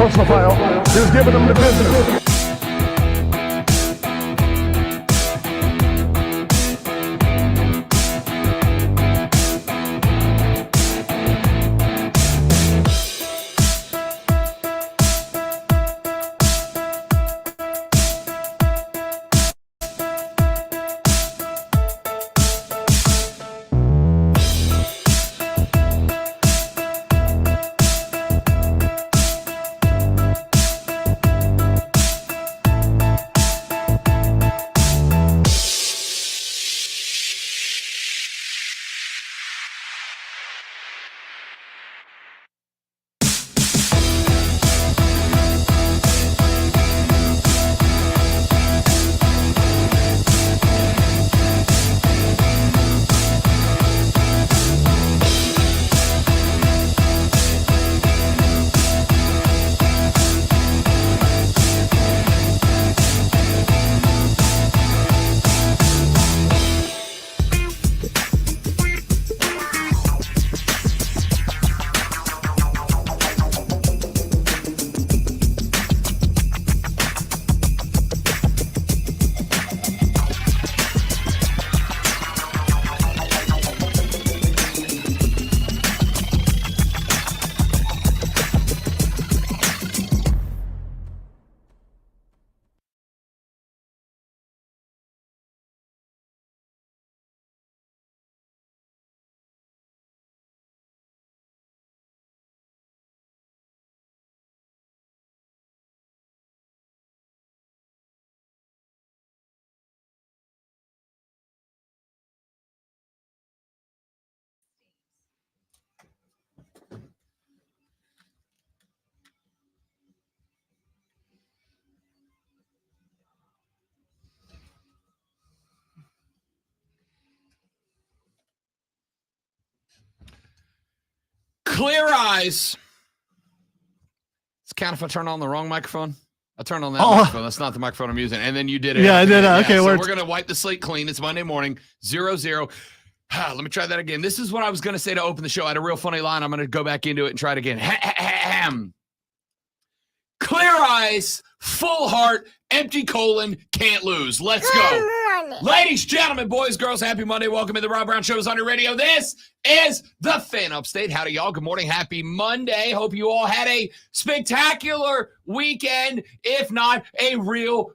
personal foul. He was giving them the business. Clear eyes. It's kind of if I turn on the wrong microphone. I turned on that microphone. That's not the microphone I'm using. And then you did it. Yeah, I did. Okay, so we're going to wipe the slate clean. It's Monday morning, 0-0. Let me try that again. This is what I was going to say to open the show. I had a real funny line. I'm going to go back into it and try it again. Clear eyes, full heart, empty colon, can't lose. Let's go. Ladies, gentlemen, boys, girls, happy Monday. Welcome to the Rob Brown Show is on your radio. This is the Fan Upstate. Howdy, y'all. Good morning. Happy Monday. Hope you all had a spectacular weekend, if not a real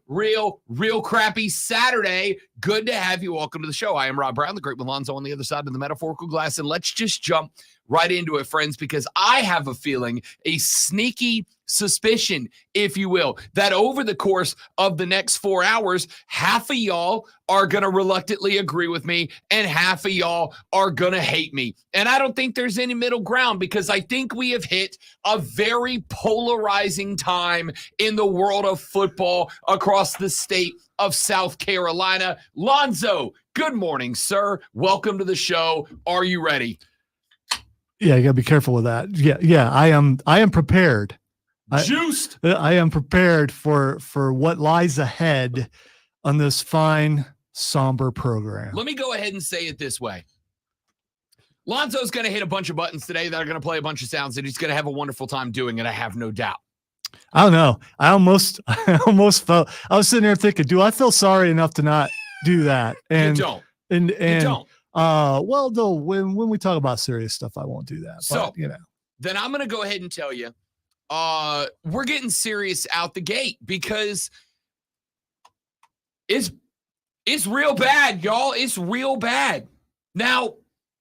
crappy Saturday. Good to have you. Welcome to the show. I am Rob Brown, the great Alonzo on the other side of the metaphorical glass. And let's just jump right into it, friends, because I have a feeling, a sneaky suspicion, if you will, that over the course of the next 4 hours, half of y'all are going to reluctantly agree with me and half of y'all are going to hate me. And I don't think there's any middle ground because I think we have hit a very polarizing time in the world of football across the state of South Carolina. Lonzo, good morning, sir. Welcome to the show. Are you ready? Yeah, you gotta be careful with that. Yeah, I am prepared. Juiced. I am prepared for what lies ahead on this fine, somber program. Let me go ahead and say it this way. Lonzo's going to hit a bunch of buttons today that are going to play a bunch of sounds, and he's going to have a wonderful time doing it. I have no doubt. I don't know. I almost felt. I was sitting there thinking, do I feel sorry enough to not do that? And you don't. And you don't. Well, no. When we talk about serious stuff, I won't do that. So but, then I'm going to go ahead and tell you, we're getting serious out the gate because it's real bad, y'all. It's real bad. Now,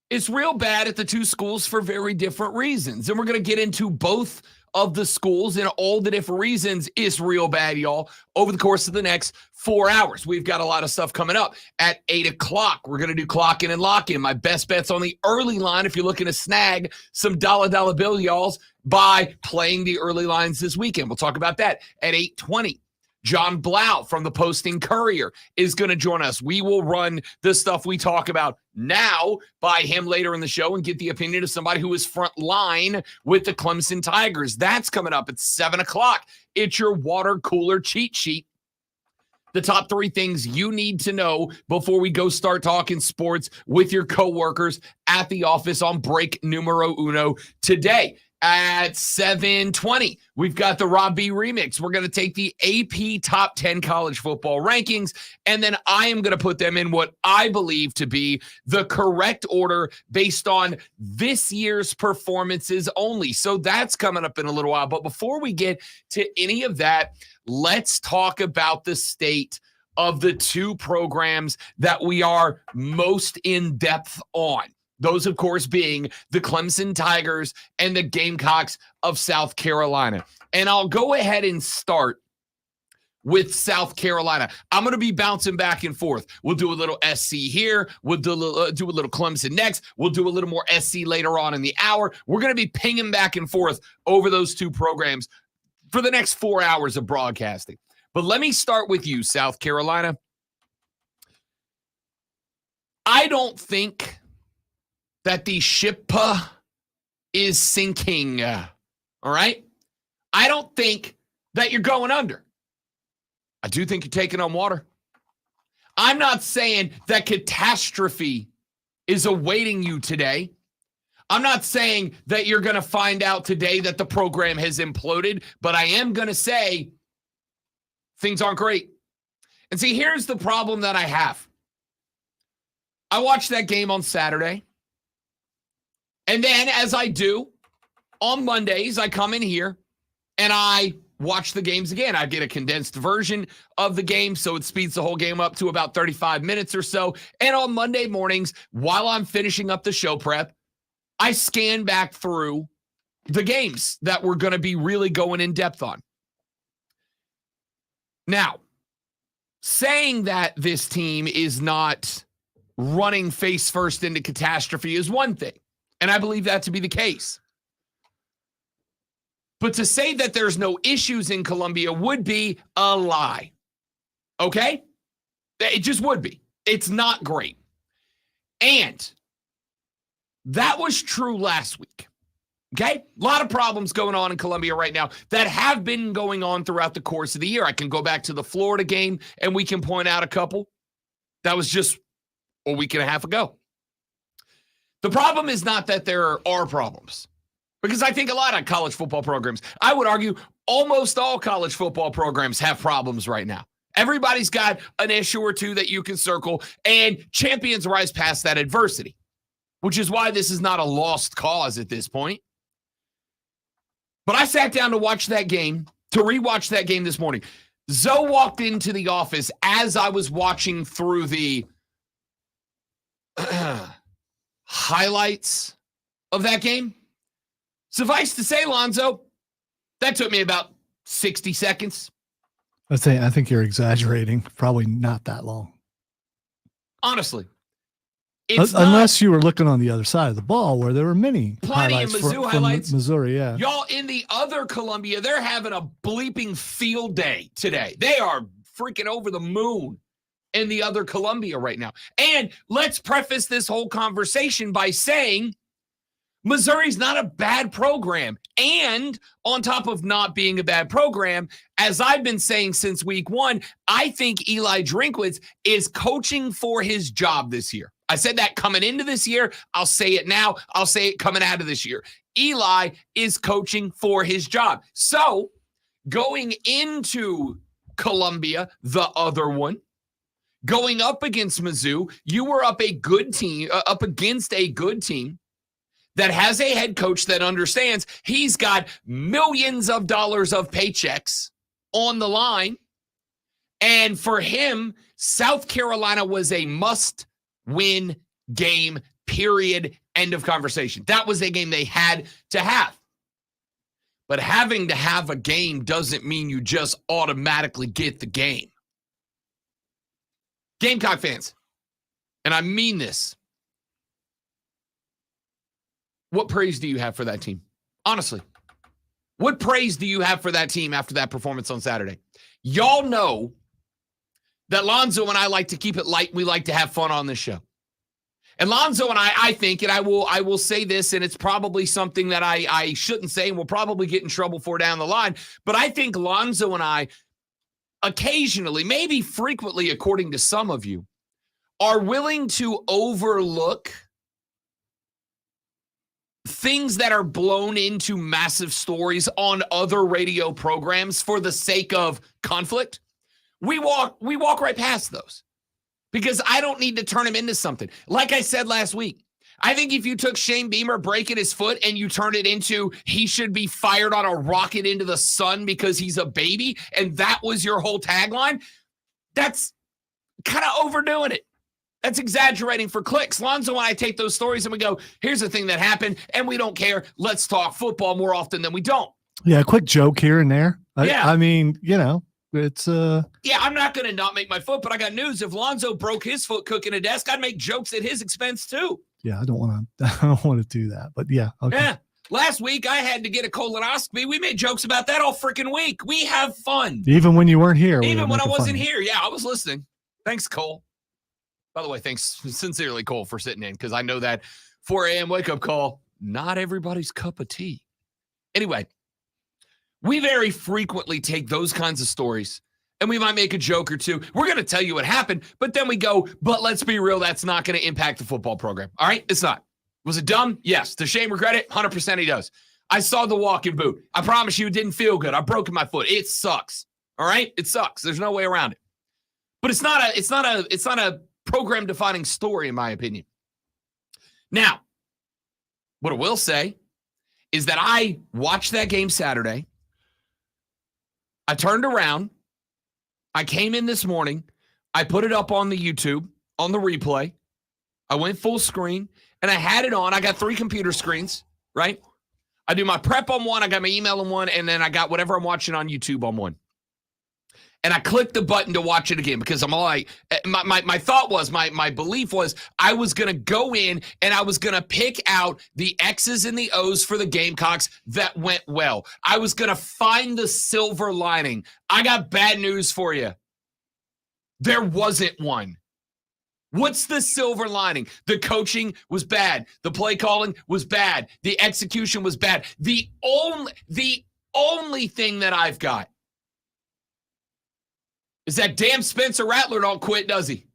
it's real bad at the two schools for very different reasons. And we're going to get into both of the schools and all the different reasons it's real bad, y'all, over the course of the next 4 hours. We've got a lot of stuff coming up at 8 o'clock. We're going to do clock in and lock in. My best bets on the early line if you're looking to snag some dollar bill, y'alls, by playing the early lines this weekend. We'll talk about that at 8:20. John Blau from the Posting Courier is going to join us. We will run the stuff we talk about now by him later in the show and get the opinion of somebody who is front line with the Clemson Tigers. That's coming up at 7 o'clock. It's your water cooler cheat sheet. The top 3 things you need to know before we go start talking sports with your coworkers at the office on break numero uno today. At 7:20, we've got the Rob B remix. We're going to take the AP top 10 college football rankings, and then I am going to put them in what I believe to be the correct order based on this year's performances only. So that's coming up in a little while. But before we get to any of that, let's talk about the state of the two programs that we are most in depth on. Those, of course, being the Clemson Tigers and the Gamecocks of South Carolina. And I'll go ahead and start with South Carolina. I'm going to be bouncing back and forth. We'll do a little SC here. We'll do a little Clemson next. We'll do a little more SC later on in the hour. We're going to be pinging back and forth over those two programs for the next 4 hours of broadcasting. But let me start with you, South Carolina. I don't think that the ship is sinking, all right? I don't think that you're going under. I do think you're taking on water. I'm not saying that catastrophe is awaiting you today. I'm not saying that you're going to find out today that the program has imploded, but I am going to say things aren't great. And see, here's the problem that I have. I watched that game on Saturday. And then, as I do, on Mondays, I come in here and I watch the games again. I get a condensed version of the game, so it speeds the whole game up to about 35 minutes or so. And on Monday mornings, while I'm finishing up the show prep, I scan back through the games that we're going to be really going in depth on. Now, saying that this team is not running face first into catastrophe is one thing. And I believe that to be the case. But to say that there's no issues in Columbia would be a lie. Okay? It just would be. It's not great. And that was true last week. Okay? A lot of problems going on in Columbia right now that have been going on throughout the course of the year. I can go back to the Florida game and we can point out a couple. That was just a week and a half ago. The problem is not that there are problems, because I think a lot of college football programs, I would argue almost all college football programs have problems right now. Everybody's got an issue or two that you can circle, and champions rise past that adversity, which is why this is not a lost cause at this point. But I sat down to watch that game, to rewatch that game this morning. Zoe walked into the office as I was watching through the highlights of that game. Suffice to say, Lonzo, that took me about 60 seconds. I think you're exaggerating. Probably not that long. Honestly. Unless you were looking on the other side of the ball where there were many plenty of Mizzou highlights. Missouri, yeah. Y'all, in the other Columbia, they're having a bleeping field day today. They are freaking over the moon in the other Columbia right now. And let's preface this whole conversation by saying Missouri's not a bad program. And on top of not being a bad program, as I've been saying since week one, I think Eli Drinkwitz is coaching for his job this year. I said that coming into this year. I'll say it now. I'll say it coming out of this year. Eli is coaching for his job. So going into Columbia, the other one, going up against Mizzou, you were up against a good team that has a head coach that understands he's got millions of dollars of paychecks on the line. And for him, South Carolina was a must-win game, period, end of conversation. That was a game they had to have. But having to have a game doesn't mean you just automatically get the game. Gamecock fans, and I mean this, what praise do you have for that team? Honestly, what praise do you have for that team after that performance on Saturday? Y'all know that Lonzo and I like to keep it light. We like to have fun on this show. And Lonzo and I think, and I will say this, and it's probably something that I shouldn't say and will probably get in trouble for down the line, but I think Lonzo and I occasionally, maybe frequently, according to some of you, are willing to overlook things that are blown into massive stories on other radio programs for the sake of conflict, we walk right past those because I don't need to turn him into something. Like I said last week, I think if you took Shane Beamer breaking his foot and you turned it into he should be fired on a rocket into the sun because he's a baby, and that was your whole tagline, that's kind of overdoing it. That's exaggerating for clicks. Lonzo and I take those stories and we go, here's the thing that happened, and we don't care. Let's talk football more often than we don't. Yeah, a quick joke here and there. Yeah. I mean, you know, it's Yeah, I'm not going to not make my foot, but I got news. If Lonzo broke his foot cooking a desk, I'd make jokes at his expense too. yeah, I don't want to do that. But yeah, okay. Yeah. Last week, I had to get a colonoscopy. We made jokes about that all freaking week. We have fun. Even when you weren't here. Even when I wasn't here. Yeah, I was listening. Thanks, Cole. By the way, thanks sincerely, Cole, for sitting in, because I know that 4 a.m. wake-up call, not everybody's cup of tea. Anyway, we very frequently take those kinds of stories, and we might make a joke or two. We're going to tell you what happened, but then we go, but let's be real, that's not going to impact the football program. All right? It's not. Was it dumb? Yes. Does Shane regret it? 100% he does. I saw the walking boot. I promise you it didn't feel good. I broke my foot. It sucks. All right? It sucks. There's no way around it. But it's not a program-defining story, in my opinion. Now, what I will say is that I watched that game Saturday. I turned around. I came in this morning. I put it up on the YouTube, on the replay. I went full screen, and I had it on. I got 3 computer screens, right? I do my prep on one. I got my email on one, and then I got whatever I'm watching on YouTube on one. And I clicked the button to watch it again because I'm all like, my thought was, my belief was I was going to go in and I was going to pick out the X's and the O's for the Gamecocks that went well. I was going to find the silver lining. I got bad news for you. There wasn't one. What's the silver lining? The coaching was bad. The play calling was bad. The execution was bad. The only thing that I've got is that damn Spencer Rattler don't quit, does he?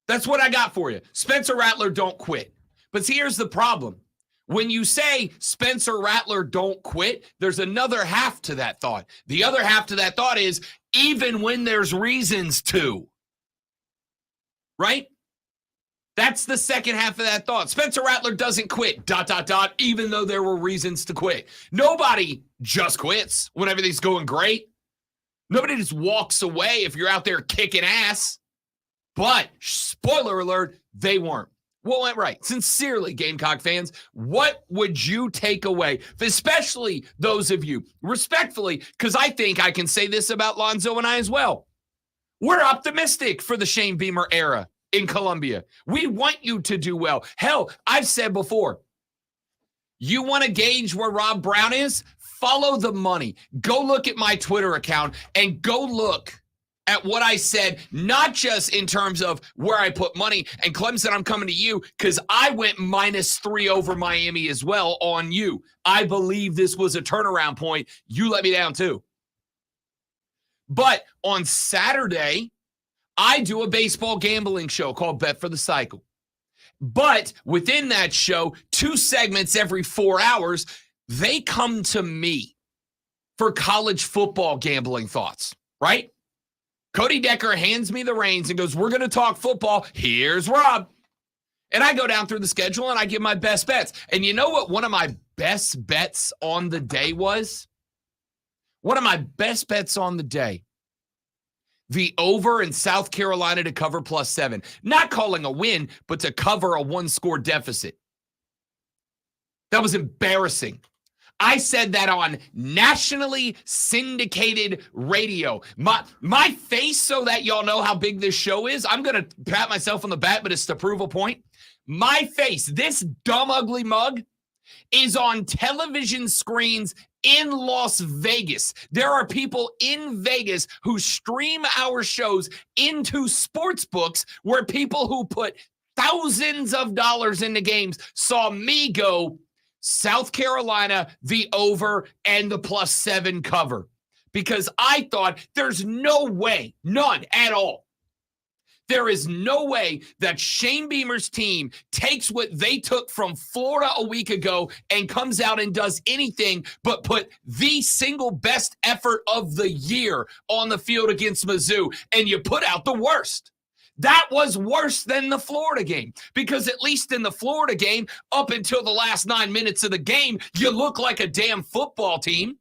That's what I got for you. Spencer Rattler don't quit. But see, here's the problem. When you say Spencer Rattler don't quit, there's another half to that thought. The other half to that thought is even when there's reasons to. Right? That's the second half of that thought. Spencer Rattler doesn't quit, ... even though there were reasons to quit. Nobody just quits when everything's going great. Nobody just walks away if you're out there kicking ass. But, spoiler alert, they weren't. What went right? Sincerely, Gamecock fans, what would you take away? Especially those of you, respectfully, because I think I can say this about Lonzo and I as well. We're optimistic for the Shane Beamer era in Columbia. We want you to do well. Hell, I've said before, you want to gauge where Rob Brown is? Follow the money. Go look at my Twitter account and go look at what I said, not just in terms of where I put money. And Clemson, I'm coming to you because I went -3 over Miami as well on you. I believe this was a turnaround point. You let me down too. But on Saturday, I do a baseball gambling show called Bet for the Cycle. But within that show, 2 segments every 4 hours, they come to me for college football gambling thoughts, right? Cody Decker hands me the reins and goes, we're going to talk football. Here's Rob. And I go down through the schedule and I give my best bets. And you know what one of my best bets on the day was? One of my best bets on the day. The over in South Carolina to cover +7. Not calling a win, but to cover a 1-score deficit. That was embarrassing. I said that on nationally syndicated radio. My face, so that y'all know how big this show is, I'm going to pat myself on the back, but it's to prove a point. My face, this dumb, ugly mug, is on television screens in Las Vegas. There are people in Vegas who stream our shows into sports books where people who put thousands of dollars into games saw me go South Carolina, the over, and the +7 cover. Because I thought there's no way, none at all, There is no way that Shane Beamer's team takes what they took from Florida a week ago and comes out and does anything but put the single best effort of the year on the field against Mizzou, and you put out the worst. That was worse than the Florida game, because at least in the Florida game, up until the last 9 minutes of the game, you look like a damn football team.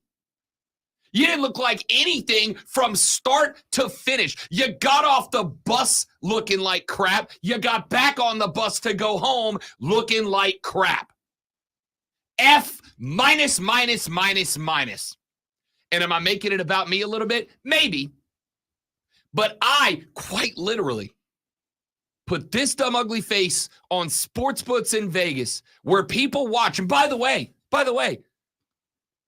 You didn't look like anything from start to finish. You got off the bus looking like crap. You got back on the bus to go home looking like crap. F minus, minus, minus, minus. And am I making it about me a little bit? Maybe. But I, quite literally, put this dumb ugly face on sportsbooks in Vegas where people watch. And by the way,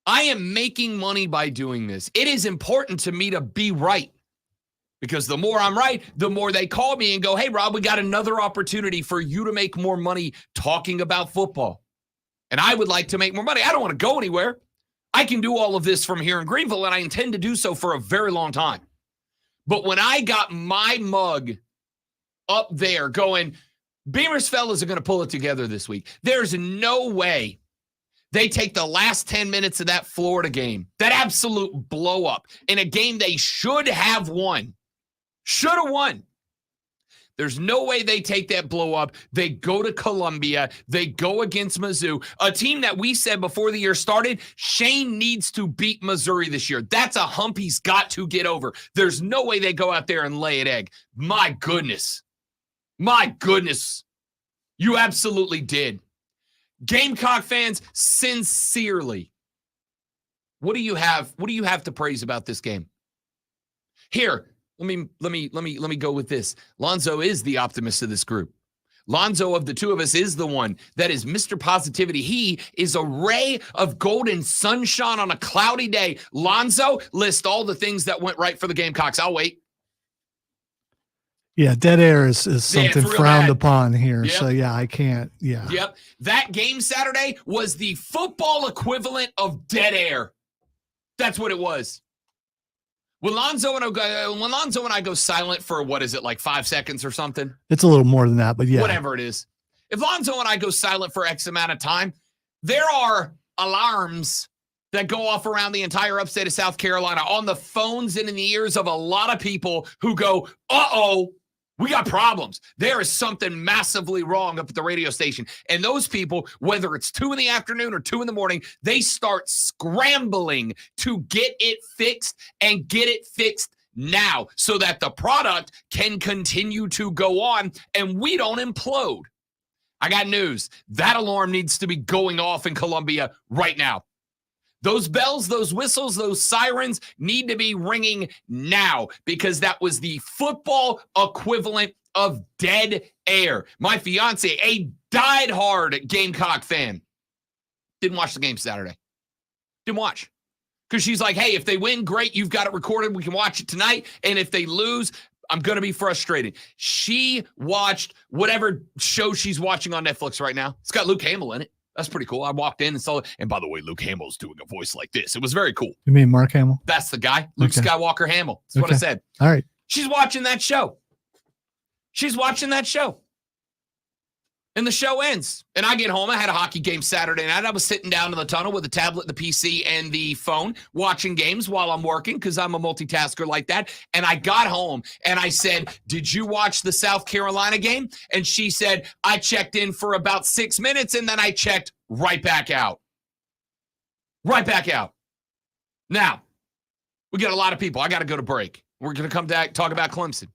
I am making money by doing this. It is important to me to be right, because the more I'm right, the more they call me and go, hey, Rob, we got another opportunity for you to make more money talking about football. And I would like to make more money. I don't want to go anywhere. I can do all of this from here in Greenville, and I intend to do so for a very long time. But when I got my mug up there going, Beamer's fellas are going to pull it together this week, there's no way they take the last 10 minutes of that Florida game, that absolute blow up, in a game they should have won. Should have won. There's no way they take that blow up. They go to Columbia. They go against Mizzou, a team that we said before the year started, Shane needs to beat Missouri this year. That's a hump he's got to get over. There's no way they go out there and lay an egg. My goodness. My goodness. You absolutely did. Gamecock fans, sincerely, what do you have to praise about this game? Here, let me go with this. Lonzo is the optimist of this group. Lonzo, of the two of us, is the one that is Mr. Positivity. He is a ray of golden sunshine on a cloudy day. Lonzo, list all the things that went right for the Gamecocks. I'll wait. Yeah, dead air is something frowned bad. Upon here. Yep. So, yeah, I can't. Yeah. Yep. That game Saturday was the football equivalent of dead air. That's what it was. When Lonzo and I go silent for, what is it, like 5 seconds or something? It's a little more than that, but yeah. Whatever it is. If Lonzo and I go silent for X amount of time, there are alarms that go off around the entire upstate of South Carolina on the phones and in the ears of a lot of people who go, uh-oh, we got problems. There is something massively wrong up at the radio station. And those people, whether it's 2 in the afternoon or 2 in the morning, they start scrambling to get it fixed, and get it fixed now, so that the product can continue to go on and we don't implode. I got news. That alarm needs to be going off in Columbia right now. Those bells, those whistles, those sirens need to be ringing now, because that was the football equivalent of dead air. My fiance, a diehard Gamecock fan, didn't watch the game Saturday. Didn't watch. Because she's like, hey, if they win, great. You've got it recorded. We can watch it tonight. And if they lose, I'm going to be frustrated. She watched whatever show she's watching on Netflix right now. It's got Luke Hamill in it. That's pretty cool. I walked in and saw it. And by the way, Luke Hamill's doing a voice like this. It was very cool. You mean Mark Hamill? That's the guy. Luke Skywalker Hamill. That's what I said. All right. She's watching that show. And the show ends. And I get home. I had a hockey game Saturday night. I was sitting down in the tunnel with the tablet, the PC, and the phone, watching games while I'm working, because I'm a multitasker like that. And I got home and I said, did you watch the South Carolina game? And she said, I checked in for about 6 minutes, and then I checked right back out. Right back out. Now, we got a lot of people. I got to go to break. We're going to come back, talk about Clemson.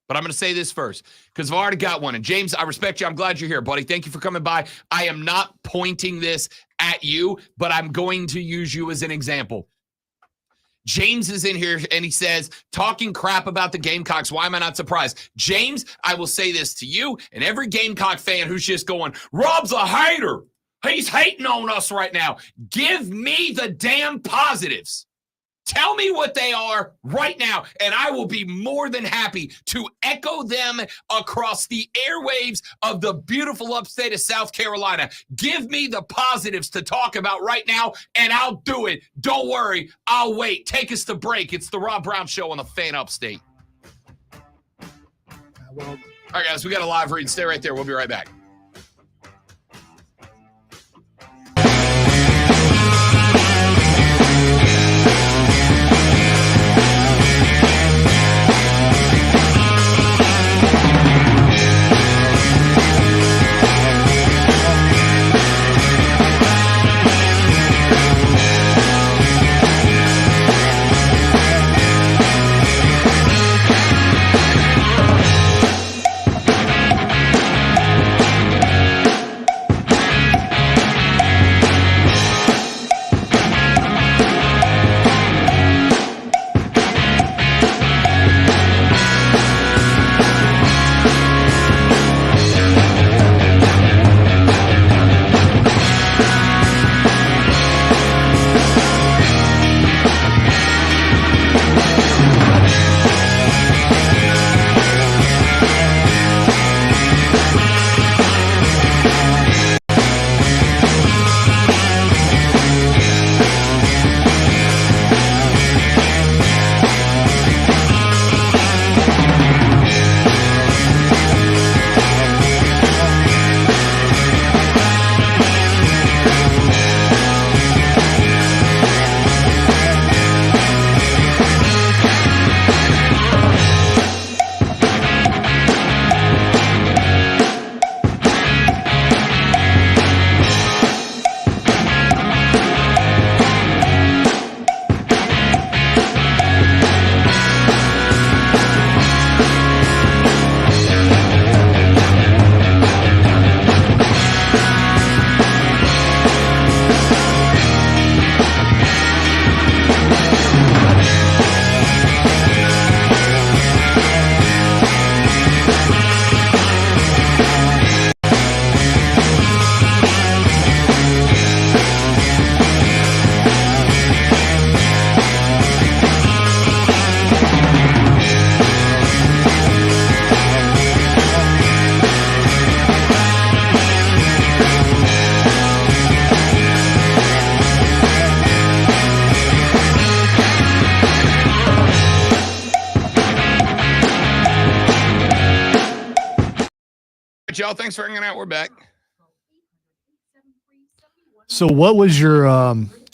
But I'm going to say this first, because I've already got one. And James, I respect you. I'm glad you're here, buddy. Thank you for coming by. I am not pointing this at you, but I'm going to use you as an example. James is in here, and he says, talking crap about the Gamecocks. Why am I not surprised? James, I will say this to you and every Gamecock fan who's just going, Rob's a hater. He's hating on us right now. Give me the damn positives. Tell me what they are right now, and I will be more than happy to echo them across the airwaves of the beautiful upstate of South Carolina. Give me the positives to talk about right now, and I'll do it. Don't worry. I'll wait. Take us to break. It's the Rob Brown Show on the Fan Upstate. well, All right, guys, we got a live read. Stay right there. We'll be right back. Y'all, thanks for hanging out. We're back. So what was your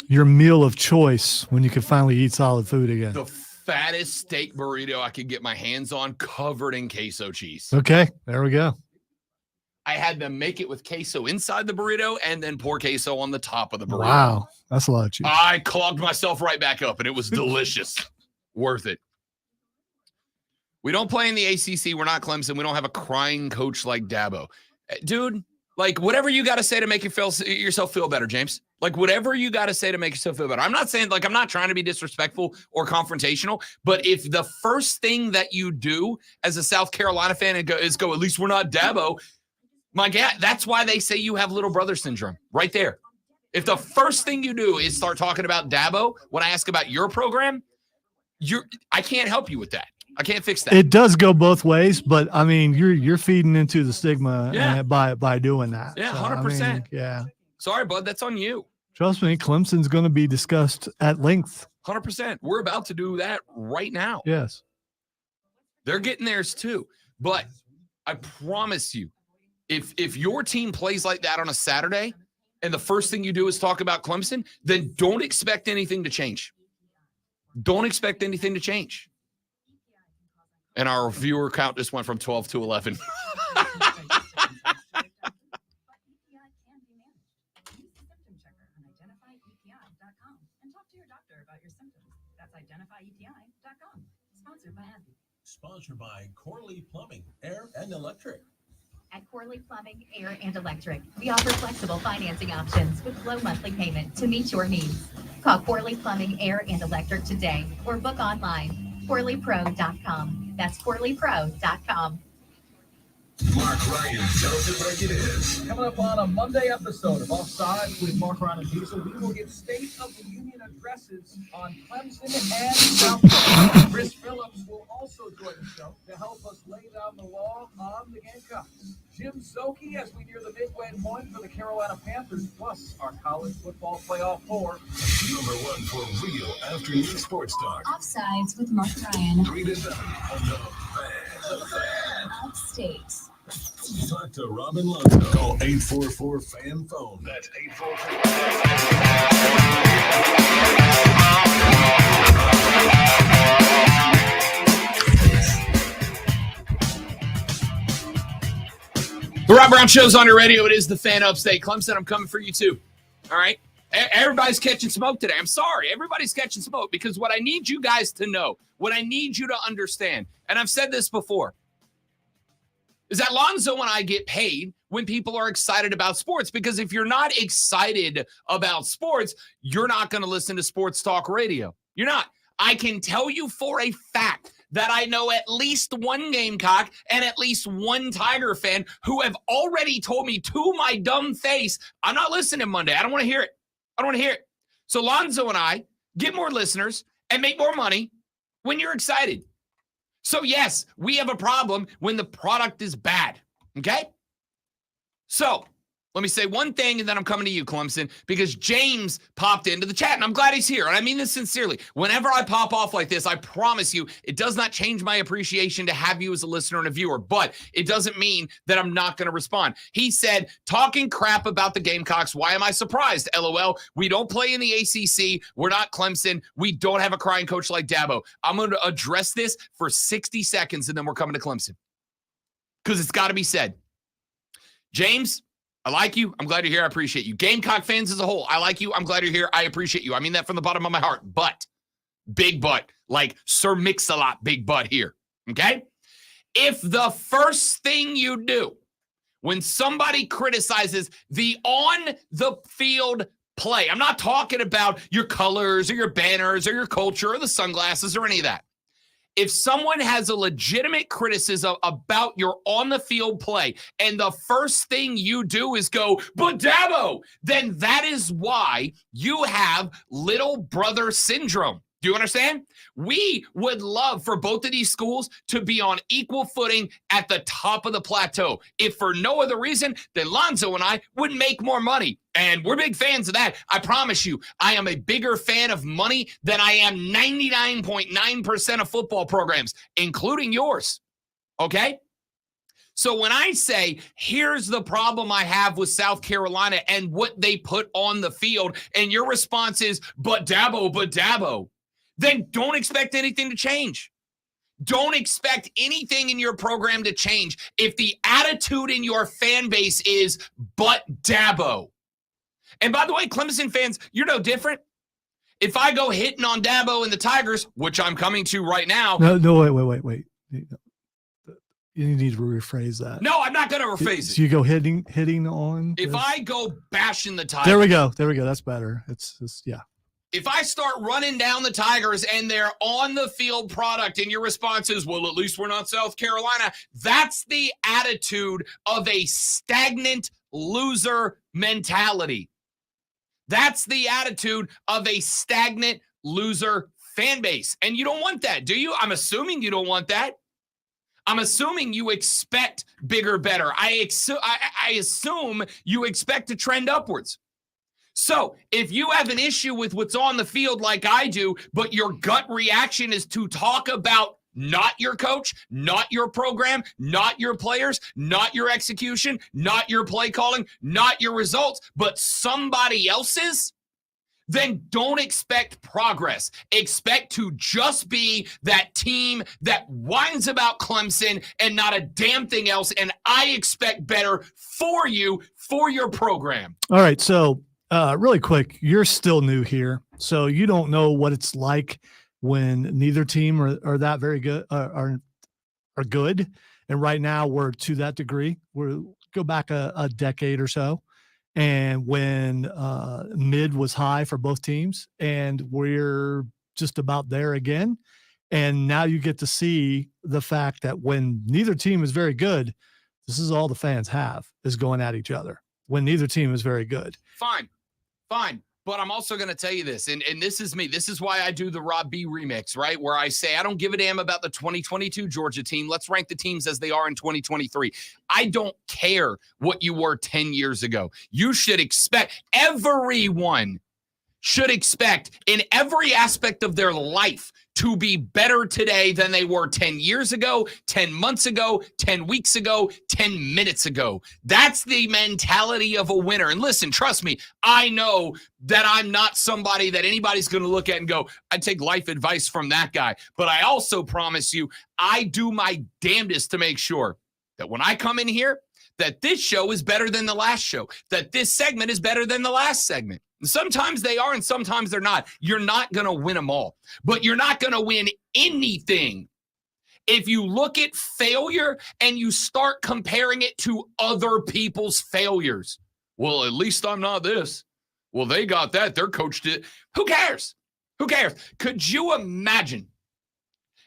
meal of choice when you could finally eat solid food again? The fattest steak burrito I could get my hands on, covered in queso cheese. Okay, there we go. I had them make it with queso inside the burrito and then pour queso on the top of the burrito. Wow, that's a lot of cheese. I clogged myself right back up, and it was delicious. Worth it. We don't play in the ACC. We're not Clemson. We don't have a crying coach like Dabo. Dude, like, whatever you got to say to make yourself feel better, James. Like, whatever you got to say to make yourself feel better. I'm not saying, like, I'm not trying to be disrespectful or confrontational, but if the first thing that you do as a South Carolina fan is go, at least we're not Dabo, my God, that's why they say you have little brother syndrome right there. If the first thing you do is start talking about Dabo when I ask about your program, I can't help you with that. I can't fix that. It does go both ways, but I mean, you're feeding into the stigma by doing that. Yeah, so, 100%. I mean, yeah. Sorry, bud. That's on you. Trust me, Clemson's going to be discussed at length. 100%. We're about to do that right now. Yes. They're getting theirs too. But I promise you, if your team plays like that on a Saturday and the first thing you do is talk about Clemson, then don't expect anything to change. Don't expect anything to change. And our viewer count just went from 12 to 11. Sponsored by Corley Plumbing, Air and Electric. At Corley Plumbing, Air and Electric, we offer flexible financing options with low monthly payment to meet your needs. Call Corley Plumbing, Air and Electric today or book online, CorleyPro.com. That's CorleyPro.com. Mark Ryan tells it like it is. Coming up on a Monday episode of Offside with Mark Ryan and Diesel, we will give State of the Union addresses on Clemson and South Carolina. Chris Phillips will also join the show to help us lay down the law on the Gamecocks. Jim Szoke as we near the midway point for the Carolina Panthers, plus our college football playoff four. Number one for real afternoon sports talk. Offsides with Mark Ryan. 3 to 7 on the Fan. The Fan. upstate. Talk to Robin Lonzo. Call 844-FAN-PHONE. That's 844. The Rob Brown Show's on your radio. It is the Fan Upstate. Clemson, I'm coming for you too. All right? Everybody's catching smoke today. I'm sorry. Everybody's catching smoke because what I need you guys to know, what I need you to understand, and I've said this before, is that Lonzo and I get paid when people are excited about sports. Because if you're not excited about sports, you're not going to listen to sports talk radio. You're not. I can tell you for a fact that I know at least one Gamecock and at least one Tiger fan who have already told me to my dumb face, I'm not listening Monday. I don't want to hear it. I don't want to hear it. So Lonzo and I get more listeners and make more money when you're excited. So yes, we have a problem when the product is bad, okay? So let me say one thing, and then I'm coming to you, Clemson, because James popped into the chat, and I'm glad he's here, and I mean this sincerely. Whenever I pop off like this, I promise you, it does not change my appreciation to have you as a listener and a viewer, but it doesn't mean that I'm not going to respond. He said, talking crap about the Gamecocks, why am I surprised? LOL, we don't play in the ACC. We're not Clemson. We don't have a crying coach like Dabo. I'm going to address this for 60 seconds, and then we're coming to Clemson because it's got to be said. James, I like you. I'm glad you're here. I appreciate you. Gamecock fans as a whole, I like you. I'm glad you're here. I appreciate you. I mean that from the bottom of my heart. But, big but, like Sir Mix-a-Lot, big but here. Okay? If the first thing you do when somebody criticizes the on-the-field play, I'm not talking about your colors or your banners or your culture or the sunglasses or any of that. If someone has a legitimate criticism about your on-the-field play and the first thing you do is go, but Dabo, then that is why you have little brother syndrome. Do you understand? We would love for both of these schools to be on equal footing at the top of the plateau. If for no other reason, then Lonzo and I would make more money. And we're big fans of that. I promise you, I am a bigger fan of money than I am 99.9% of football programs, including yours. Okay? So when I say, here's the problem I have with South Carolina and what they put on the field, and your response is, but Dabo, then don't expect anything to change. Don't expect anything in your program to change if the attitude in your fan base is, but Dabo. And by the way, Clemson fans, you're no different. If I go hitting on Dabo and the Tigers, which I'm coming to right now. No, wait. You need to rephrase that. No, I'm not going to rephrase it. So you go hitting on. If I go bashing the Tigers. There we go. That's better. It's yeah. If I start running down the Tigers and they're on the field product and your response is, well, at least we're not South Carolina, that's the attitude of a stagnant loser mentality. That's the attitude of a stagnant loser fan base. And you don't want that, do you? I'm assuming you don't want that. I'm assuming you expect bigger, better. I assume you expect to trend upwards. So if you have an issue with what's on the field like I do, but your gut reaction is to talk about not your coach, not your program, not your players, not your execution, not your play calling, not your results, but somebody else's, then don't expect progress. Expect to just be that team that whines about Clemson and not a damn thing else. And I expect better for you, for your program. All right. So really quick, you're still new here. So you don't know what it's like when neither team are that very good, are good. And right now we're to that degree. We'll go back a decade or so. And when mid was high for both teams, and we're just about there again. And now you get to see the fact that when neither team is very good, this is all the fans have, is going at each other when neither team is very good. Fine. But I'm also going to tell you this, and this is me. This is why I do the Rob B remix, right? Where I say, I don't give a damn about the 2022 Georgia team. Let's rank the teams as they are in 2023. I don't care what you were 10 years ago. You should expect everyone should expect in every aspect of their life to be better today than they were 10 years ago, 10 months ago, 10 weeks ago, 10 minutes ago. That's the mentality of a winner. And listen, trust me, I know that I'm not somebody that anybody's going to look at and go, I'd take life advice from that guy. But I also promise you, I do my damnedest to make sure that when I come in here, that this show is better than the last show, that this segment is better than the last segment. Sometimes they are and sometimes they're not. You're not going to win them all, but you're not going to win anything if you look at failure and you start comparing it to other people's failures. Well, at least I'm not this. Well, they got that. Their coach did. Who cares? Who cares? Could you imagine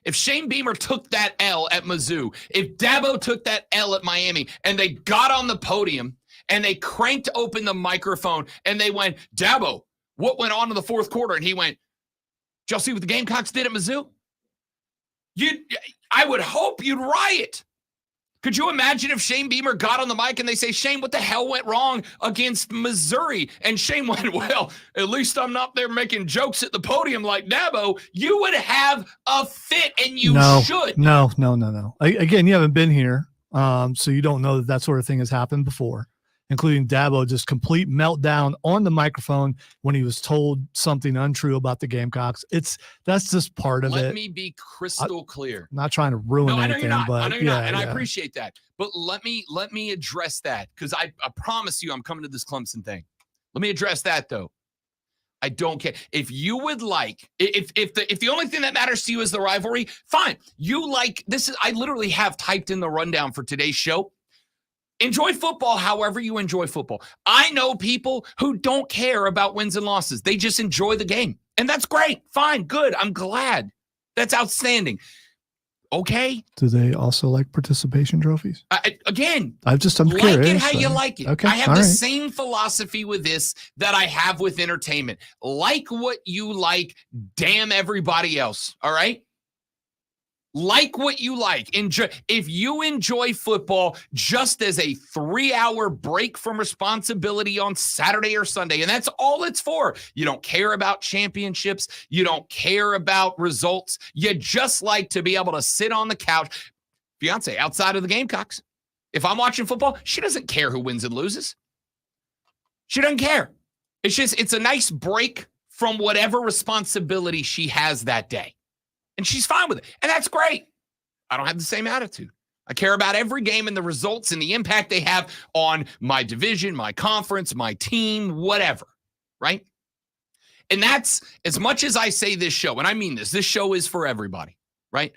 if Shane Beamer took that L at Mizzou, if Dabo took that L at Miami, and they got on the podium and they cranked open the microphone and they went, Dabo, what went on in the fourth quarter? And he went, did y'all see what the Gamecocks did at Mizzou? I would hope you'd riot. Could you imagine if Shane Beamer got on the mic and they say, Shane, what the hell went wrong against Missouri? And Shane went, well, at least I'm not there making jokes at the podium like Dabo. You would have a fit, and you should. No. Again, you haven't been here, so you don't know that sort of thing has happened before, including Dabo just complete meltdown on the microphone when he was told something untrue about the Gamecocks. That's just part of it. Let me be crystal clear. I'm not trying to ruin anything, I know you're not. but I know you're not, and I appreciate that. But let me address that, because I promise you I'm coming to this Clemson thing. Let me address that though. I don't care. If you would like, if the only thing that matters to you is the rivalry, fine. You like this is I literally have typed in the rundown for today's show. Enjoy football however you enjoy football. I know people who don't care about wins and losses. They just enjoy the game. And that's great. Fine. Good. I'm glad. That's outstanding. Okay. Do they also like participation trophies? I'm like curious. It how you like it. Okay. I have the same philosophy with this that I have with entertainment. Like what you like, damn everybody else. All right? Like what you like. Enjoy. If you enjoy football just as a 3-hour break from responsibility on Saturday or Sunday, and that's all it's for. You don't care about championships. You don't care about results. You just like to be able to sit on the couch. Fiance, outside of the Gamecocks. If I'm watching football, she doesn't care who wins and loses. She doesn't care. It's a nice break from whatever responsibility she has that day. And she's fine with it. And that's great. I don't have the same attitude. I care about every game and the results and the impact they have on my division, my conference, my team, whatever. Right? And that's, as much as I say this show, and I mean this show is for everybody. Right?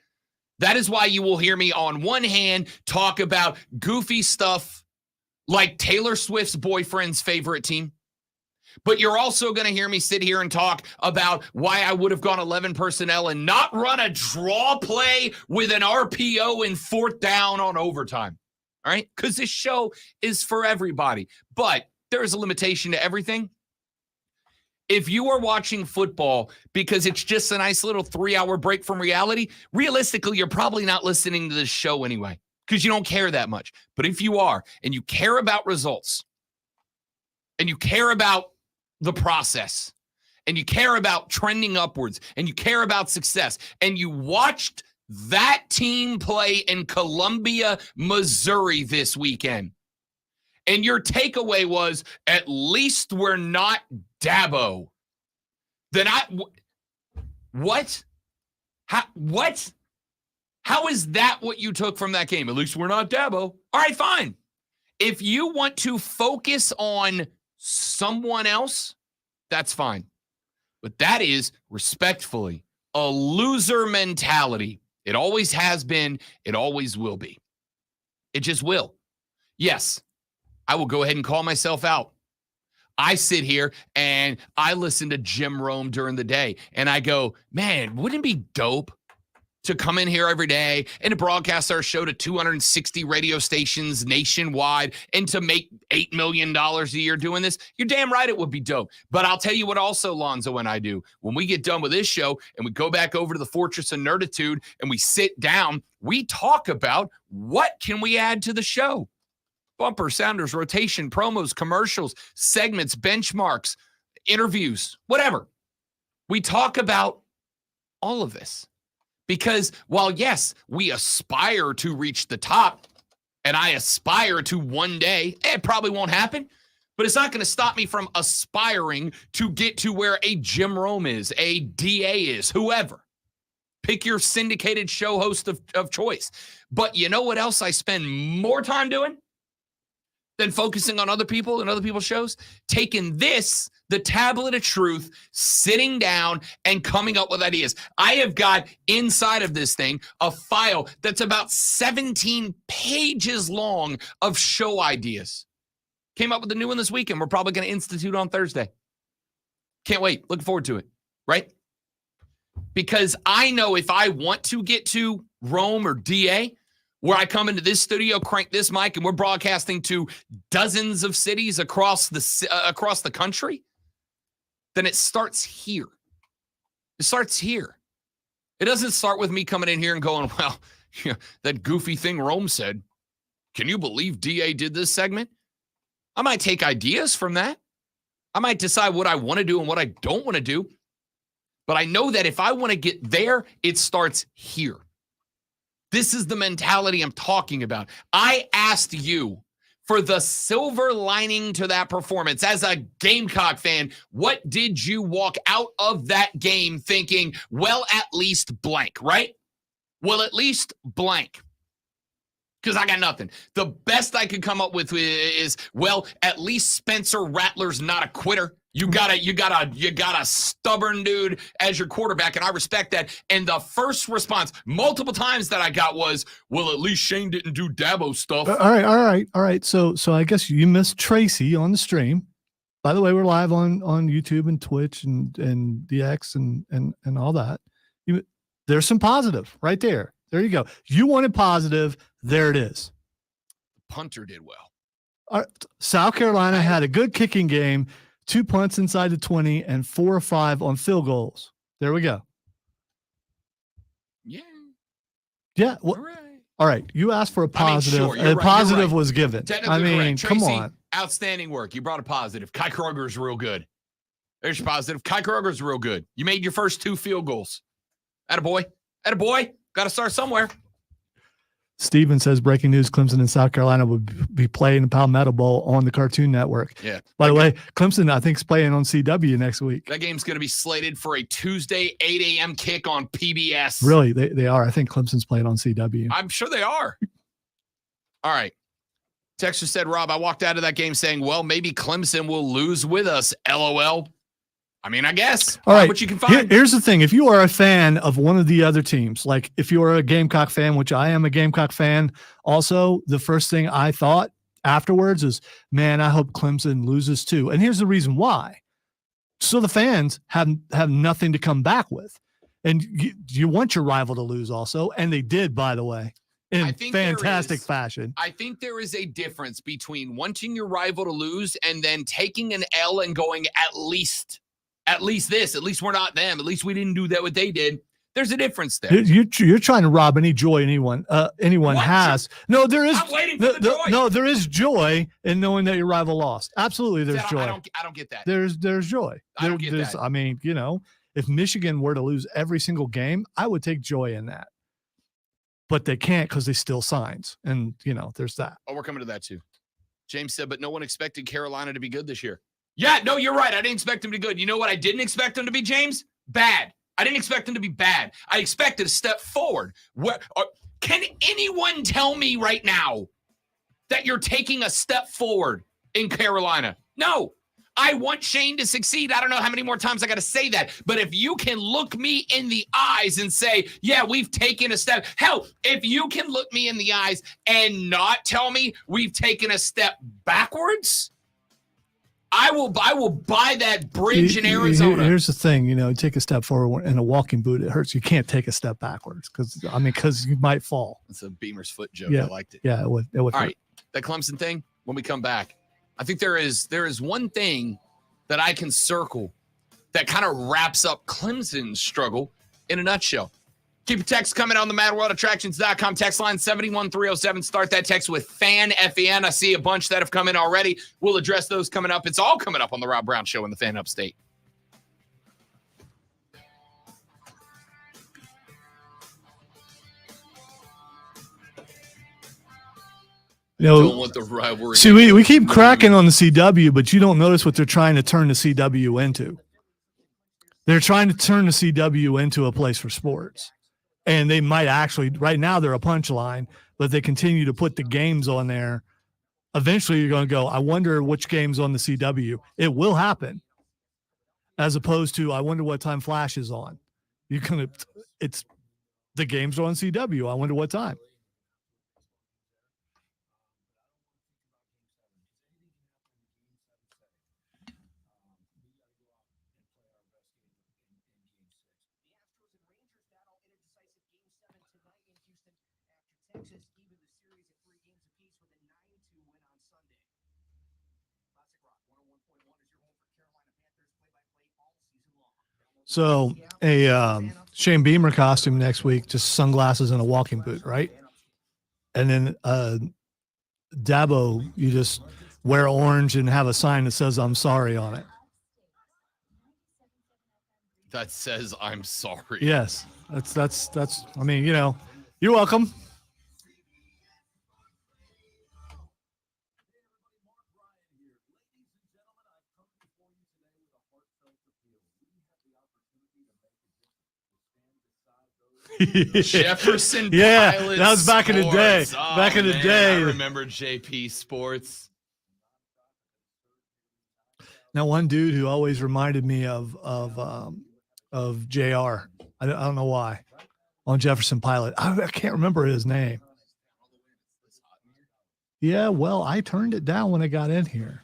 That is why you will hear me on one hand talk about goofy stuff like Taylor Swift's boyfriend's favorite team. But you're also going to hear me sit here and talk about why I would have gone 11 personnel and not run a draw play with an RPO in 4th down on overtime. All right? Because this show is for everybody. But there is a limitation to everything. If you are watching football because it's just a nice little 3-hour break from reality, realistically, you're probably not listening to this show anyway because you don't care that much. But if you are and you care about results and you care about the process, and you care about trending upwards, and you care about success, and you watched that team play in Columbia, Missouri this weekend, and your takeaway was, at least we're not Dabo, then what? How is that what you took from that game? At least we're not Dabo. All right, fine. If you want to focus on someone else, that's fine. But that is, respectfully, a loser mentality. It always has been. It always will be. It just will. Yes, I will go ahead and call myself out. I sit here and I listen to Jim Rome during the day, and I go, man, wouldn't it be dope to come in here every day and to broadcast our show to 260 radio stations nationwide and to make $8 million a year doing this? You're damn right it would be dope. But I'll tell you what also Lonzo and I do. When we get done with this show and we go back over to the Fortress of Nerditude and we sit down, we talk about what can we add to the show. Bumper, sounders, rotation, promos, commercials, segments, benchmarks, interviews, whatever. We talk about all of this because while, yes, we aspire to reach the top, and I aspire to one day, it probably won't happen, but it's not going to stop me from aspiring to get to where a Jim Rome is, a DA is, whoever. Pick your syndicated show host of choice. But you know what else I spend more time doing than focusing on other people and other people's shows? Taking this, the tablet of truth, sitting down and coming up with ideas. I have got inside of this thing a file that's about 17 pages long of show ideas. Came up with a new one this weekend. We're probably going to institute on Thursday. Can't wait. Looking forward to it, right? Because I know if I want to get to Rome or DA, where I come into this studio, crank this mic, and we're broadcasting to dozens of cities across the country, then it starts here. It starts here. It doesn't start with me coming in here and going, well, yeah, that goofy thing Rome said. Can you believe DA did this segment? I might take ideas from that. I might decide what I want to do and what I don't want to do. But I know that if I want to get there, it starts here. This is the mentality I'm talking about. I asked you for the silver lining to that performance. As a Gamecock fan, what did you walk out of that game thinking, well, at least blank, right? Well, at least blank. Because I got nothing. The best I could come up with is, well, at least Spencer Rattler's not a quitter. You got a stubborn dude as your quarterback, and I respect that. And the first response, multiple times that I got was, well, at least Shane didn't do Dabo stuff. All right. So I guess you missed Tracy on the stream. By the way, we're live on YouTube and Twitch and DX and all that. There's some positive right there. There you go. You wanted positive. There it is. Punter did well. South Carolina had a good kicking game. 2 punts inside the 20 and 4 or 5 on field goals. There we go. Yeah. Yeah. Well, all right. You asked for a positive. Sure, a right, positive was given. Technically correct. Come Tracy, on. Outstanding work. You brought a positive. Kai Kroger's real good. There's your positive. Kai Kroger's real good. You made your first 2 field goals. Attaboy. Got to start somewhere. Steven says, breaking news, Clemson and South Carolina will be playing the Palmetto Bowl on the Cartoon Network. Yeah. By the way, Clemson, I think, is playing on CW next week. That game's going to be slated for a Tuesday 8 a.m. kick on PBS. Really? They are. I think Clemson's playing on CW. I'm sure they are. All right. Texter said, Rob, I walked out of that game saying, well, maybe Clemson will lose with us. LOL. I mean, I guess. All right. What you can find. Here's the thing. If you are a fan of one of the other teams, like if you are a Gamecock fan, which I am a Gamecock fan, also, the first thing I thought afterwards is, man, I hope Clemson loses too. And here's the reason why. So the fans have nothing to come back with. And you want your rival to lose also. And they did, by the way, in fantastic fashion. I think there is a difference between wanting your rival to lose and then taking an L and going, at least this, at least we're not them. At least we didn't do that what they did. There's a difference there. You're trying to rob any joy anyone has. No, there is. I'm waiting for the joy. No, there is joy in knowing that your rival lost. Absolutely, there's joy. I don't get that. There's joy. I don't get that. I mean, if Michigan were to lose every single game, I would take joy in that. But they can't because they still signs, and there's that. Oh, we're coming to that too. James said, but no one expected Carolina to be good this year. Yeah, no, you're right. I didn't expect him to be good. You know what I didn't expect him to be, James? Bad. I didn't expect him to be bad. I expected a step forward. Can anyone tell me right now that you're taking a step forward in Carolina? No. I want Shane to succeed. I don't know how many more times I got to say that. But if you can look me in the eyes and say, yeah, we've taken a step. Hell, if you can look me in the eyes and not tell me we've taken a step backwards, I will buy that bridge in Arizona. Here's the thing, you take a step forward in a walking boot, it hurts. You can't take a step backwards because you might fall. It's a Beamer's foot joke. Yeah, I liked it. Yeah, it would. All right, that Clemson thing, when we come back, I think there is one thing that I can circle that kind of wraps up Clemson's struggle in a nutshell. Keep your text coming on the MadWorldAttractions.com text line 71307. Start that text with FAN, F-E-N. I see a bunch that have come in already. We'll address those coming up. It's all coming up on the Rob Brown Show in the Fan Upstate. Don't want the rivalry. See, we keep cracking on the CW, but you don't notice what they're trying to turn the CW into. They're trying to turn the CW into a place for sports. And they might actually, right now they're a punchline, but they continue to put the games on there. Eventually you're going to go, I wonder which game's on the CW. It will happen. As opposed to, I wonder what time Flash is on. It's the games are on CW. I wonder what time. So a Shane Beamer costume next week, just sunglasses and a walking boot, right? And then Dabo, you just wear orange and have a sign that says "I'm sorry" on it. That says "I'm sorry." Yes, that's. I mean, you're welcome. Jefferson yeah, Pilot that was back in the day. Sports. Oh, back in the day. I remember JP Sports. Now, one dude who always reminded me of JR. I don't know why. On Jefferson Pilot, I can't remember his name. Yeah, well, I turned it down when I got in here.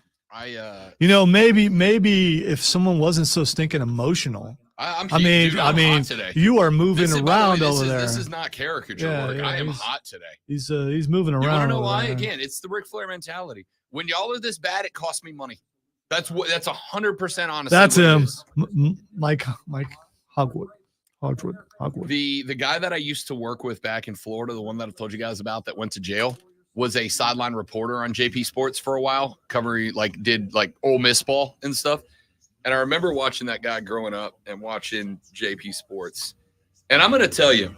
Maybe if someone wasn't so stinking emotional. I'm hot today. You are moving around over there. This is not caricature work. I am hot today. He's moving around. You want to know why? There. Again, it's the Ric Flair mentality. When y'all are this bad, it costs me money. That's 100% honest. That's him, Mike Hogwood. The guy that I used to work with back in Florida, the one that I've told you guys about that went to jail, was a sideline reporter on JP Sports for a while, covering did Ole Miss ball and stuff. And I remember watching that guy growing up and watching JP Sports. And I'm going to tell you,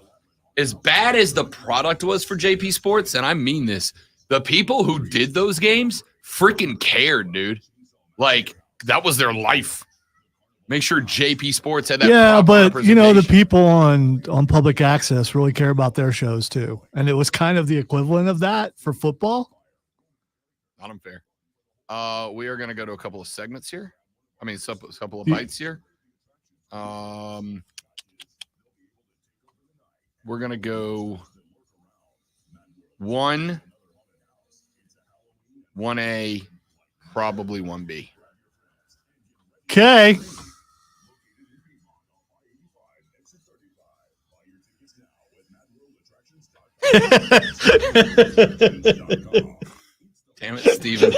as bad as the product was for JP Sports, and I mean this, the people who did those games freaking cared, dude. That was their life. Make sure JP Sports had that. Yeah, but the people on public access really care about their shows too. And it was kind of the equivalent of that for football. Not unfair. We are going to go to a couple of segments here. I mean, a couple of bites here. We're going to go 1A, probably 1B. Okay. Damn it, Steven.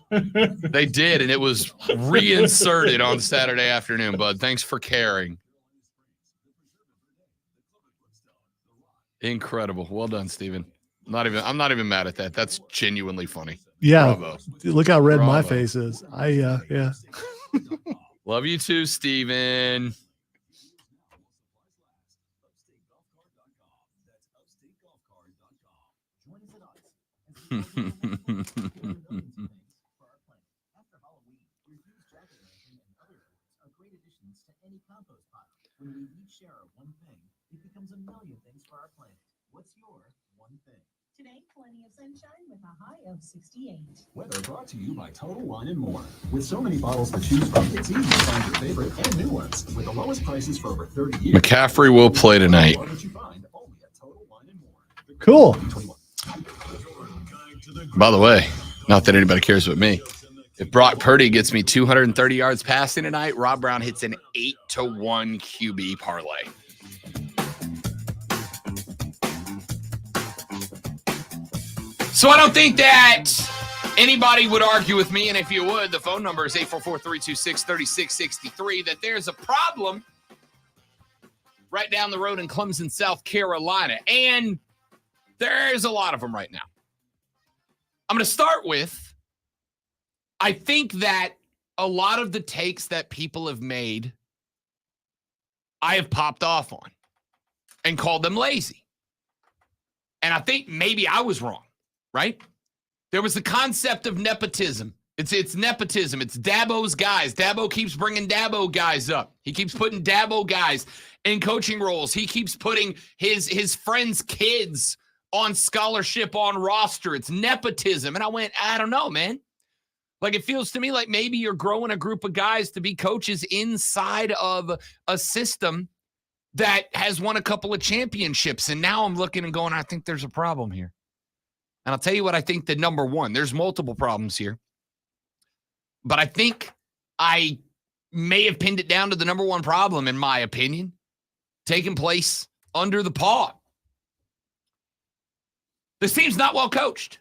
They did, and it was reinserted on Saturday afternoon, bud. Thanks for caring. Incredible. Well done, Steven. I'm not even mad at that. That's genuinely funny. Yeah. Bravo. Look how red my face is. Yeah. Love you too, Steven. When we each share one thing, it becomes a million things for our planet. What's your one thing? Today, plenty of sunshine with a high of 68. Weather brought to you by Total Wine and More. With so many bottles to choose from, it's easy to find your favorite and new ones. With the lowest prices for over 30 years. McCaffrey will play tonight. Cool. By the way, not that anybody cares but me. If Brock Purdy gets me 230 yards passing tonight, Rob Brown hits an 8-1 QB parlay. So I don't think that anybody would argue with me, and if you would, the phone number is 844-326-3663, that there's a problem right down the road in Clemson, South Carolina. And there's a lot of them right now. I'm going to start with, I think that a lot of the takes that people have made, I have popped off on and called them lazy. And I think maybe I was wrong, right? There was the concept of nepotism. It's nepotism. It's Dabo's guys. Dabo keeps bringing Dabo guys up. He keeps putting Dabo guys in coaching roles. He keeps putting his friends' kids on scholarship, on roster. It's nepotism. And I went, I don't know, man. Like, it feels to me like maybe you're growing a group of guys to be coaches inside of a system that has won a couple of championships. And now I'm looking and going, I think there's a problem here. And I'll tell you what I think the number one. There's multiple problems here. But I think I may have pinned it down to the number one problem, in my opinion, taking place under the paw. This team's not well coached.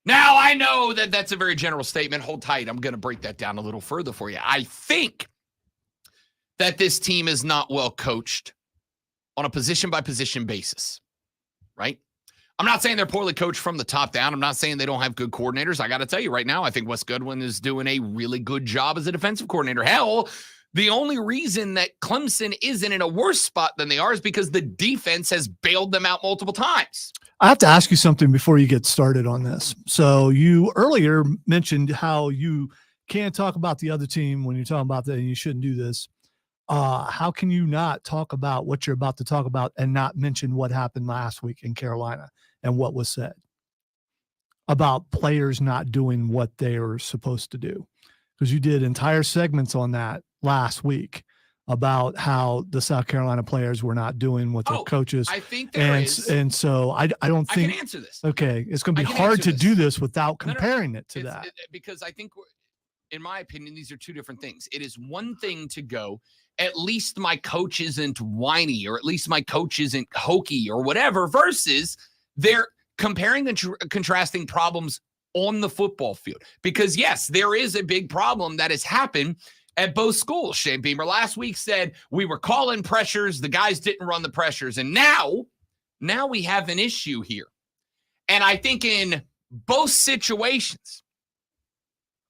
Now, I know that that's a very general statement. Hold tight. I'm going to break that down a little further for you. I think that this team is not well coached on a position-by-position basis, right? I'm not saying they're poorly coached from the top down. I'm not saying they don't have good coordinators. I got to tell you right now, I think Wes Goodwin is doing a really good job as a defensive coordinator. Hell, the only reason that Clemson isn't in a worse spot than they are is because the defense has bailed them out multiple times. I have to ask you something before you get started on this. So you earlier mentioned how you can't talk about the other team when you're talking about that, and you shouldn't do this. How can you not talk about what you're about to talk about and not mention what happened last week in Carolina and what was said about players not doing what they are supposed to do? Because you did entire segments on that last week about how the South Carolina players were not doing what their coaches. I think there is. And so I don't think. I can answer this. Okay. It's going to be hard to do this without comparing it to that. Because I think, in my opinion, these are two different things. It is one thing to go, at least my coach isn't whiny, or at least my coach isn't hokey or whatever, versus they're comparing and contrasting problems on the football field. Because, yes, there is a big problem that has happened at both schools. Shane Beamer last week said we were calling pressures, the guys didn't run the pressures. And now we have an issue here. And I think in both situations,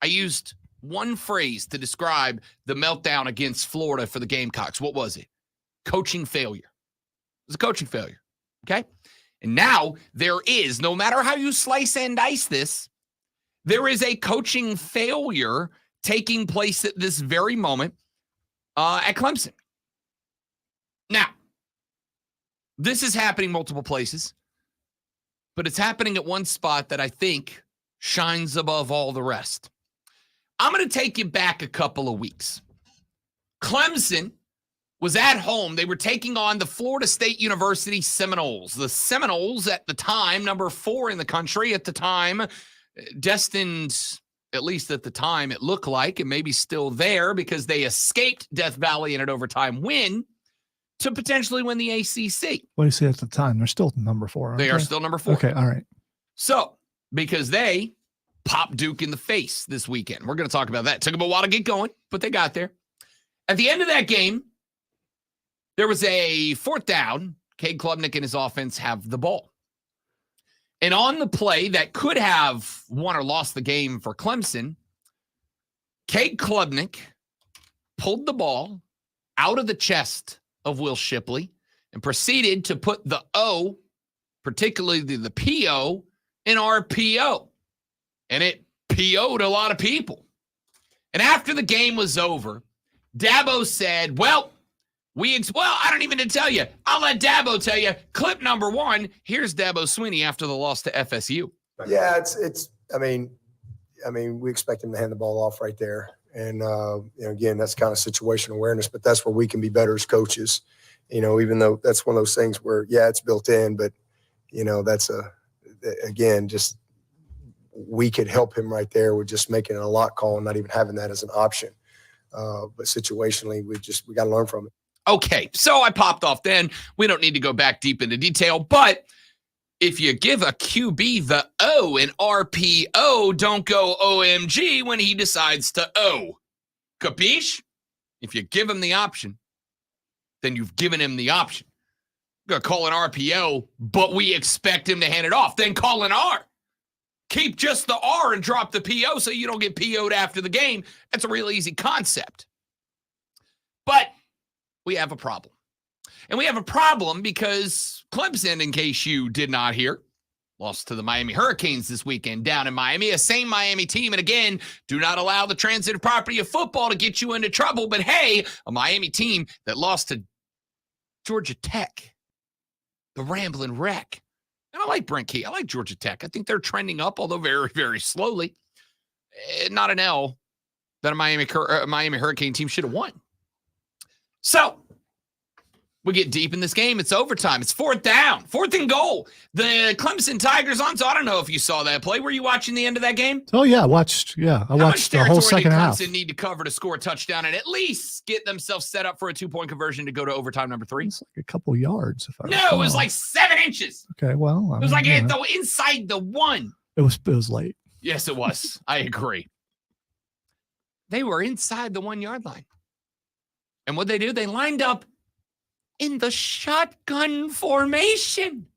I used one phrase to describe the meltdown against Florida for the Gamecocks. What was it? Coaching failure. It was a coaching failure. Okay? And now there is, no matter how you slice and dice this, there is a coaching failure taking place at this very moment at Clemson. Now, this is happening multiple places, but it's happening at one spot that I think shines above all the rest. I'm going to take you back a couple of weeks. Clemson was at home. They were taking on the Florida State University Seminoles. The Seminoles at the time, number 4 in the country at the time, destined, at least at the time, it looked like, and maybe still there because they escaped Death Valley in an overtime win to potentially win the ACC. What do you say at the time? They're still number 4. They are still number 4. Okay, all right. So, because they popped Duke in the face this weekend. We're going to talk about that. It took them a while to get going, but they got there. At the end of that game, there was a 4th down. Cade Klubnik and his offense have the ball. And on the play that could have won or lost the game for Clemson, Cade Klubnik pulled the ball out of the chest of Will Shipley and proceeded to put the O, particularly the PO, in RPO. And it PO'd a lot of people. And after the game was over, Dabo said, well, I don't even need to tell you. I'll let Dabo tell you. Clip number 1, here's Dabo Swinney after the loss to FSU. Yeah, I mean, we expect him to hand the ball off right there. And, again, that's kind of situational awareness, but that's where we can be better as coaches, even though that's one of those things where, yeah, it's built in, but, that's just we could help him right there with just making it a lot call and not even having that as an option. But situationally, we got to learn from it. Okay, so I popped off then. We don't need to go back deep into detail, but if you give a QB the O in RPO, don't go OMG when he decides to O. Capiche? If you give him the option, then you've given him the option. You're going to call an RPO, but we expect him to hand it off. Then call an R. Keep just the R and drop the PO so you don't get PO'd after the game. That's a real easy concept. But we have a problem. And we have a problem because Clemson, in case you did not hear, lost to the Miami Hurricanes this weekend down in Miami, a same Miami team. And again, do not allow the transitive property of football to get you into trouble. But hey, a Miami team that lost to Georgia Tech, the Ramblin' Wreck. And I like Brent Key. I like Georgia Tech. I think they're trending up, although very, very slowly. Not an L that a Miami Hurricane team should have won. So we get deep in this game. It's overtime. It's 4th down, 4th and goal. The Clemson Tigers on. So I don't know if you saw that play. Were you watching the end of that game? Oh yeah, I watched the whole second half. Clemson need to cover to score a touchdown and at least get themselves set up for a 2-point conversion to go to overtime number 3. It's like a couple yards. No, it was like 7 inches. Okay, well, it was like inside the 1. It was late. Yes, it was. I agree. They were inside the 1 yard line. And what they do? They lined up in the shotgun formation.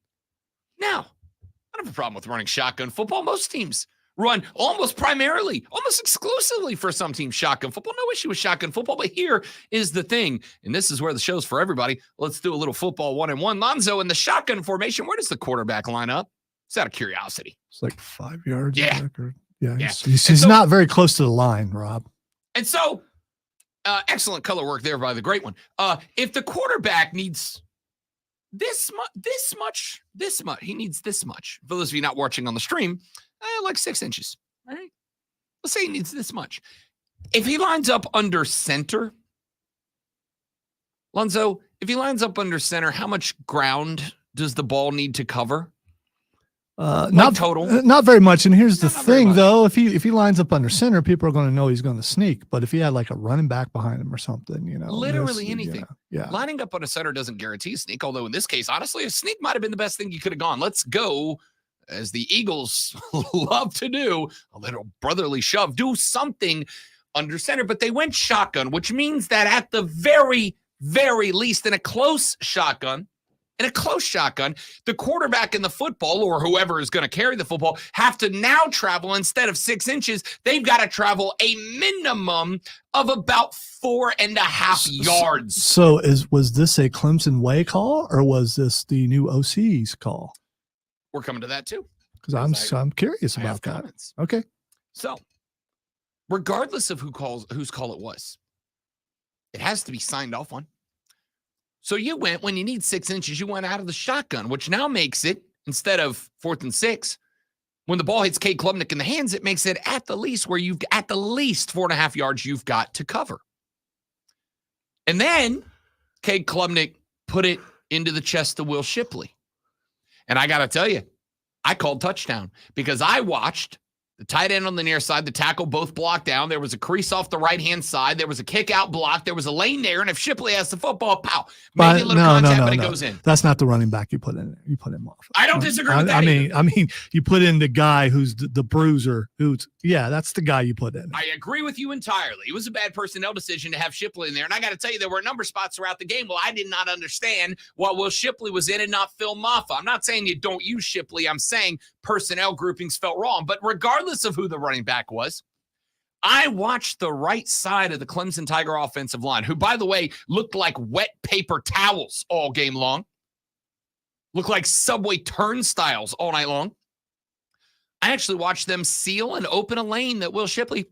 Now, I don't have a problem with running shotgun football. Most teams run almost exclusively for some teams shotgun football. No issue with shotgun football, but here is the thing, and this is where the show's for everybody. Let's do a little football 1-on-1. Lonzo, in the shotgun formation, where does the quarterback line up? It's out of curiosity. It's like 5 yards. Yeah. He's not very close to the line, Rob. And so, excellent color work there by the great one. If the quarterback needs this much, he needs this much. For those of you not watching on the stream, like 6 inches. All right. Let's say he needs this much. If he lines up under center, Lonzo, if he lines up under center, how much ground does the ball need to cover? Not total. Not very much. And here's the thing, though. If he lines up under center, people are going to know he's going to sneak. But if he had like a running back behind him or something, literally anything. Yeah. Lining up on a center doesn't guarantee a sneak. Although in this case, honestly, a sneak might have been the best thing you could have gone. Let's go, as the Eagles love to do, a little brotherly shove. Do something under center. But they went shotgun, which means that at the very, very least, in a close shotgun, the quarterback in the football, or whoever is going to carry the football, have to now travel, instead of 6 inches, they've got to travel a minimum of about 4.5 yards. So was this a Clemson way call, or was this the new OC's call? We're coming to that too. Because I'm curious about that. Comments. Okay. So regardless of whose call it was, it has to be signed off on. So when you need 6 inches, you went out of the shotgun, which now makes it, instead of 4th and 6, when the ball hits Cade Klubnik in the hands, it makes it at the least where you've at the least 4.5 yards you've got to cover. And then Cade Klubnik put it into the chest of Will Shipley. And I got to tell you, I called touchdown because I watched the tight end on the near side, the tackle both blocked down. There was a crease off the right-hand side. There was a kick-out block. There was a lane there. And if Shipley has the football, pow, maybe a little contact, but it goes in. That's not the running back you put in there. You put him off. I don't disagree with that. I mean, you put in the guy who's the bruiser. That's the guy you put in. I agree with you entirely. It was a bad personnel decision to have Shipley in there. And I got to tell you, there were a number of spots throughout the game. Well, I did not understand why Will Shipley was in and not Phil Maffa. I'm not saying you don't use Shipley. I'm saying personnel groupings felt wrong. But regardless of who the running back was, I watched the right side of the Clemson Tiger offensive line, who, by the way, looked like wet paper towels all game long. Looked like subway turnstiles all night long. I actually watched them seal and open a lane that Will Shipley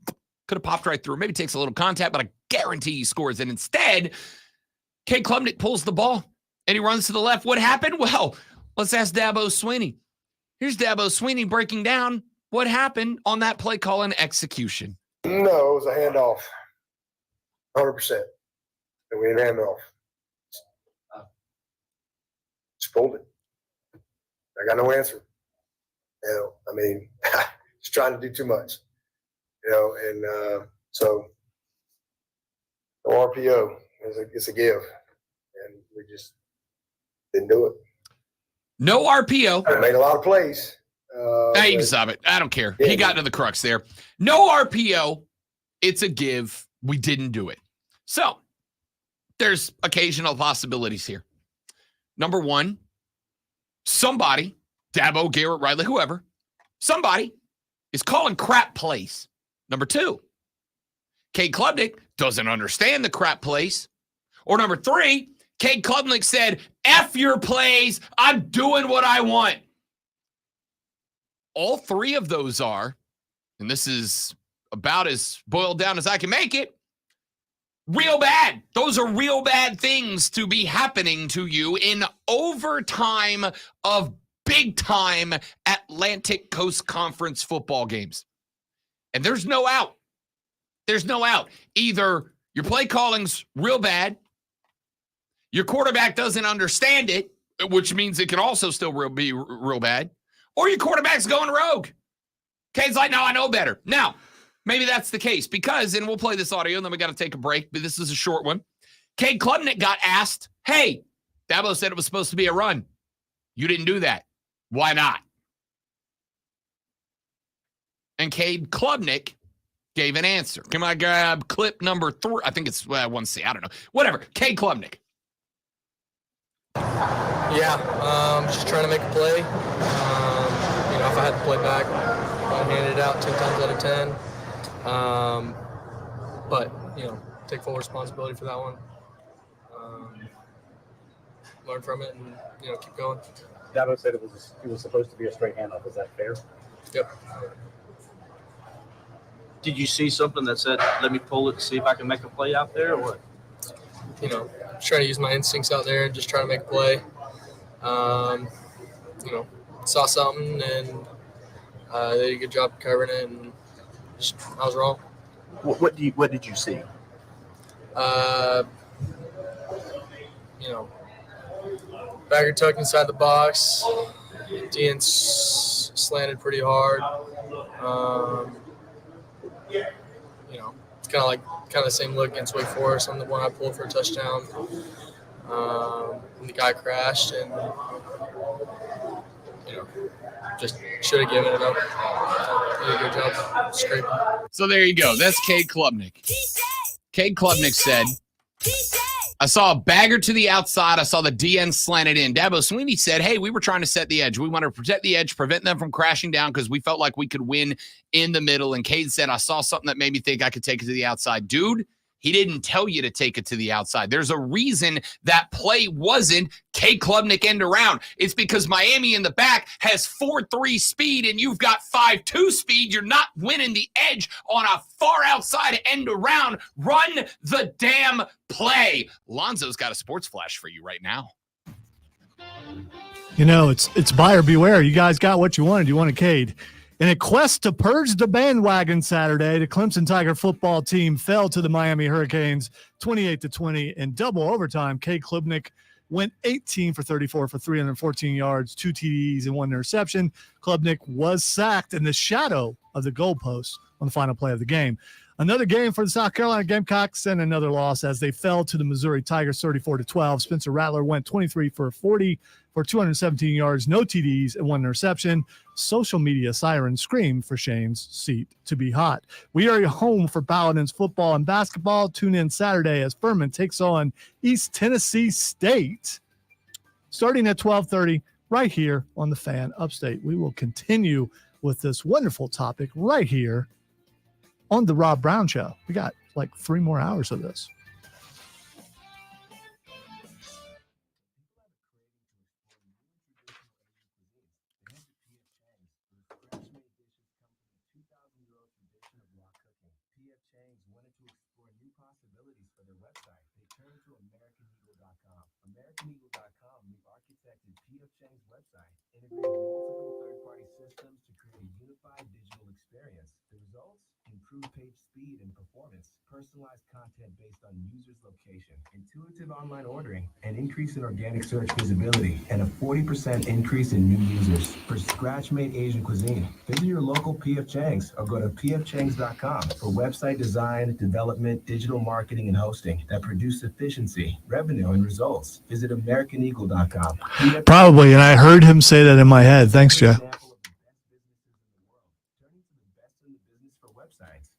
could have popped right through. Maybe takes a little contact, but I guarantee he scores. And instead, Cade Klubnik pulls the ball and he runs to the left. What happened? Well, let's ask Dabo Swinney. Here's Dabo Swinney breaking down what happened on that play call and execution. No, it was a handoff. 100%. And we didn't hand it off. Just pulled it. I got no answer. Just trying to do too much. So no RPO. It's a give. And we just didn't do it. No RPO. I made a lot of plays. Hey, you can stop it. I don't care. He got to the crux there. No RPO. It's a give. We didn't do it. So there's occasional possibilities here. Number one, somebody, Dabo, Garrett, Riley, whoever, somebody is calling crap plays. Number two, Cade Klubnik doesn't understand the crap plays. Or number three, Cade Klubnik said, F your plays, I'm doing what I want. All three of those are, and this is about as boiled down as I can make it, real bad. Those are real bad things to be happening to you in overtime of big-time Atlantic Coast Conference football games. And there's no out. There's no out. Either your play calling's real bad, your quarterback doesn't understand it, which means it can also still be real bad, or your quarterback's going rogue. Cade's like, no, I know better. Now, maybe that's the case because, and we'll play this audio and then we got to take a break, but this is a short one. Cade Klubnik got asked, hey, Dabo said it was supposed to be a run. You didn't do that. Why not? And Cade Klubnik gave an answer. Can I grab clip number 3? I think it's 1C. I don't know. Whatever. Cade Klubnik. Yeah, just trying to make a play. If I had to play back, I'd hand it out 10 times out of 10. But, take full responsibility for that one. Learn from it and, keep going. Dabo said it was supposed to be a straight handoff. Is that fair? Yep. Did you see something that said, let me pull it to see if I can make a play out there or what? Trying to use my instincts out there and just trying to make a play. Saw something and they did a good job covering it, and I was wrong. What did you see? Bagger tucked inside the box. DN slanted pretty hard. It's kind of the same look against Wake Forest on the one I pulled for a touchdown. And the guy crashed and, just should have given it up. Did a good job scraping. So there you go. That's Cade Klubnik. Cade Klubnik said, I saw a bagger to the outside. I saw the DN slanted in. Dabo Swinney said, hey, we were trying to set the edge. We wanted to protect the edge, prevent them from crashing down because we felt like we could win in the middle. And Cade said, I saw something that made me think I could take it to the outside. Dude, he didn't tell you to take it to the outside. There's a reason that play wasn't Cade Klubnik end around. It's because Miami in the back has 4.3 speed and you've got 5.2 speed. You're not winning the edge on a far outside end around. Run the damn play. Lonzo's got a sports flash for you right now. It's buyer beware. You guys got what you wanted. You wanted Cade. In a quest to purge the bandwagon Saturday, the Clemson Tiger football team fell to the Miami Hurricanes 28-20 in double overtime. Cade Klubnik went 18 for 34 for 314 yards, 2 TDs, and 1 interception. Klubnik was sacked in the shadow of the goalpost on the final play of the game. Another game for the South Carolina Gamecocks and another loss as they fell to the Missouri Tigers 34-12. Spencer Rattler went 23 for 40 for 217 yards, no TDs, and 1 interception. Social media sirens scream for Shane's seat to be hot. We are home for Paladins football and basketball. Tune in Saturday as Furman takes on East Tennessee State. Starting at 12:30 right here on the Fan Upstate. We will continue with this wonderful topic right here on the Rob Brown Show. We got like 3 more hours of this. AmericanEagle.com, we've architected P.F. Chang's website, integrating multiple third-party systems to create a unified digital experience. The results? Improved page speed and performance, personalized content based on users' location, intuitive online ordering, an increase in organic search visibility, and a 40% increase in new users for scratch-made Asian cuisine. Visit your local P.F. Chang's or go to pfchangs.com for website design, development, digital marketing, and hosting that produce efficiency, revenue, and results. Visit AmericanEagle.com. Probably, and I heard him say that in my head. Thanks, Jeff.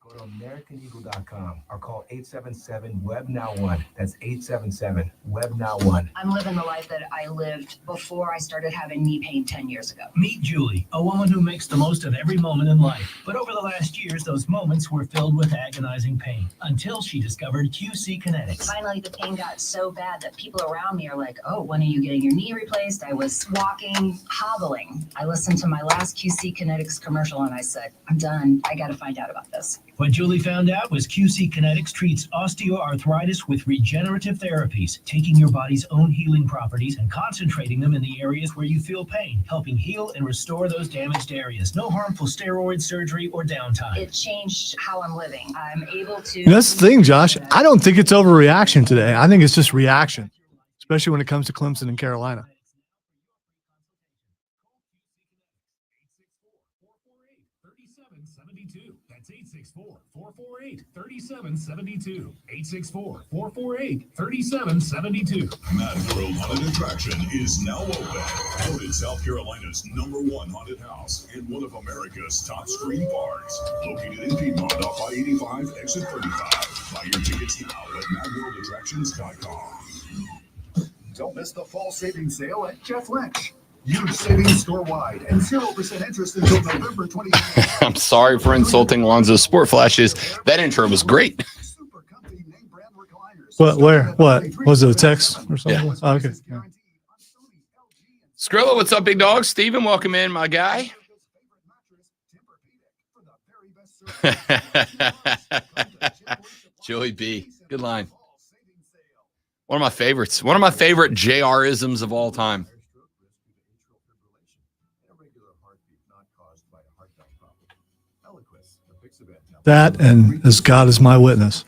Go to Go to AmericanEagle.com or call 877-WEB-NOW1. That's 877-WEB-NOW1. I'm living the life that I lived before I started having knee pain 10 years ago. Meet Julie, a woman who makes the most of every moment in life. But over the last years, those moments were filled with agonizing pain until she discovered QC Kinetics. Finally, the pain got so bad that people around me are like, oh, when are you getting your knee replaced? I was walking, hobbling. I listened to my last QC Kinetics commercial and I said, I'm done. I got to find out about this. What Julie found out was QC Kinetics treats osteoarthritis with regenerative therapies, taking your body's own healing properties and concentrating them in the areas where you feel pain, helping heal and restore those damaged areas. No harmful steroid surgery or downtime. It changed how I'm living. I'm able to. That's the thing, Josh. I don't think it's overreaction today. I think it's just reaction, especially when it comes to Clemson and Carolina. That's 864-448-3772. 864-448-3772. Madboro Haunted Attraction is now open. Voted South Carolina's #1 haunted house in one of America's top screen parks. Located in Piedmont off I-85, exit 35. Buy your tickets now at madworldattractions.com. Don't miss the fall savings sale at Jeff Lynch. Huge savings store-wide and 0% interest until November 20th. I'm sorry for insulting Lonzo's Sport Flashes. That intro was great. What? Where? What? Was it a text or something? Yeah. Oh, okay. Yeah. Skrilla, what's up, big dog? Steven, welcome in, my guy. Joey B. Good line. One of my favorites. One of my favorite JR-isms of all time. That and as God is my witness.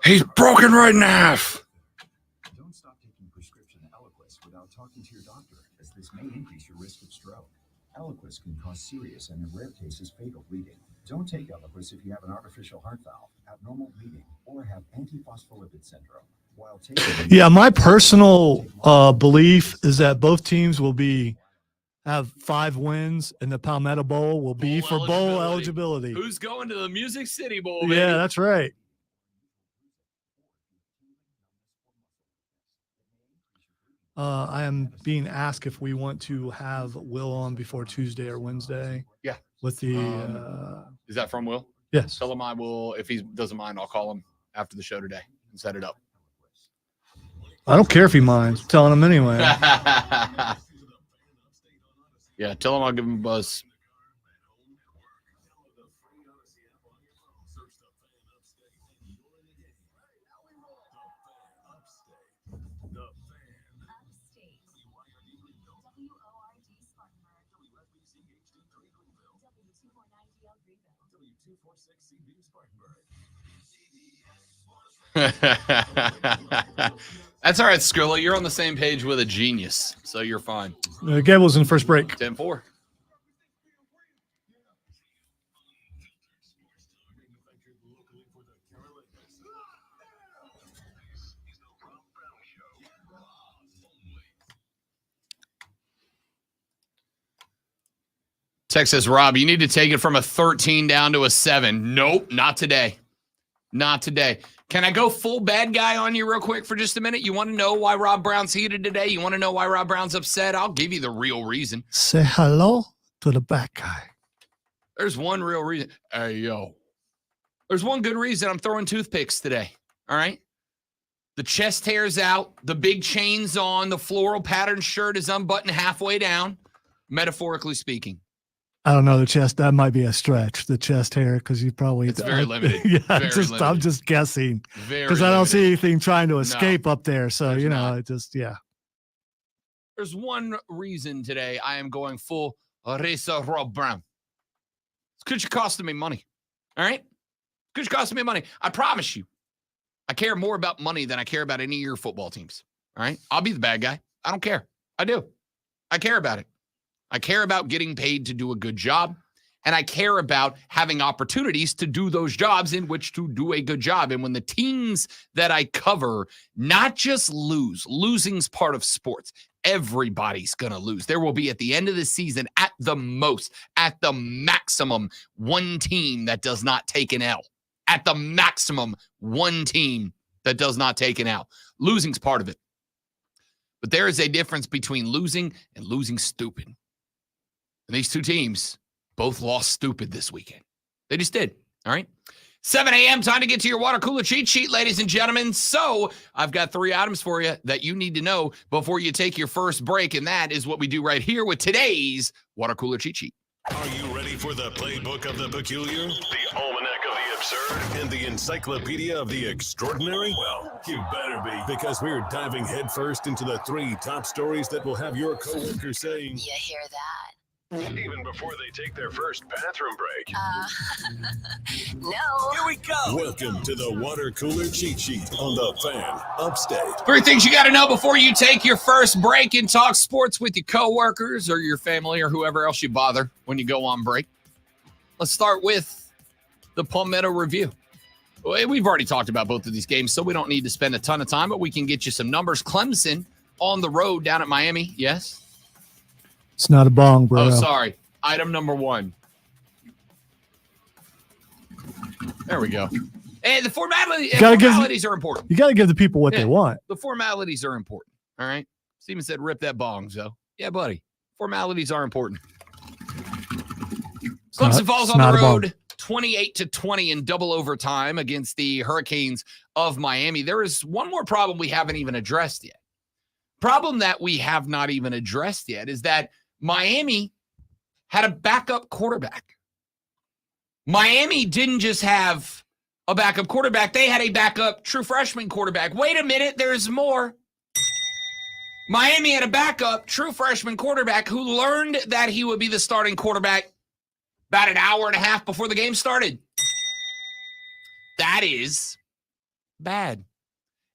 He's broken right in half. Don't stop taking prescription Eliquis without talking to your doctor, as this may increase your risk of stroke. Eliquis can cause serious and, in rare cases, fatal bleeding. Don't take Eliquis if you have an artificial heart valve, abnormal bleeding, or have antiphospholipid syndrome. While taking Yeah, my personal belief is that both teams will have 5 wins, and the Palmetto Bowl will be for bowl eligibility. Who's going to the Music City Bowl, baby? Yeah, that's right. I am being asked if we want to have Will on before Tuesday or Wednesday. Yeah. With the Is that from Will? Yes. Tell him I will. If he doesn't mind, I'll call him after the show today and set it up. I don't care if he minds. I'm telling him anyway. Yeah, tell him I'll give him a buzz. That's all right, Skrilla. You're on the same page with a genius, so you're fine. Gables in first break. 10-4. Text says, Rob, you need to take it from a 13 down to a 7. Nope, not today. Not today. Can I go full bad guy on you real quick for just a minute? You want to know why Rob Brown's heated today? You want to know why Rob Brown's upset? I'll give you the real reason. Say hello to the bad guy. There's one real reason. Hey, yo. There's one good reason I'm throwing toothpicks today. All right? The chest hair's out. The big chain's on. The floral pattern shirt is unbuttoned halfway down, metaphorically speaking. I don't know the chest. That might be a stretch. The chest hair, because you probably It's very limited. Yeah, Very I'm limited. just guessing Very because I don't see limited. anything trying to escape up there. So there's you know, not. it just There's one reason today I am going full Reza Rob Brown. It's because you're costing me money. All right? Because you're costing me money. I promise you, I care more about money than I care about any of your football teams. All right? I'll be the bad guy. I don't care. I do. I care about it. I care about getting paid to do a good job. and I care about having opportunities to do those jobs in which to do a good job. And when the teams that I cover not just losing's part of sports. Everybody's going to lose. There will be at the end of the season, at the maximum, one team that does not take an L. At the maximum, one team that does not take an L. Losing's part of it. But there is a difference between losing and losing stupid. And these two teams both lost stupid this weekend. They just did. All right. 7 a.m. time to get to your water cooler cheat sheet, ladies and gentlemen. So I've got 3 items for you that you need to know before you take your first break. And that is what we do right here with today's water cooler cheat sheet. Are you ready for the playbook of the peculiar, the almanac of the absurd, and the encyclopedia of the extraordinary? Well, you better be, because we're diving headfirst into the 3 top stories that will have your coworkers saying, You hear that? even before they take their first bathroom break. No. Here we go. Welcome to the water cooler cheat sheet on the Fan Upstate. 3 things you got to know before you take your first break and talk sports with your coworkers or your family or whoever else you bother when you go on break. Let's start with the Palmetto Review. We've already talked about both of these games, so we don't need to spend a ton of time, but we can get you some numbers. Clemson on the road down at Miami. Yes. It's not a bong, bro. Oh, sorry. Item number 1. There we go. And the formalities are important. You got to give the people what they want. The formalities are important. All right. Steven said, rip that bong. So, yeah, buddy. Formalities are important. Clemson falls on the road 28-20 in double overtime against the Hurricanes of Miami. There is one more problem we haven't even addressed yet. Problem that we have not even addressed yet is that Miami had a backup quarterback. Miami didn't just have a backup quarterback. They had a backup true freshman quarterback. Wait a minute, there's more. Miami had a backup true freshman quarterback who learned that he would be the starting quarterback about an hour and a half before the game started. That is bad.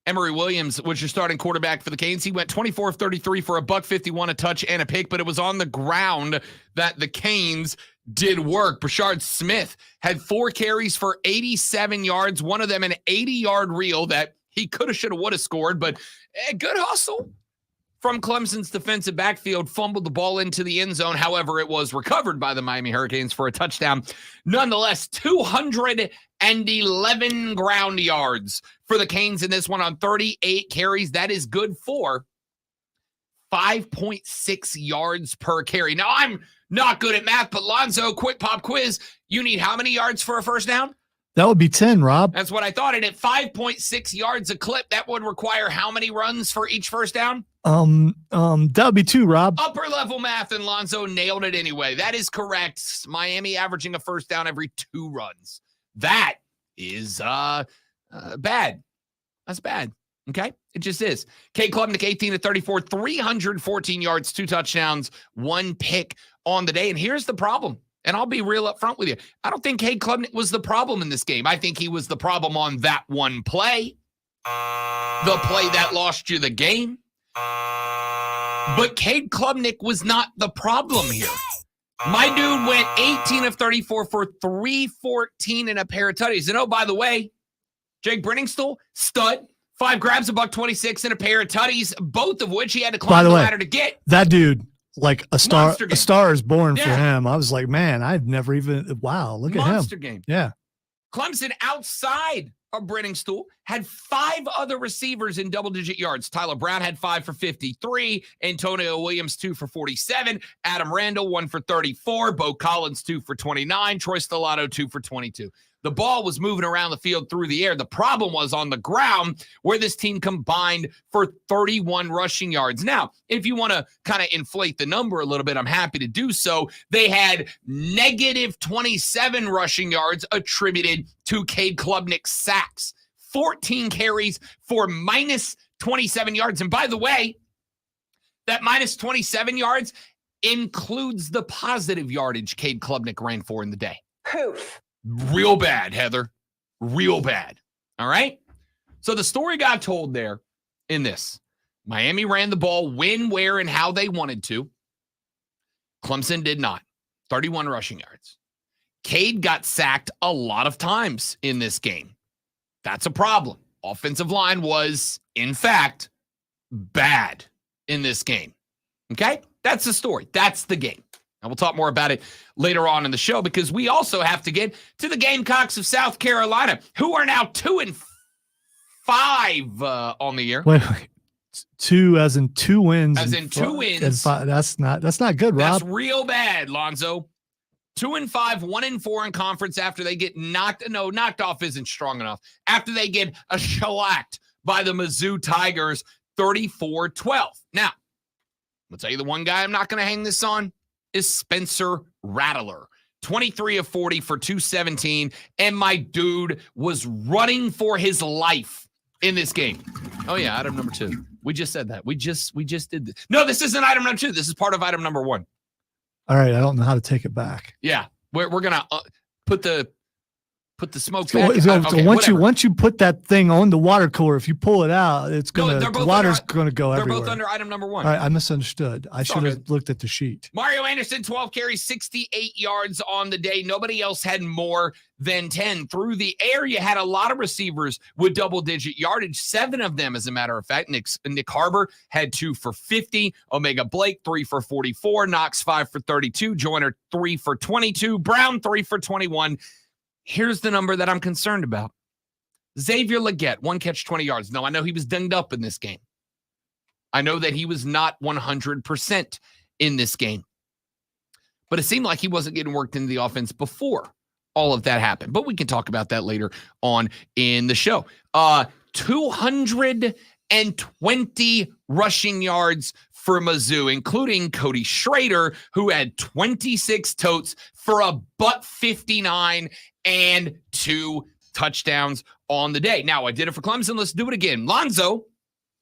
Emory Williams was your starting quarterback for the Canes. He went 24 of 33 for $151, a touch, and a pick, but it was on the ground that the Canes did work. Brashard Smith had 4 carries for 87 yards, one of them an 80-yard reel that he could have, should have, would have scored, but a good hustle from Clemson's defensive backfield, fumbled the ball into the end zone. However, it was recovered by the Miami Hurricanes for a touchdown. Nonetheless, 211 ground yards for the Canes in this one on 38 carries. That is good for 5.6 yards per carry. Now, I'm not good at math, but Lonzo, quick pop quiz, you need how many yards for a first down? That would be 10, Rob. That's what I thought. And at 5.6 yards a clip, that would require how many runs for each first down? That would be 2, Rob. Upper level math, and Lonzo nailed it anyway. That is correct. Miami averaging a first down every 2 runs. That is bad. That's bad. Okay? It just is. Cade Klubnik, 18 of 34, 314 yards, 2 touchdowns, 1 pick on the day. And here's the problem. And I'll be real up front with you. I don't think Cade Klubnik was the problem in this game. I think he was the problem on that one play. The play that lost you the game. But Cade Klubnik was not the problem here. My dude went 18 of 34 for 314 and a pair of tutties. And oh, by the way, Jake Brenningstool, stud, 5 grabs, $126 and a pair of tutties, both of which he had to climb the ladder to get. That dude, like a star is born for him. I was like, man, I've never even, wow, look at him. Monster game. Yeah. Clemson outside of Brenningstool had 5 other receivers in double-digit yards. Tyler Brown had 5 for 53. Antonio Williams, 2 for 47. Adam Randall, 1 for 34. Bo Collins, 2 for 29. Troy Stellato, 2 for 22. The ball was moving around the field through the air. The problem was on the ground, where this team combined for 31 rushing yards. Now, if you want to kind of inflate the number a little bit, I'm happy to do so. They had negative 27 rushing yards attributed to Cade Klubnik's sacks. 14 carries for minus 27 yards. And by the way, that minus 27 yards includes the positive yardage Cade Klubnik ran for in the day. Poof. Real bad, Heather. Real bad. All right? So the story got told there in this. Miami ran the ball when, where, and how they wanted to. Clemson did not. 31 rushing yards. Cade got sacked a lot of times in this game. That's a problem. Offensive line was, in fact, bad in this game. Okay? That's the story. That's the game. And we'll talk more about it later on in the show because we also have to get to the Gamecocks of South Carolina, who are now 2-5 on the year. Wait. 2 as in 2 wins. As in 2 wins. That's not good, Rob. That's real bad, Lonzo. 2-5, 1-4 in conference after they get knocked off isn't strong enough. After they get shellacked by the Mizzou Tigers 34-12. Now, I'll tell you the one guy I'm not going to hang this on is Spencer Rattler. 23 of 40 for 217, and my dude was running for his life in this game. Oh yeah, item number 2. We just said that. We just did this. No, this isn't item number 2. This is part of item number 1. All right, I don't know how to take it back. Yeah, we're gonna put the smoke So, back. Okay, once you put that thing on the water cooler, if you pull it out, the water's gonna go everywhere. They're both under item number 1. All right, I misunderstood. I should have looked at the sheet. Mario Anderson, 12 carries, 68 yards on the day. Nobody else had more than 10. Through the air, you had a lot of receivers with double-digit yardage, 7 of them, as a matter of fact. Nick Harbor had 2 for 50. Omega Blake, 3 for 44. Knox, 5 for 32. Joyner, 3 for 22. Brown, 3 for 21. Here's the number that I'm concerned about. Xavier Legette, 1 catch, 20 yards. No, I know he was dinged up in this game. I know that he was not 100% in this game. But it seemed like he wasn't getting worked into the offense before all of that happened. But we can talk about that later on in the show. 220 rushing yards for Mizzou, including Cody Schrader, who had 26 totes for a butt 59 and 2 touchdowns on the day. Now, I did it for Clemson. Let's do it again. Lonzo,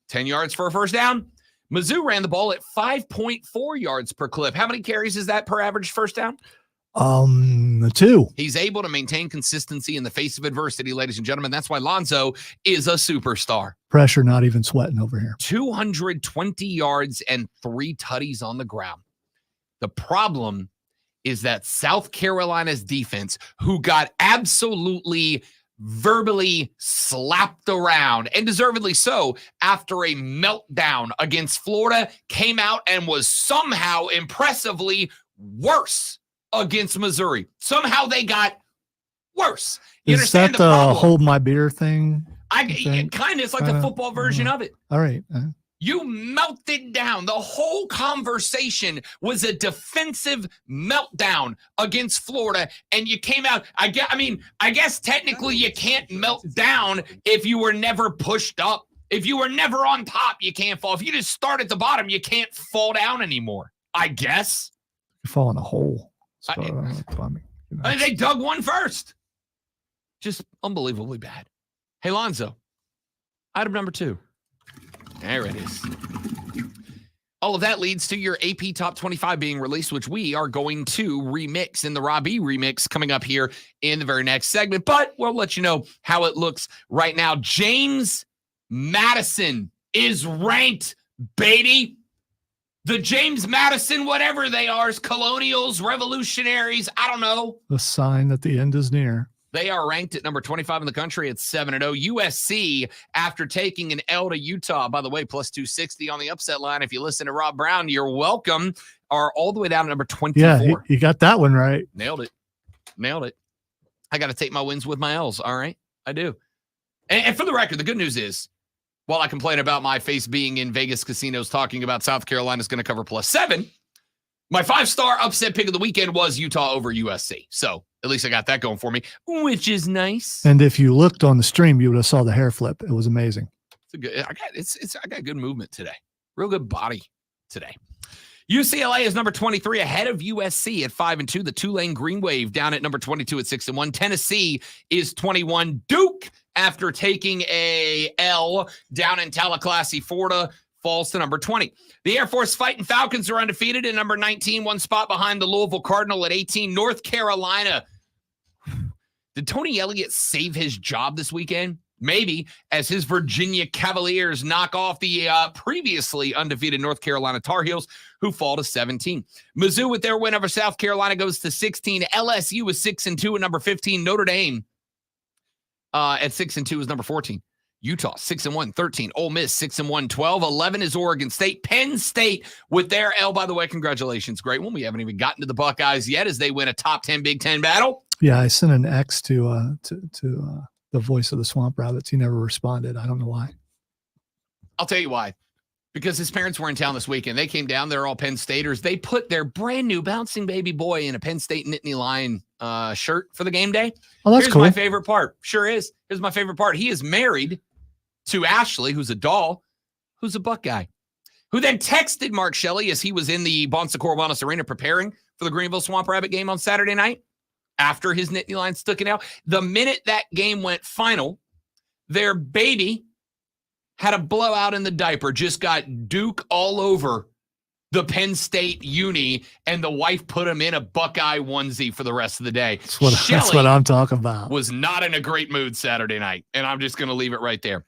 10 yards for a first down. Mizzou ran the ball at 5.4 yards per clip. How many carries is that per average first down? 2. He's able to maintain consistency in the face of adversity, ladies and gentlemen. That's why Lonzo is a superstar. Pressure, not even sweating over here. 220 yards and 3 tutties on the ground. The problem is that South Carolina's defense, who got absolutely verbally slapped around, and deservedly so, after a meltdown against Florida, came out and was somehow impressively worse against Missouri. Somehow they got worse. You Is understand that the the problem? hold my beer thing? Kind of. It's like the football version of it. All right. You melted down. The whole conversation was a defensive meltdown against Florida, and you came out. I guess technically you can't melt down if you were never pushed up. If you were never on top, you can't fall. If you just start at the bottom, you can't fall down anymore. I guess. You fall in a hole. They dug one first. Just unbelievably bad. Hey, Lonzo, item number 2. There it is. All of that leads to your AP Top 25 being released, which we are going to remix in the Robbie remix coming up here in the very next segment. But we'll let you know how it looks right now. James Madison is ranked, baby. The James Madison, whatever they are, is Colonials, Revolutionaries, I don't know. The sign that the end is near. They are ranked at number 25 in the country at 7-0. USC, after taking an L to Utah, by the way, plus 260 on the upset line. If you listen to Rob Brown, you're welcome, are all the way down to number 24. Yeah, he got that one right. Nailed it. I got to take my wins with my L's, all right? I do. And for the record, the good news is, while I complain about my face being in Vegas casinos talking about South Carolina's going to cover plus 7, my 5-star upset pick of the weekend was Utah over USC. So at least I got that going for me, which is nice. And if you looked on the stream, you would have saw the hair flip. It was amazing. I got good movement today. Real good body today. UCLA is number 23 ahead of USC at 5-2. The Tulane Green Wave down at number 22 at 6-1. Tennessee is 21. Duke, after taking a L down in Tallahassee, Florida, falls to number 20. The Air Force Fighting Falcons are undefeated at number 19, 1 spot behind the Louisville Cardinal at 18. North Carolina. Did Tony Elliott save his job this weekend? maybe, as his Virginia Cavaliers knock off the previously undefeated North Carolina Tar Heels, who fall to 17. Mizzou, with their win over South Carolina, goes to 16. LSU is 6-2 at number 15. Notre Dame at 6-2 is number 14. Utah 6-1, 13. Ole Miss 6-1, 12. 11 is Oregon State. Penn State with their L. By the way, congratulations, great one. We haven't even gotten to the Buckeyes yet as they win a top 10 Big Ten battle. Yeah, I sent an X to the voice of the Swamp Rabbits. He never responded. I don't know why. I'll tell you why. Because his parents were in town this weekend. They came down. They're all Penn Staters. They put their brand new bouncing baby boy in a Penn State Nittany Lion shirt for the game day. Oh, that's Here's cool. my favorite part. Sure is. Here's my favorite part. He is married to Ashley, who's a doll, who's a Buckeye, who then texted Mark Shelley as he was in the Bon Secours Wellness Arena preparing for the Greenville Swamp Rabbit game on Saturday night after his Nittany Lion stuck it out. The minute that game went final, their baby had a blowout in the diaper, just got Duke all over the Penn State uni, and the wife put him in a Buckeye onesie for the rest of the day. That's what I'm talking about. Was not in a great mood Saturday night, and I'm just going to leave it right there.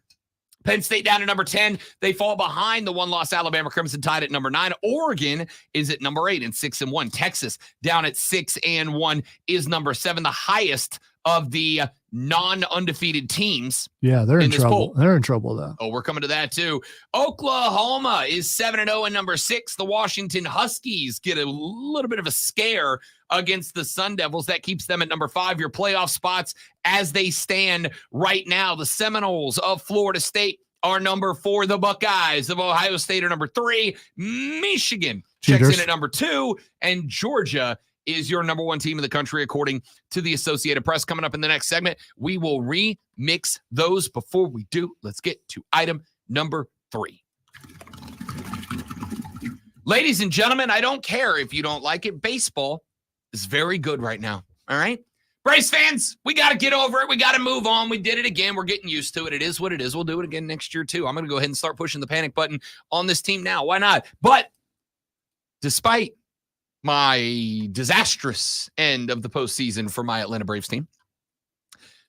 Penn State down to number 10. They fall behind the one-loss Alabama Crimson Tide at number 9. Oregon is at number 8 and 6-1. Texas down at 6-1 is number 7, the highest of the non-undefeated teams. Yeah, they're in trouble. Poll. They're in trouble, though. Oh, we're coming to that, too. Oklahoma is 7-0 and number 6. The Washington Huskies get a little bit of a scare against the Sun Devils. That keeps them at number 5. Your playoff spots as they stand right now. The Seminoles of Florida State are number 4. The Buckeyes of Ohio State are number 3. Michigan checks in at number 2. And Georgia is your number 1 team in the country, according to the Associated Press. Coming up in the next segment, we will remix those. Before we do, let's get to item number 3. Ladies and gentlemen, I don't care if you don't like it. Baseball is very good right now, all right? Braves fans, we got to get over it. We got to move on. We did it again. We're getting used to it. It is what it is. We'll do it again next year, too. I'm going to go ahead and start pushing the panic button on this team now. Why not? But despite my disastrous end of the postseason for my Atlanta Braves team,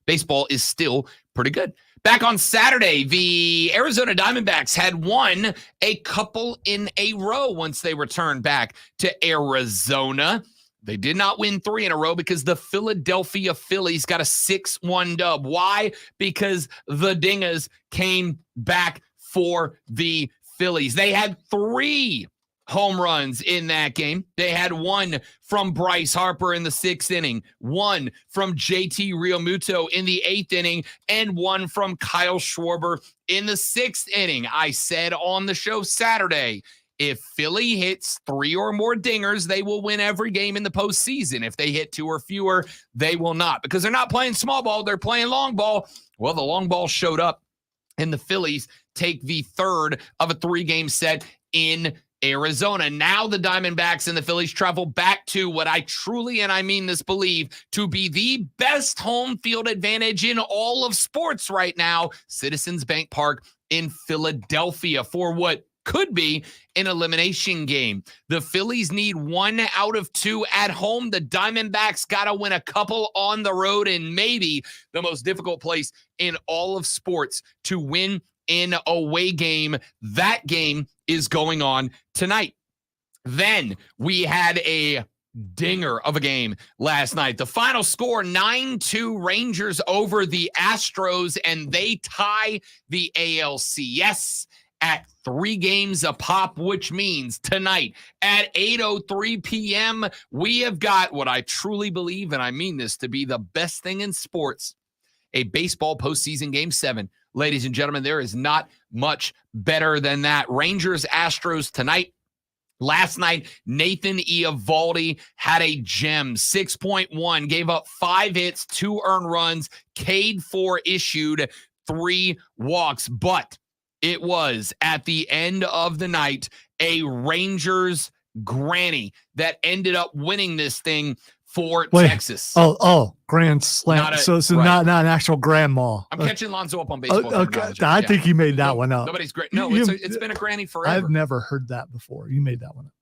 baseball is still pretty good. Back on Saturday, the Arizona Diamondbacks had won a couple in a row once they returned back to Arizona. They did not win 3 in a row because the Philadelphia Phillies got a 6-1 dub. Why? Because the Dingas came back for the Phillies. They had 3 home runs in that game. They had 1 from Bryce Harper in the 6th inning, 1 from JT Realmuto in the 8th inning, and 1 from Kyle Schwarber in the 6th inning. I said on the show Saturday, if Philly hits 3 or more dingers, they will win every game in the postseason. If they hit 2 or fewer, they will not, because they're not playing small ball, they're playing long ball. Well, the long ball showed up, and the Phillies take the 3rd of a 3-game set in Arizona. Now the Diamondbacks and the Phillies travel back to what I truly, and I mean this, believe to be the best home field advantage in all of sports right now, Citizens Bank Park in Philadelphia, for what could be an elimination game. The Phillies need 1 out of 2 at home. The Diamondbacks got to win a couple on the road, and maybe the most difficult place in all of sports to win an away game. That game is going on tonight. Then we had a dinger of a game last night. The final score, 9-2 Rangers over the Astros, and they tie the ALCS at 3 games a pop, which means tonight at 8:03 p.m., we have got what I truly believe, and I mean this, to be the best thing in sports, a baseball postseason Game 7. Ladies and gentlemen, there is not much better than that. Rangers, Astros tonight. Last night, Nathan Eovaldi had a gem, 6.1, gave up 5 hits, 2 earned runs, K'd 4, issued 3 walks. But it was, at the end of the night, a Rangers granny that ended up winning this thing for Texas. Oh, grand slam. Not an actual grandma. I'm catching Lonzo up on baseball. Okay, I think you made that one up. Nobody's great. No, it's been a granny forever. I've never heard that before. You made that one up.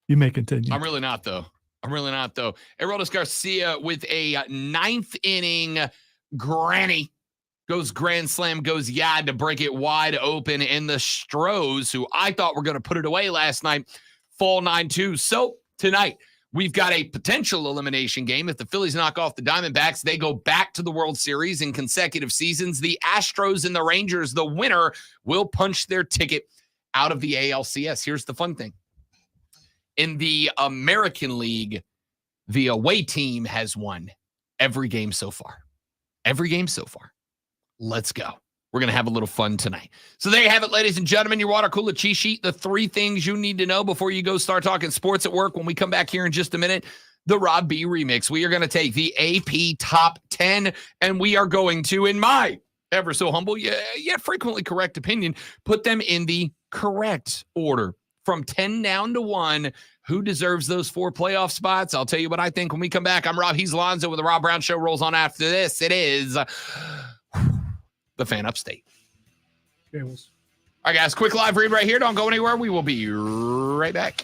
You may continue. I'm really not, though. Aroldis Garcia with a 9th inning Granny goes grand slam, goes yard to break it wide open. And the Stros, who I thought were going to put it away last night, fall 9-2. So tonight, we've got a potential elimination game. If the Phillies knock off the Diamondbacks, they go back to the World Series in consecutive seasons. The Astros and the Rangers, the winner, will punch their ticket out of the ALCS. Here's the fun thing. In the American League, the away team has won every game so far. Every game so far. Let's go. We're going to have a little fun tonight. So there you have it, ladies and gentlemen, your water cooler cheat sheet, the 3 things you need to know before you go start talking sports at work. When we come back here in just a minute, the Rob B remix. We are going to take the AP top 10, and we are going to, in my ever so humble, yet frequently correct opinion, put them in the correct order. From 10 down to 1, who deserves those 4 playoff spots? I'll tell you what I think when we come back. I'm Rob. He's Lonzo with the Rob Brown Show. Rolls on after this. It is the Fan Upstate. Okay, All right, guys, quick live read right here. Don't go anywhere. We will be right back.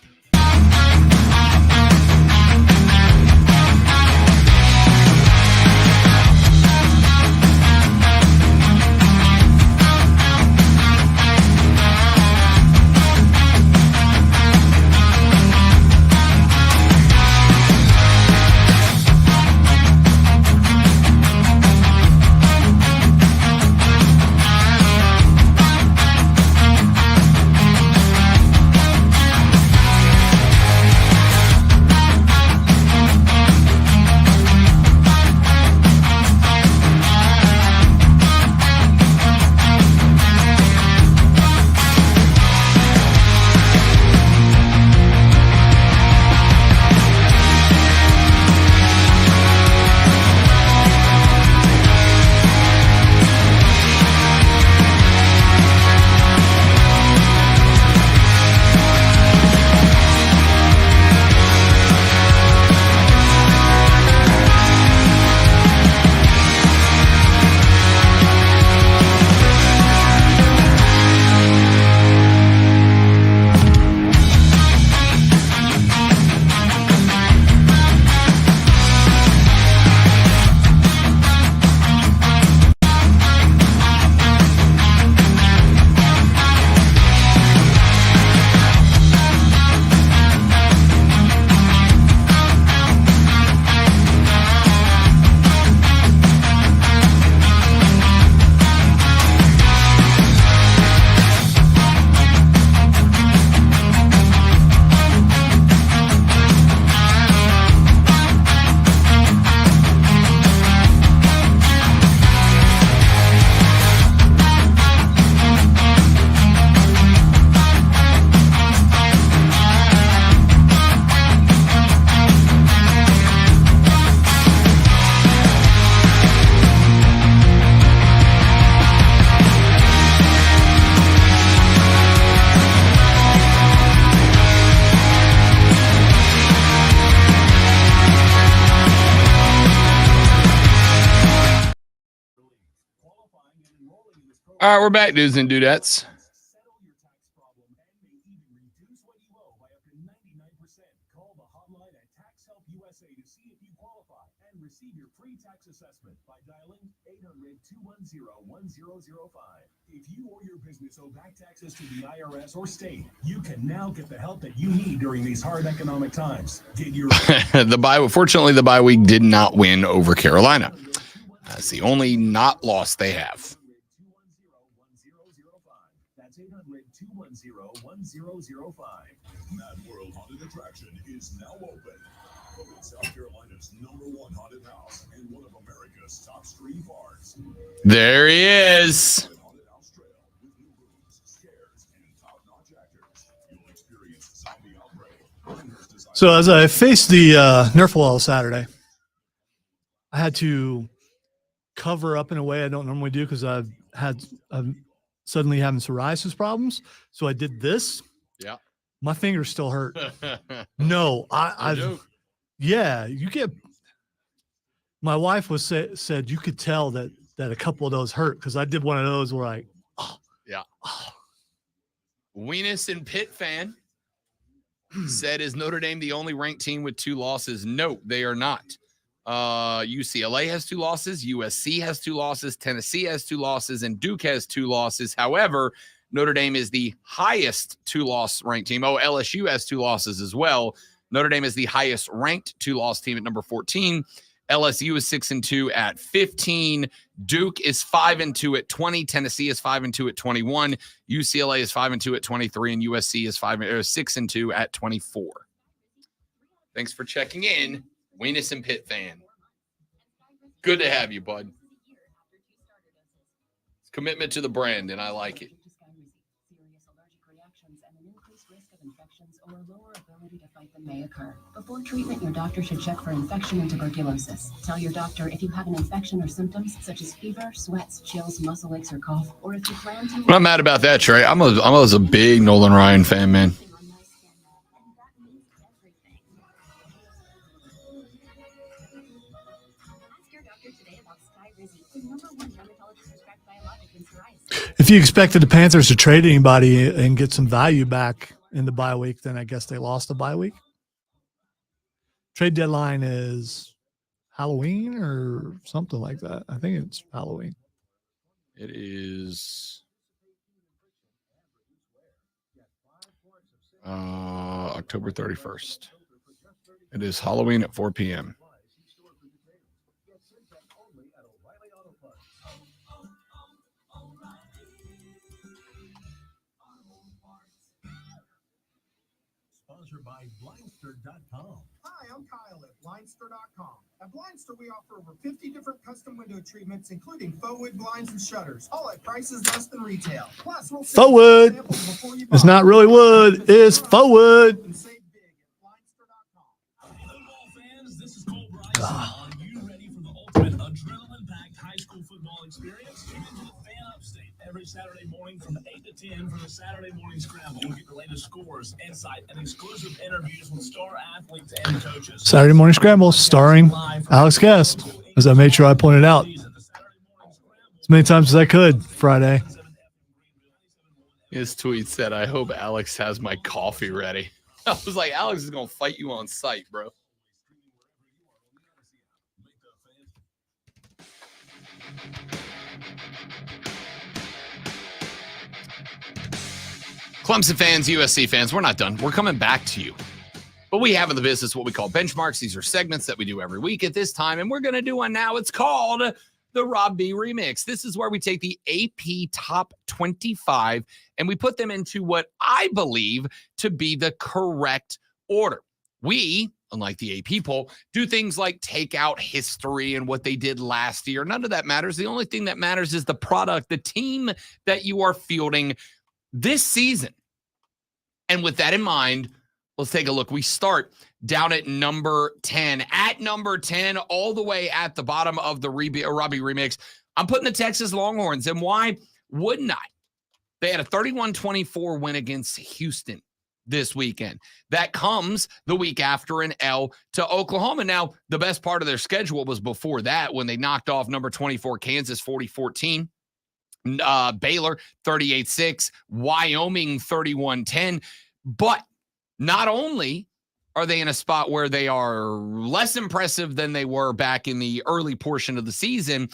All right, we're back, dudes and dudettes. Receive your free tax assessment by dialing 800-210-1005. If you or your business owe back taxes to the IRS or state, you can now get the help that you need during these hard economic times. Get your Fortunately, the bye week did not win over Carolina. That's the only not loss they have. That's 800-210-1005. Mad World Haunted Attraction is now open. Voted South Carolina's #1 haunted house and one of America's top stream parks. There he is. So as I faced the Nerf wall Saturday, I had to cover up in a way I don't normally do because I'm suddenly having psoriasis problems. So I did this. Yeah. My fingers still hurt. No, yeah, you get. My wife said you could tell that a couple of those hurt because I did one of those where I. Oh, yeah. Oh. Weenus and Pitt fan said, is Notre Dame the only ranked team with 2 losses? No, they are not. UCLA has 2 losses. USC has 2 losses. Tennessee has 2 losses. And Duke has 2 losses. However, Notre Dame is the highest 2-loss ranked team. Oh, LSU has 2 losses as well. Notre Dame is the highest ranked 2-loss team at number 14. LSU is 6-2 at 15. Duke is 5-2 at 20. Tennessee is 5-2 at 21. UCLA is 5-2 at 23, and USC is 6-2 at 24. Thanks for checking in, Weenus and Pitt fan. Good to have you, bud. It's commitment to the brand, and I like it. Or a lower ability to fight them may occur. Before treatment, your doctor should check for infection and tuberculosis. Tell your doctor if you have an infection or symptoms such as fever, sweats, chills, muscle aches, or cough, or if you plan to... I'm not mad about that, Trey. I was a big Nolan Ryan fan, man. If you expected the Panthers to trade anybody and get some value back in the bye week, then I guess they lost the bye week. Trade deadline is Halloween or something like that. I think it's Halloween. It is October 31st. It is Halloween at 4 p.m. Sponsored by Blindster.com. Hi, I'm Kyle at Blindster.com. At Blindster, we offer over 50 different custom window treatments, including faux wood blinds and shutters, all at prices less than retail. Plus, we'll Faux wood. It's not really wood. It's faux wood. Are you ready for the ultimate adrenaline-packed high school football experience? Tune into the Fan Upstate every Saturday morning from 8 to 10 for the Saturday Morning Scramble. You'll get the latest scores, insight, and exclusive interviews with star athletes and coaches. Saturday Morning Scramble starring Alex Guest, as I made sure I pointed out as many times as I could Friday. His tweet said, I hope Alex has my coffee ready. I was like, Alex is going to fight you on sight, bro. Clemson fans, USC fans, we're not done. We're coming back to you. But we have in the business what we call benchmarks. These are segments that we do every week at this time, and we're going to do one now. It's called the Rob B Remix. This is where we take the AP Top 25 and we put them into what I believe to be the correct order. We, unlike the AP poll, do things like take out history and what they did last year. None of that matters. The only thing that matters is the product, the team that you are fielding this season. And with that in mind, let's take a look. We start down at number 10. At number 10, all the way at the bottom of the Robbie Remix, I'm putting the Texas Longhorns. And why wouldn't I? They had a 31-24 win against Houston this weekend. That comes the week after an L to Oklahoma. Now, the best part of their schedule was before that when they knocked off number 24 Kansas 40-14. Baylor 38-6, Wyoming 31-10. But not only are they in a spot where they are less impressive than they were back in the early portion of the season,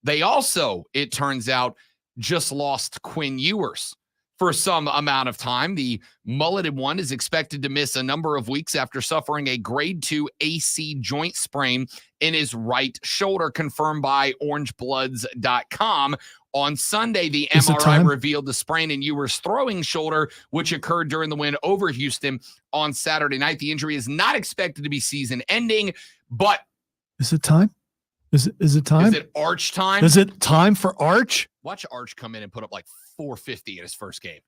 they also, it turns out, just lost Quinn Ewers for some amount of time. The mulleted one is expected to miss a number of weeks after suffering a grade 2 AC joint sprain in his right shoulder, confirmed by orangebloods.com. On Sunday, the MRI revealed the sprain in Ewers' throwing shoulder, which occurred during the win over Houston on Saturday night. The injury is not expected to be season-ending, but... Is it time? Is it time? Is it Arch time? Is it time for Arch? Watch Arch come in and put up like 450 in his first game.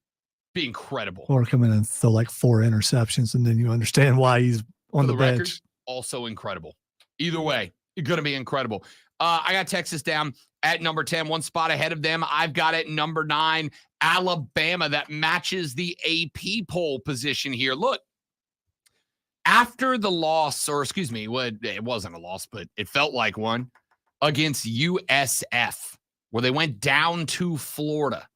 Be incredible. Or come in and throw like 4 interceptions, and then you understand why he's on the bench. Record, also incredible. Either way, you're going to be incredible. I got Texas down at number 10, one spot ahead of them. I've got it number 9, Alabama. That matches the AP poll position here. Look, after the loss, or excuse me, it wasn't a loss, but it felt like one, against USF, where they went down to Florida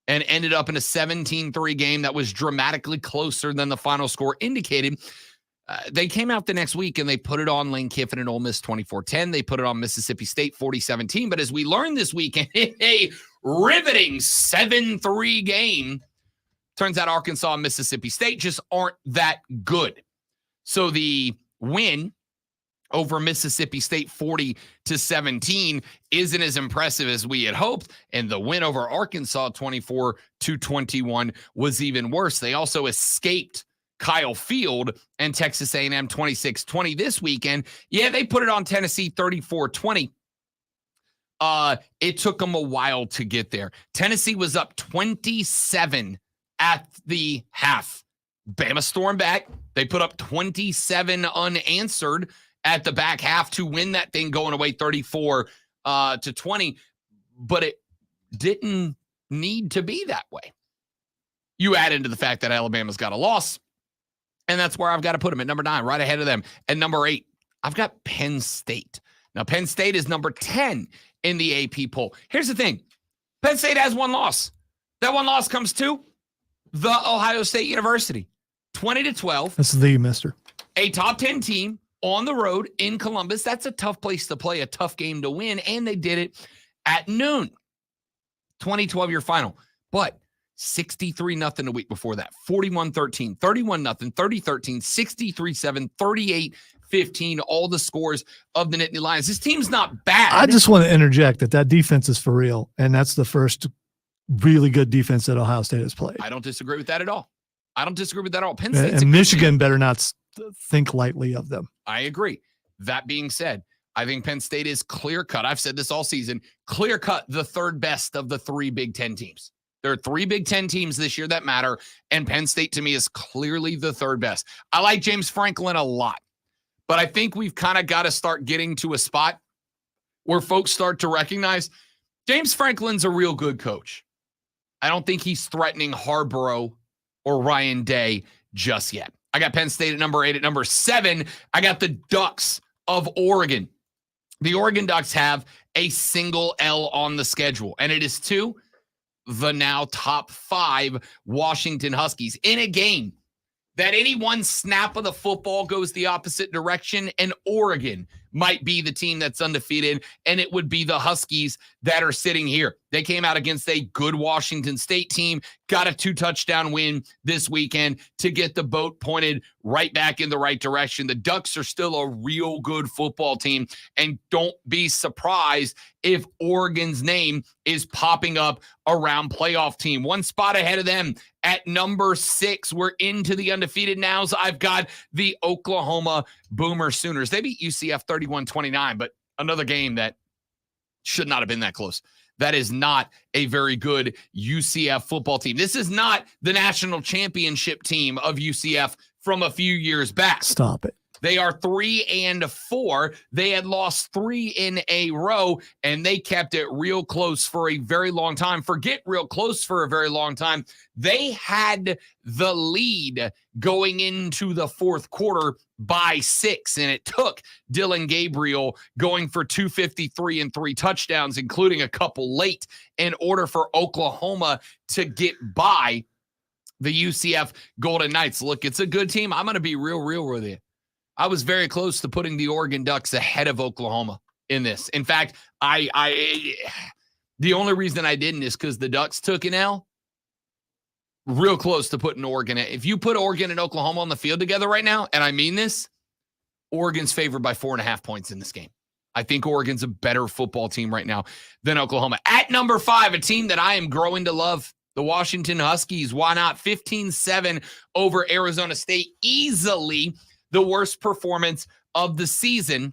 and ended up in a 17-3 game that was dramatically closer than the final score indicated. They came out the next week and they put it on Lane Kiffin and Ole Miss 24-10. They put it on Mississippi State 40-17. But as we learned this weekend, a riveting 7-3 game. Turns out Arkansas and Mississippi State just aren't that good. So the win over Mississippi State 40-17 isn't as impressive as we had hoped. And the win over Arkansas 24-21 was even worse. They also escaped Kyle Field and Texas A&M 26-20 this weekend. Yeah, they put it on Tennessee 34-20. It took them a while to get there. Tennessee was up 27 at the half. Bama stormed back. They put up 27 unanswered at the back half to win that thing going away 34-20. But it didn't need to be that way. You add into the fact that Alabama's got a loss, and that's where I've got to put them at number 9, right ahead of them. At number 8, I've got Penn State. Now, Penn State is number 10 in the AP poll. Here's the thing. Penn State has one loss. That one loss comes to the Ohio State University. 20-12. That's the mister. A top 10 team on the road in Columbus. That's a tough place to play, a tough game to win, and they did it at noon. 2012 your final. But 63-0 a week before that. 41-13, 31-0, 30-13, 63-7, 38-15, all the scores of the Nittany Lions. This team's not bad. I just want to interject that defense is for real, and that's the first really good defense that Ohio State has played. I don't disagree with that at all. Penn State's and Michigan better not think lightly of them. I agree. That being said, I think Penn State is clear-cut. I've said this all season, clear-cut the third best of the 3 Big Ten teams. There are 3 Big Ten teams this year that matter, and Penn State to me is clearly the third best. I like James Franklin a lot, but I think we've kind of got to start getting to a spot where folks start to recognize James Franklin's a real good coach. I don't think he's threatening Harborough or Ryan Day just yet. I got Penn State at number 8. At number 7, I got the Ducks of Oregon. The Oregon Ducks have a single L on the schedule, and it is to the now top 5 Washington Huskies in a game that any one snap of the football goes the opposite direction, and Oregon might be the team that's undefeated, and it would be the Huskies that are sitting here. They came out against a good Washington State team, got a 2-touchdown win this weekend to get the boat pointed right back in the right direction. The Ducks are still a real good football team, and don't be surprised if Oregon's name is popping up around playoff team. One spot ahead of them at number 6. We're into the undefeated nows. I've got the Oklahoma Boomer Sooners. They beat UCF 31-29, but another game that should not have been that close. That is not a very good UCF football team. This is not the national championship team of UCF from a few years back. Stop it. They are 3-4. They had lost 3 in a row, and they kept it real close for a very long time. Forget real close for a very long time. They had the lead going into the fourth quarter by 6, and it took Dylan Gabriel going for 253 and 3 touchdowns, including a couple late, in order for Oklahoma to get by the UCF Golden Knights. Look, it's a good team. I'm going to be real with you. I was very close to putting the Oregon Ducks ahead of Oklahoma in this. In fact, the only reason I didn't is because the Ducks took an L. Real close to putting Oregon. If you put Oregon and Oklahoma on the field together right now, and I mean this, Oregon's favored by 4.5 points in this game. I think Oregon's a better football team right now than Oklahoma. At number 5, a team that I am growing to love, the Washington Huskies. Why not? 15-7 over Arizona State. Easily the worst performance of the season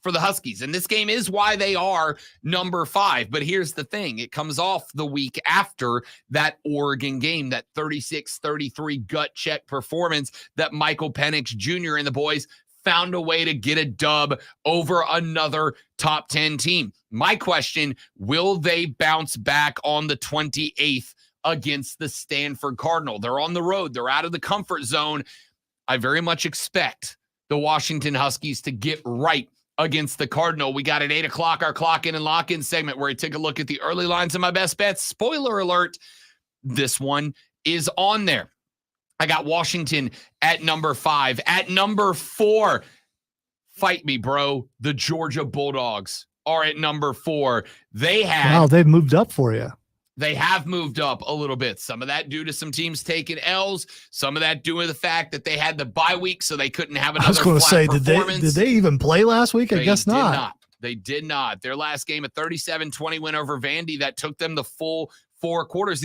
for the Huskies. And this game is why they are number 5. But here's the thing. It comes off the week after that Oregon game, that 36-33 gut check performance that Michael Penix Jr. and the boys found a way to get a dub over another top 10 team. My question, will they bounce back on the 28th against the Stanford Cardinal? They're on the road. They're out of the comfort zone. I very much expect the Washington Huskies to get right against the Cardinal. We got at 8 o'clock our clock in and lock in segment where I take a look at the early lines of my best bets. Spoiler alert, this one is on there. I got Washington at number 5. At number 4, fight me, bro. The Georgia Bulldogs are at number 4. They they've moved up for you. They have moved up a little bit. Some of that due to some teams taking L's. Some of that due to the fact that they had the bye week, so they couldn't have another I was going to say, performance. did they even play last week? I guess not. They did not. Their last game, a 37-20 win over Vandy, that took them the full 4 quarters.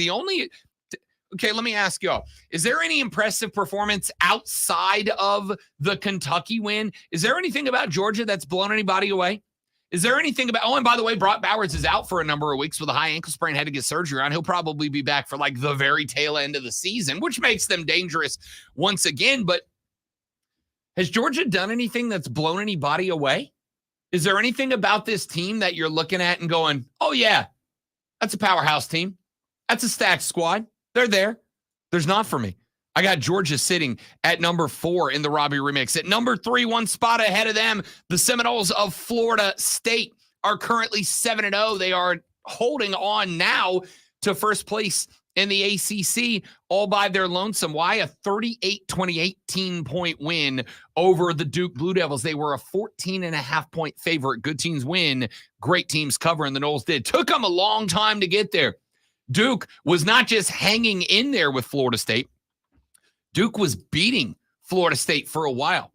Okay, let me ask y'all. Is there any impressive performance outside of the Kentucky win? Is there anything about Georgia that's blown anybody away? Is there anything about, and by the way, Brock Bowers is out for a number of weeks with a high ankle sprain, had to get surgery on. He'll probably be back for like the very tail end of the season, which makes them dangerous once again. But has Georgia done anything that's blown anybody away? Is there anything about this team that you're looking at and going, oh yeah, that's a powerhouse team. That's a stacked squad. They're there. There's not for me. I got Georgia sitting at number 4 in the Robbie Remix. At number 3, one spot ahead of them, the Seminoles of Florida State are currently 7-0. They are holding on now to first place in the ACC all by their lonesome. Why? A 38-20 18-point win over the Duke Blue Devils. They were a 14.5-point favorite. Good teams win. Great teams cover, and the Noles did. Took them a long time to get there. Duke was not just hanging in there with Florida State. Duke was beating Florida State for a while.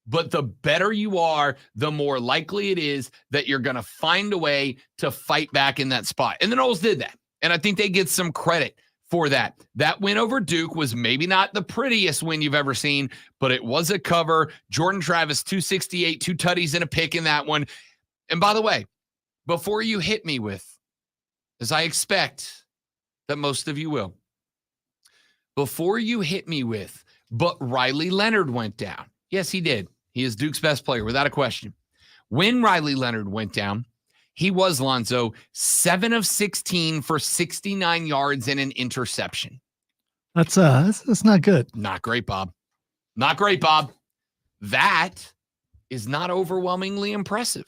But the better you are, the more likely it is that you're going to find a way to fight back in that spot. And the Noles did that. And I think they get some credit for that. That win over Duke was maybe not the prettiest win you've ever seen, but it was a cover. Jordan Travis, 268, 2 tutties and a pick in that one. And by the way, before you hit me with, as I expect that most of you will, before you hit me with, but Riley Leonard went down. Yes, he did. He is Duke's best player, without a question. When Riley Leonard went down, he was, Lonzo, 7 of 16 for 69 yards and an interception. That's not good. Not great, Bob. Not great, Bob. That is not overwhelmingly impressive.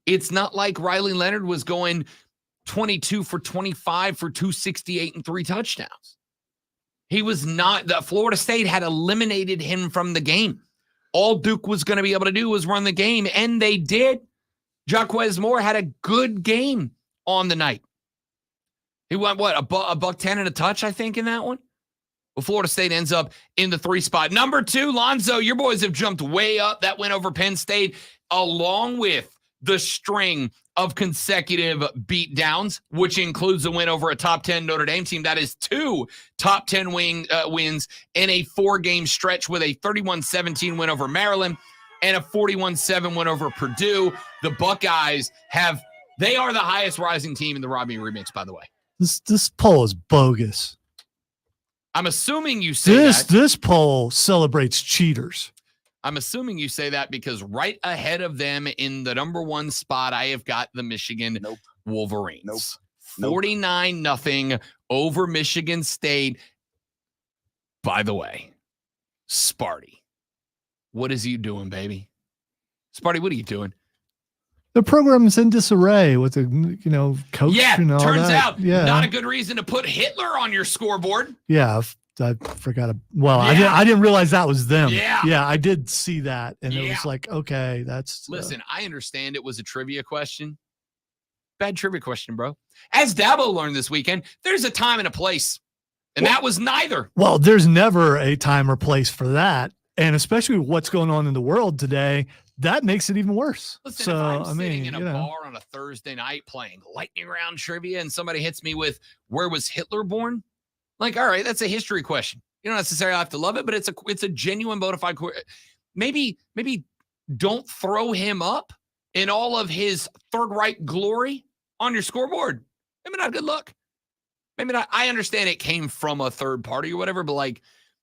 It's not like Riley Leonard was going 22 for 25 for 268 and 3 touchdowns. He was not. The Florida State had eliminated him from the game. All Duke was going to be able to do was run the game, and they did. Jaquez Moore had a good game on the night. He went, a buck 10 and a touch, I think, in that one. Well, Florida State ends up in the 3 spot. Number 2, Lonzo, your boys have jumped way up. That win over Penn State, along with the string of consecutive beatdowns, which includes a win over a top 10 Notre Dame team. That is 2 top 10 wins in a 4-game stretch, with a 31-17 win over Maryland and a 41-7 win over Purdue. The Buckeyes they are the highest rising team in the Robbie Remix, by the way. This poll is bogus. I'm assuming you say that. This poll celebrates cheaters. I'm assuming you say that because right ahead of them in the number 1 spot, I have got the Michigan Wolverines. 49-0 over Michigan State. By the way, Sparty, what is you doing, baby? Sparty, what are you doing? The program is in disarray with the coach. Yeah, and all turns that. out not a good reason to put Hitler on your scoreboard. Yeah, I forgot. Well, Yeah. I didn't realize that was them. Yeah. I did see that, and it was like, okay, that's. Listen, I understand it was a trivia question. Bad trivia question, bro. As Dabo learned this weekend, there's a time and a place, and that was neither. Well, there's never a time or place for that, and especially with what's going on in the world today, that makes it even worse. Listen, so if I'm sitting in a you know. bar on a Thursday night playing lightning round trivia, and somebody hits me with, "Where was Hitler born?" Like, all right, that's a history question. You don't necessarily have to love it, but it's a genuine bona fide question. Maybe don't throw him up in all of his Third Reich glory on your scoreboard. Maybe not a good look. Maybe not. I understand it came from a third party or whatever, but like,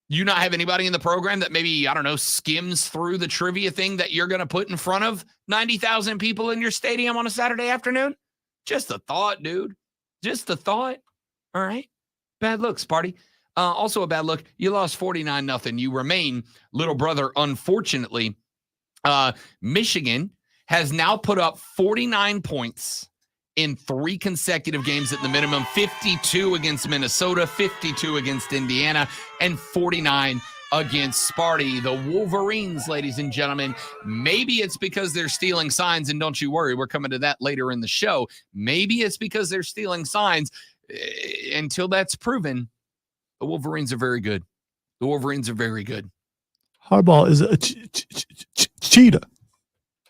you not have anybody in the program that maybe, I don't know, skims through the trivia thing that you're going to put in front of 90,000 people in your stadium on a Saturday afternoon? Just a thought, dude. Just a thought. All right. Bad look, Sparty. Also a bad look. You lost 49-0. You remain little brother, unfortunately. Michigan has now put up 49 points in 3 consecutive games at the minimum. 52 against Minnesota, 52 against Indiana, and 49 against Sparty. The Wolverines, ladies and gentlemen. Maybe it's because they're stealing signs, and don't you worry, we're coming to that later in the show. Maybe it's because they're stealing signs. Until that's proven, the Wolverines are very good. The Wolverines are very good. Harbaugh is a cheetah.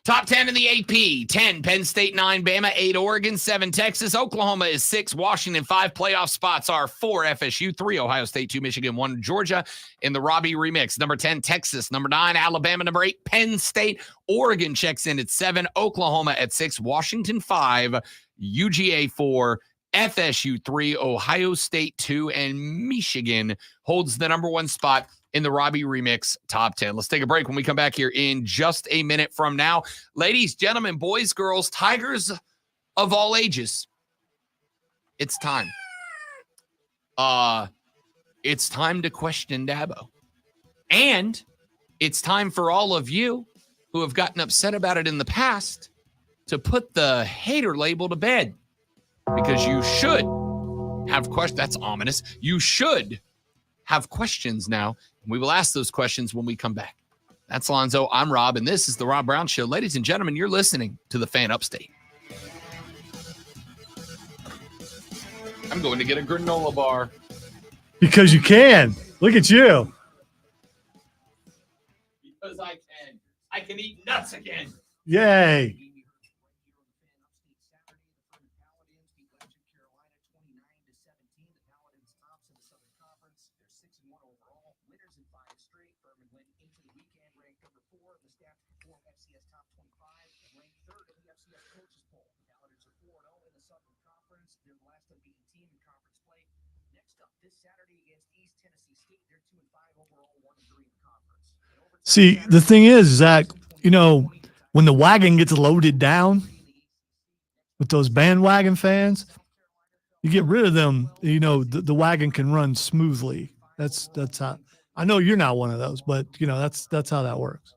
Top 10 in the AP. 10, Penn State, 9, Bama, 8, Oregon, 7, Texas. Oklahoma is 6, Washington, 5. Playoff spots are 4, FSU, 3, Ohio State, 2, Michigan, 1, Georgia in the Robbie remix. Number 10, Texas. Number 9, Alabama. Number 8, Penn State. Oregon checks in at 7, Oklahoma at 6, Washington 5, UGA 4, FSU 3, Ohio State 2, and Michigan holds the number 1 spot in the Robbie Remix Top 10. Let's take a break when we come back here in just a minute from now. Ladies, gentlemen, boys, girls, tigers of all ages, it's time. It's time to question Dabo. And it's time for all of you who have gotten upset about it in the past to put the hater label to bed. Because you should have questions. That's ominous. You should have questions now. And we will ask those questions when we come back. That's Lonzo. I'm Rob, and this is the Rob Brown Show. Ladies and gentlemen, you're listening to the Fan Upstate. I'm going to get a granola bar. Because you can. Look at you. Because I can. I can eat nuts again. Yay. See, the thing is, Zach, you know, when the wagon gets loaded down with those bandwagon fans, you get rid of them. You know, the wagon can run smoothly. That's how. I know you're not one of those, but you know that's how that works.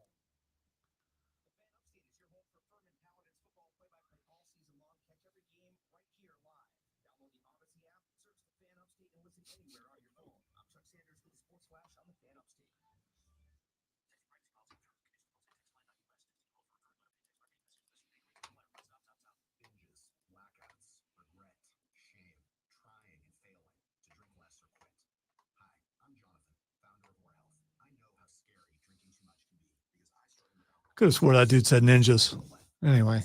Could have swore that dude said ninjas. Anyway.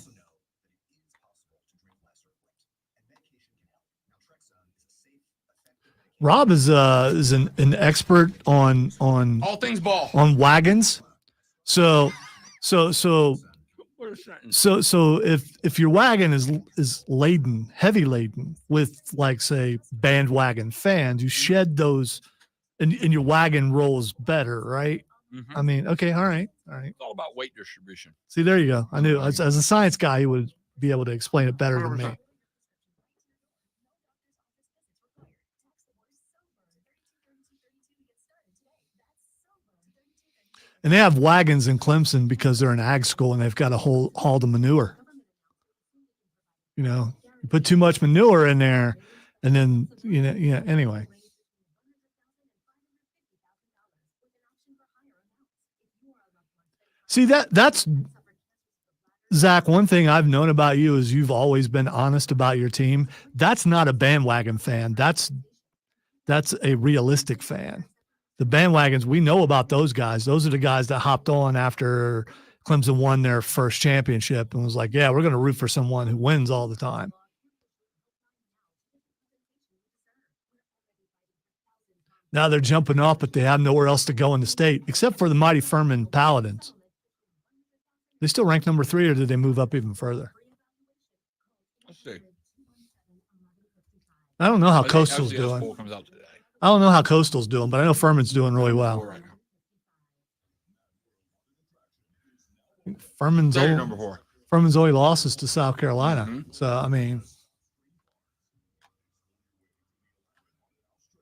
Rob is an expert on all things ball, on wagons. So if your wagon is laden, heavy laden with, like, say, bandwagon fans, you shed those and your wagon rolls better, right? Mm-hmm. I mean, okay, all right. It's all about weight distribution. See, there you go. I knew as a science guy, he would be able to explain it better than me. And they have wagons in Clemson because they're an ag school and they've got to haul the manure. You know, you put too much manure in there, and then anyway. See, that's Zach, one thing I've known about you is you've always been honest about your team. That's not a bandwagon fan. That's a realistic fan. The bandwagons, we know about those guys. Those are the guys that hopped on after Clemson won their first championship and was like, yeah, we're going to root for someone who wins all the time. Now they're jumping off, but they have nowhere else to go in the state, except for the mighty Furman Paladins. They still rank number 3, or did they move up even further? Let's see. I don't know how Coastal's doing. I don't know how Coastal's doing, but I know Furman's doing really well. Furman's only losses to South Carolina. Mm-hmm. So, I mean,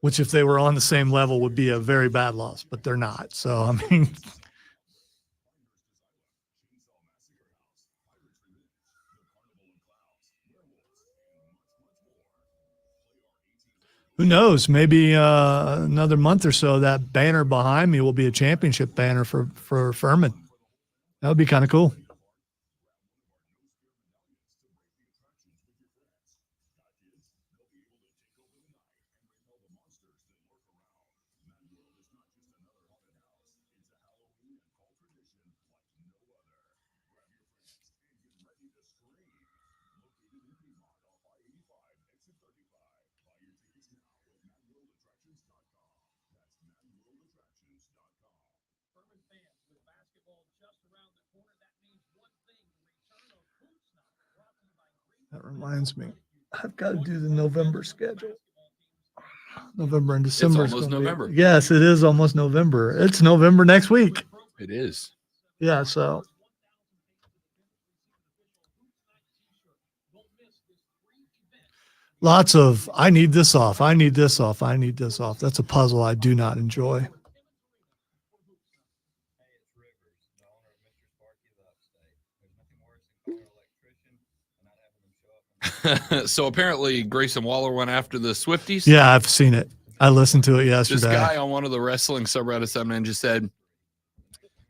which if they were on the same level would be a very bad loss, but they're not. So, I mean, Who knows? Maybe another month or so, that banner behind me will be a championship banner for Furman. That would be kind of cool. That reminds me, I've got to do the November schedule. November and December. It's almost November. Yes, it is almost November. It's November next week. It is. Yeah, so. Lots of, I need this off. I need this off. I need this off. That's a puzzle I do not enjoy. So apparently Grayson Waller went after the Swifties. Yeah, I've seen it. I listened to it yesterday. This guy on one of the wrestling subreddits I'm in just said,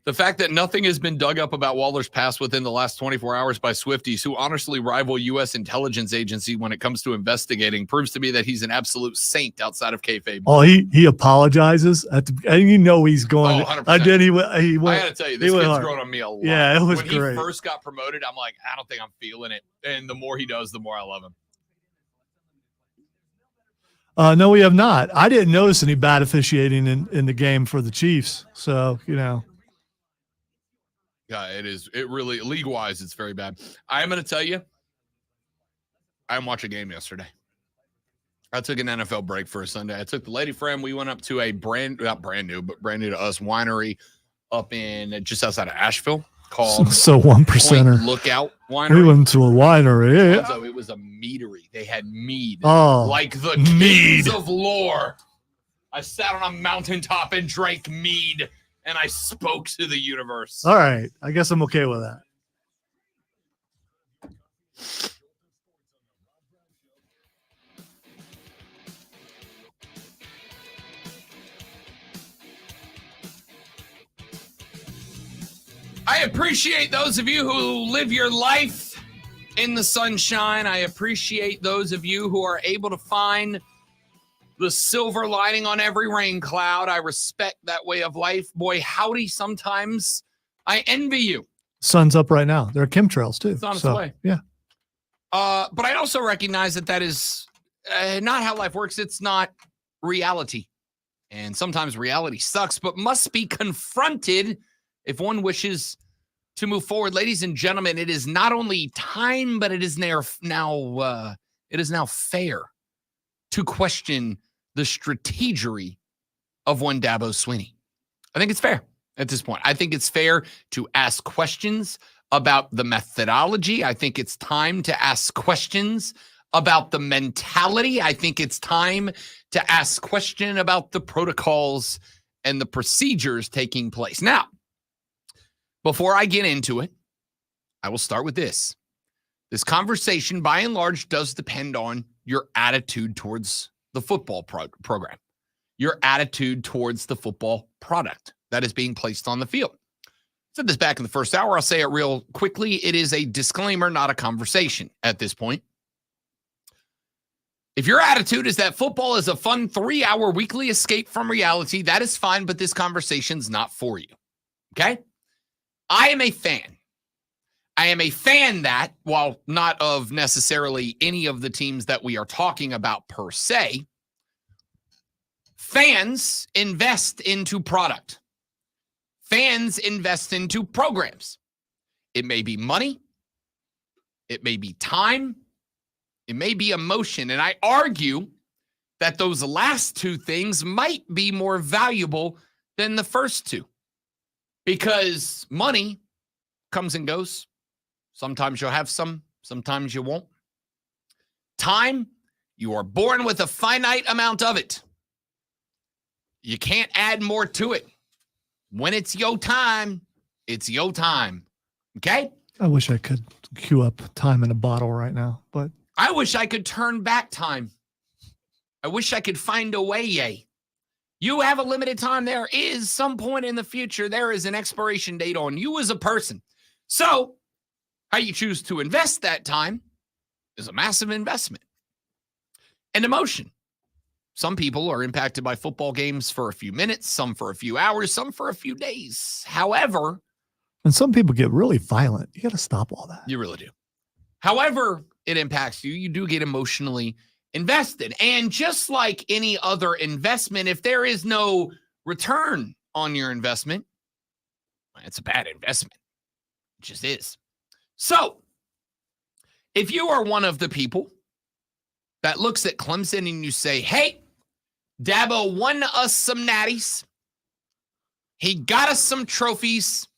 the fact that nothing has been dug up about Waller's past within the last 24 hours by Swifties, who honestly rival U.S. intelligence agency when it comes to investigating, proves to me that he's an absolute saint outside of kayfabe. Oh, he apologizes at the, and you know he's going. Oh, 100%. I did. He went. I got to tell you, this kid's grown on me a lot. Yeah, it was when great. he first got promoted, I'm like, I don't think I'm feeling it. And the more he does, the more I love him. No, we have not. I didn't notice any bad officiating in the game for the Chiefs. So, you know. Yeah, it is. It really, league-wise, it's very bad. I'm going to tell you, I didn't watch a game yesterday. I took an NFL break for a Sunday. I took the lady friend. We went up to a not brand new to us winery up in just outside of Asheville called So 1%er. Point Lookout Winery. We went to a winery. So it was a meadery. They had mead. Oh, like the mead. kings of lore. I sat on a mountaintop and drank mead, and I spoke to the universe. All right. I guess I'm okay with that. I appreciate those of you who live your life in the sunshine. I appreciate those of you who are able to find the silver lining on every rain cloud. I respect that way of life. Boy, howdy, sometimes I envy you. Sun's up right now. There are chemtrails too. It's on its So, way. Yeah. But I also recognize that is not how life works. It's not reality. And sometimes reality sucks, but must be confronted if one wishes to move forward. Ladies and gentlemen, it is not only time, but it is now fair to question the strategery of one Dabo Swinney. I think it's fair at this point. I think it's fair to ask questions about the methodology. I think it's time to ask questions about the mentality. I think it's time to ask questions about the protocols and the procedures taking place. Now, before I get into it, I will start with this. This conversation, by and large, does depend on your attitude towards the football program, your attitude towards the football product that is being placed on the field. I said this back in the first hour. I'll say it real quickly. It is a disclaimer, not a conversation at this point. If your attitude is that football is a fun 3-hour weekly escape from reality, that is fine, but this conversation's not for you. Okay? I am a fan. I am a fan that, while not of necessarily any of the teams that we are talking about per se, fans invest into product. Fans invest into programs. It may be money. It may be time. It may be emotion. And I argue that those last two things might be more valuable than the first two. Because money comes and goes. Sometimes you'll have some, sometimes you won't. Time, you are born with a finite amount of it. You can't add more to it. When it's your time, it's your time. Okay? I wish I could queue up time in a bottle right now, but I wish I could turn back time. I wish I could find a way, yay. You have a limited time. There is some point in the future, there is an expiration date on you as a person. So how you choose to invest that time is a massive investment. And emotion. Some people are impacted by football games for a few minutes, some for a few hours, some for a few days. However, and some people get really violent. You got to stop all that. you really do. However it impacts you, you do get emotionally invested. And just like any other investment, if there is no return on your investment, it's a bad investment. It just is. So if you are one of the people that looks at Clemson and you say, hey, Dabo won us some natties. He got us some trophies.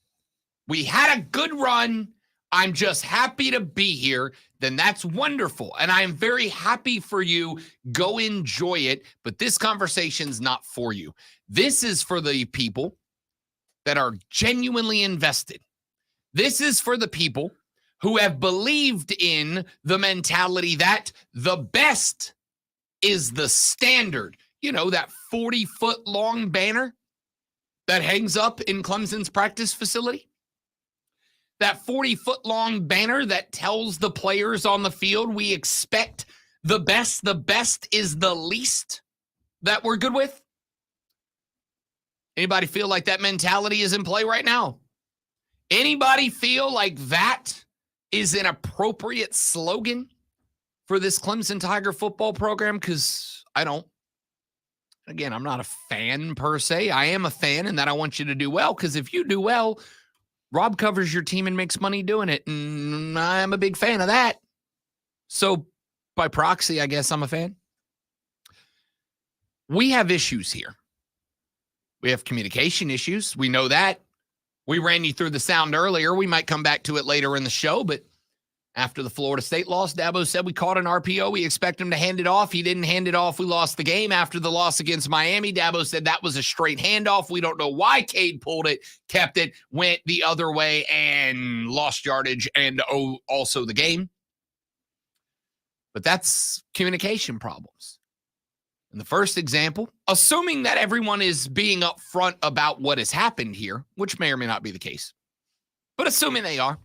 We had a good run. I'm just happy to be here. Then that's wonderful. And I am very happy for you. Go enjoy it. But this conversation's not for you. This is for the people that are genuinely invested. This is for the people who have believed in the mentality that the best is the standard. You know, that 40-foot long banner that hangs up in Clemson's practice facility? That 40-foot long banner that tells the players on the field we expect the best. The best is the least that we're good with. Anybody feel like that mentality is in play right now? Anybody feel like that is an appropriate slogan for this Clemson Tiger football program? Because I don't. Again, I'm not a fan per se. I am a fan in that I want you to do well, because if you do well, Rob covers your team and makes money doing it, and I'm a big fan of that. So by proxy, I guess I'm a fan. We have issues here. We have communication issues. We know that. We ran you through the sound earlier. We might come back to it later in the show, but after the Florida State loss, Dabo said we caught an RPO. We expect him to hand it off. He didn't hand it off. We lost the game. After the loss against Miami, Dabo said that was a straight handoff. We don't know why Cade pulled it, kept it, went the other way, and lost yardage and also the game. But that's communication problems. In the first example, assuming that everyone is being upfront about what has happened here, which may or may not be the case, but assuming they are,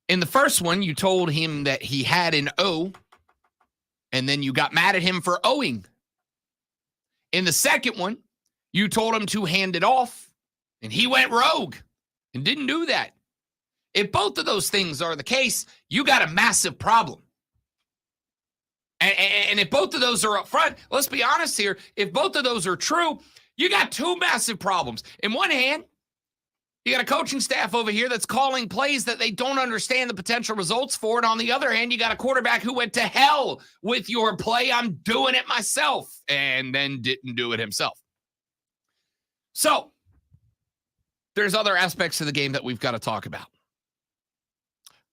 in the first one, you told him that he had an O, and then you got mad at him for owing. In the second one, you told him to hand it off, and he went rogue and didn't do that. If both of those things are the case, you got a massive problem. And if both of those are up front, let's be honest here, if both of those are true, you got two massive problems. In one hand, you got a coaching staff over here that's calling plays that they don't understand the potential results for. And on the other hand, you got a quarterback who went to hell with your play. I'm doing it myself, and then didn't do it himself. So there's other aspects of the game that we've got to talk about.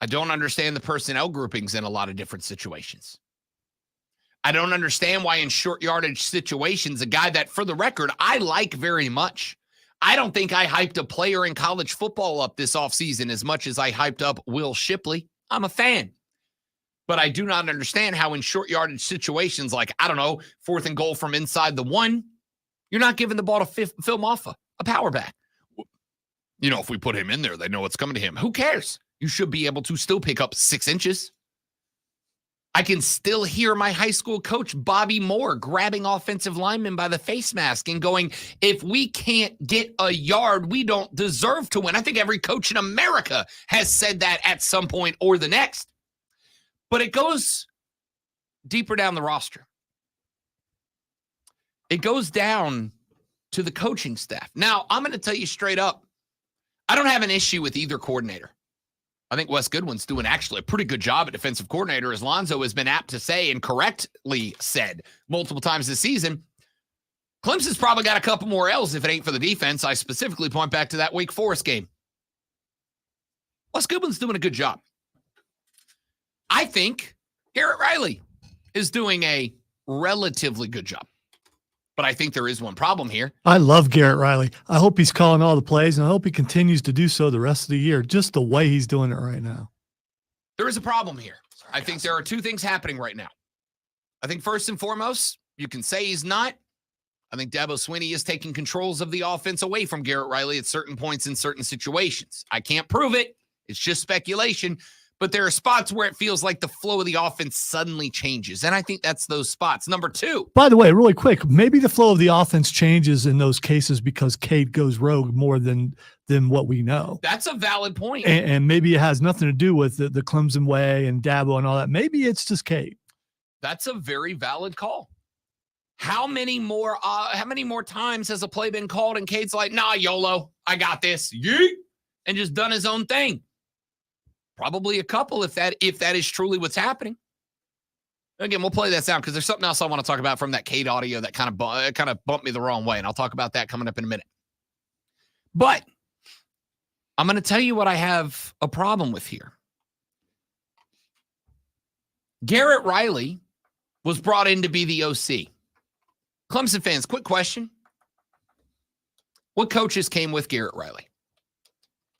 I don't understand the personnel groupings in a lot of different situations. I don't understand why in short yardage situations, a guy that, for the record, I like very much. I don't think I hyped a player in college football up this offseason as much as I hyped up Will Shipley. I'm a fan. But I do not understand how in short yardage situations like, I don't know, 4th and goal from inside the 1, you're not giving the ball to Phil Maffa, a power back. You know, if we put him in there, they know what's coming to him. Who cares? You should be able to still pick up 6 inches. I can still hear my high school coach, Bobby Moore, grabbing offensive linemen by the face mask and going, if we can't get a yard, we don't deserve to win. I think every coach in America has said that at some point or the next. But it goes deeper down the roster. It goes down to the coaching staff. Now, I'm going to tell you straight up, I don't have an issue with either coordinator. I think Wes Goodwin's doing actually a pretty good job at defensive coordinator, as Lonzo has been apt to say and correctly said multiple times this season. Clemson's probably got a couple more L's if it ain't for the defense. I specifically point back to that Wake Forest game. Wes Goodwin's doing a good job. I think Garrett Riley is doing a relatively good job. But I think there is one problem here. I love Garrett Riley. I hope he's calling all the plays, and I hope he continues to do so the rest of the year, just the way he's doing it right now. There is a problem here. I think there are two things happening right now. I think first and foremost, you can say he's not. I think Dabo Swinney is taking controls of the offense away from Garrett Riley at certain points in certain situations. I can't prove it. It's just speculation. But there are spots where it feels like the flow of the offense suddenly changes. And I think that's those spots. Number two. By the way, really quick, maybe the flow of the offense changes in those cases because Cade goes rogue more than what we know. That's a valid point. And maybe it has nothing to do with the Clemson way and Dabo and all that. Maybe it's just Cade. That's a very valid call. How many more times has a play been called and Cade's like, nah, YOLO, I got this. Yeet, and just done his own thing? Probably a couple if that is truly what's happening. Again, we'll play this out because there's something else I want to talk about from that Cade audio that kind of bumped me the wrong way, and I'll talk about that coming up in a minute. But I'm going to tell you what I have a problem with here. Garrett Riley was brought in to be the OC. Clemson fans, quick question. What coaches came with Garrett Riley?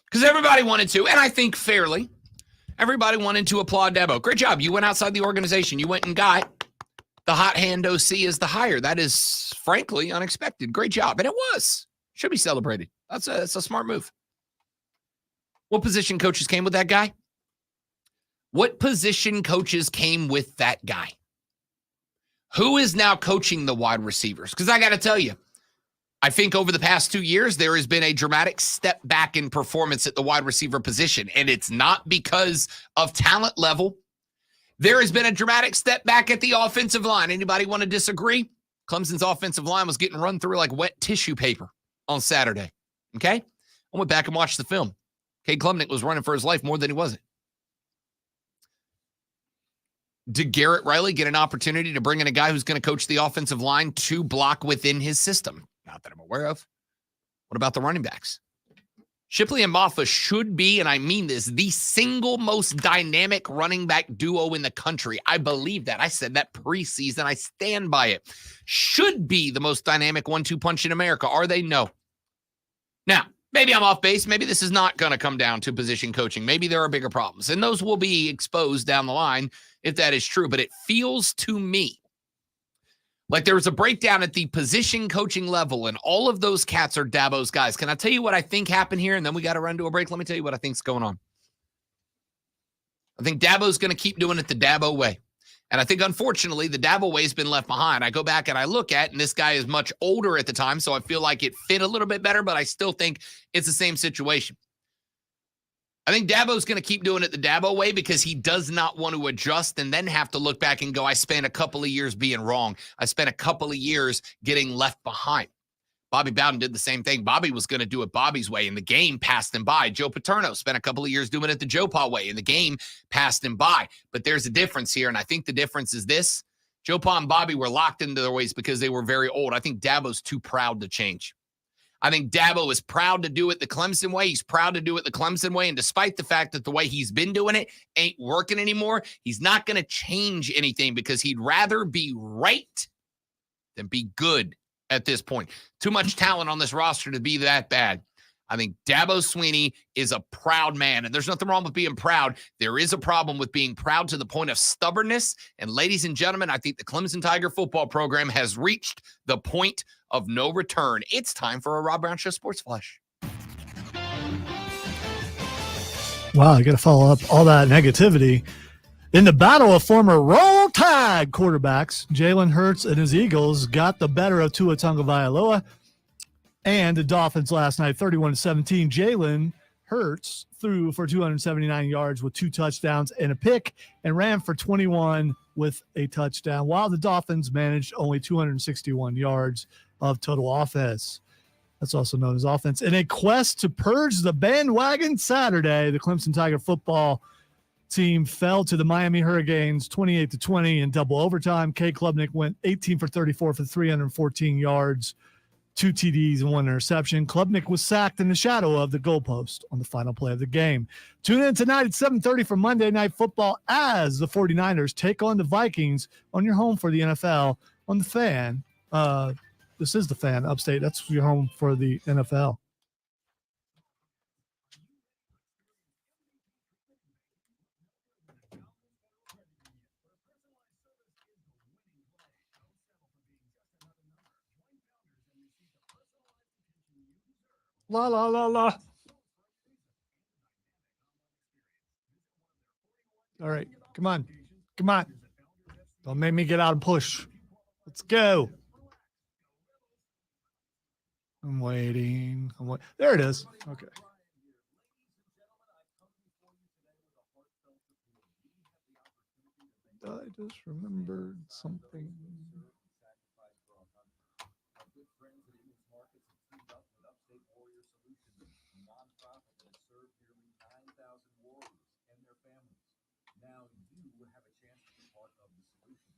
Because everybody wanted to, and I think fairly, everybody wanted to applaud Dabo. Great job. You went outside the organization. You went and got the hot hand OC as the hire. That is, frankly, unexpected. Great job. And it was. Should be celebrated. That's a smart move. What position coaches came with that guy? What position coaches came with that guy? Who is now coaching the wide receivers? Because I got to tell you, I think over the past 2 years, there has been a dramatic step back in performance at the wide receiver position. And it's not because of talent level. There has been a dramatic step back at the offensive line. Anybody want to disagree? Clemson's offensive line was getting run through like wet tissue paper on Saturday. Okay? I went back and watched the film. Cade Klubnik was running for his life more than he wasn't. Did Garrett Riley get an opportunity to bring in a guy who's going to coach the offensive line to block within his system? Not that I'm aware of. What about the running backs? Shipley and Maffa should be, and I mean this, the single most dynamic running back duo in the country. I believe that. I said that preseason. I stand by it. Should be the most dynamic 1-2 punch in America. Are they? No. Now, maybe I'm off base. Maybe this is not going to come down to position coaching. Maybe there are bigger problems, and those will be exposed down the line if that is true. But it feels to me like there was a breakdown at the position coaching level, and all of those cats are Dabo's guys. Can I tell you what I think happened here? And then we got to run to a break. Let me tell you what I think's going on. I think Dabo's going to keep doing it the Dabo way. And I think, unfortunately, the Dabo way has been left behind. I go back and I look at, and this guy is much older at the time, so I feel like it fit a little bit better, but I still think it's the same situation. I think Dabo's going to keep doing it the Dabo way because he does not want to adjust and then have to look back and go, I spent a couple of years being wrong. I spent a couple of years getting left behind. Bobby Bowden did the same thing. Bobby was going to do it Bobby's way, and the game passed him by. Joe Paterno spent a couple of years doing it the Joe Pa way, and the game passed him by. But there's a difference here, and I think the difference is this. Joe Pa and Bobby were locked into their ways because they were very old. I think Dabo's too proud to change. I think Dabo is proud to do it the Clemson way. He's proud to do it the Clemson way. And despite the fact that the way he's been doing it ain't working anymore, he's not going to change anything because he'd rather be right than be good at this point. Too much talent on this roster to be that bad. I think Dabo Swinney is a proud man, and there's nothing wrong with being proud. There is a problem with being proud to the point of stubbornness. And ladies and gentlemen, I think the Clemson Tiger football program has reached the point of no return. It's time for a Rob Brown Show Sports Flash. Wow, I got to follow up all that negativity. In the battle of former Roll Tide quarterbacks, Jalen Hurts and his Eagles got the better of Tua Tagovailoa and the Dolphins last night, 31-17. Jalen Hurts threw for 279 yards with 2 touchdowns and a pick and ran for 21 with a touchdown, while the Dolphins managed only 261 yards of total offense. That's also known as offense. In a quest to purge the bandwagon Saturday, the Clemson Tiger football team fell to the Miami Hurricanes 28-20 in double overtime. Cade Klubnik went 18 for 34 for 314 yards, 2 TDs and 1 interception. Klubnik was sacked in the shadow of the goalpost on the final play of the game. Tune in tonight at 7:30 for Monday Night Football as the 49ers take on the Vikings on your home for the NFL on the Fan. This is the Fan upstate. That's your home for the NFL. La, la, la, la. All right. Come on. Come on. Don't make me get out and push. Let's go. I'm waiting. There it is. Okay. I just remembered something. Now you have a chance to be part of the solution.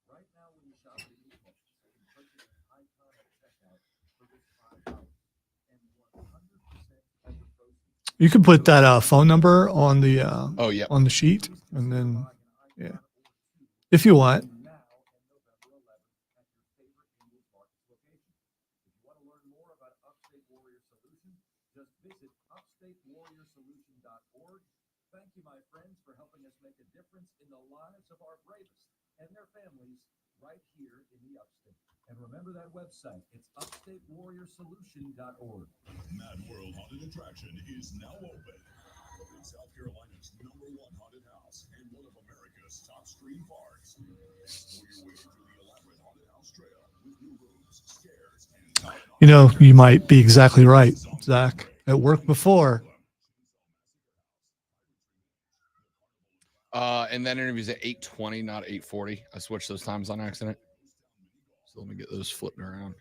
Right now, when you shop at Elite Mulch, you can purchase an icon at checkout for just $5 and 100% of the proceeds. You can put that phone number on the yeah, on the sheet, and then yeah, if you want. Just visit upstatewarriorsolution.org. Thank you, my friends, for helping us make a difference in the lives of our bravest and their families right here in the Upstate. And remember that website. It's upstatewarriorsolution.org. Mad World Haunted Attraction is now open. It's South Carolina's #1 haunted house and one of America's top screen parks. Explore your way through the elaborate haunted house trail with new rooms, stairs, and You know, you might be exactly right, Zach. It worked before. And that interview's at 8:20, not 8:40. I switched those times on accident. So let me get those flipped around.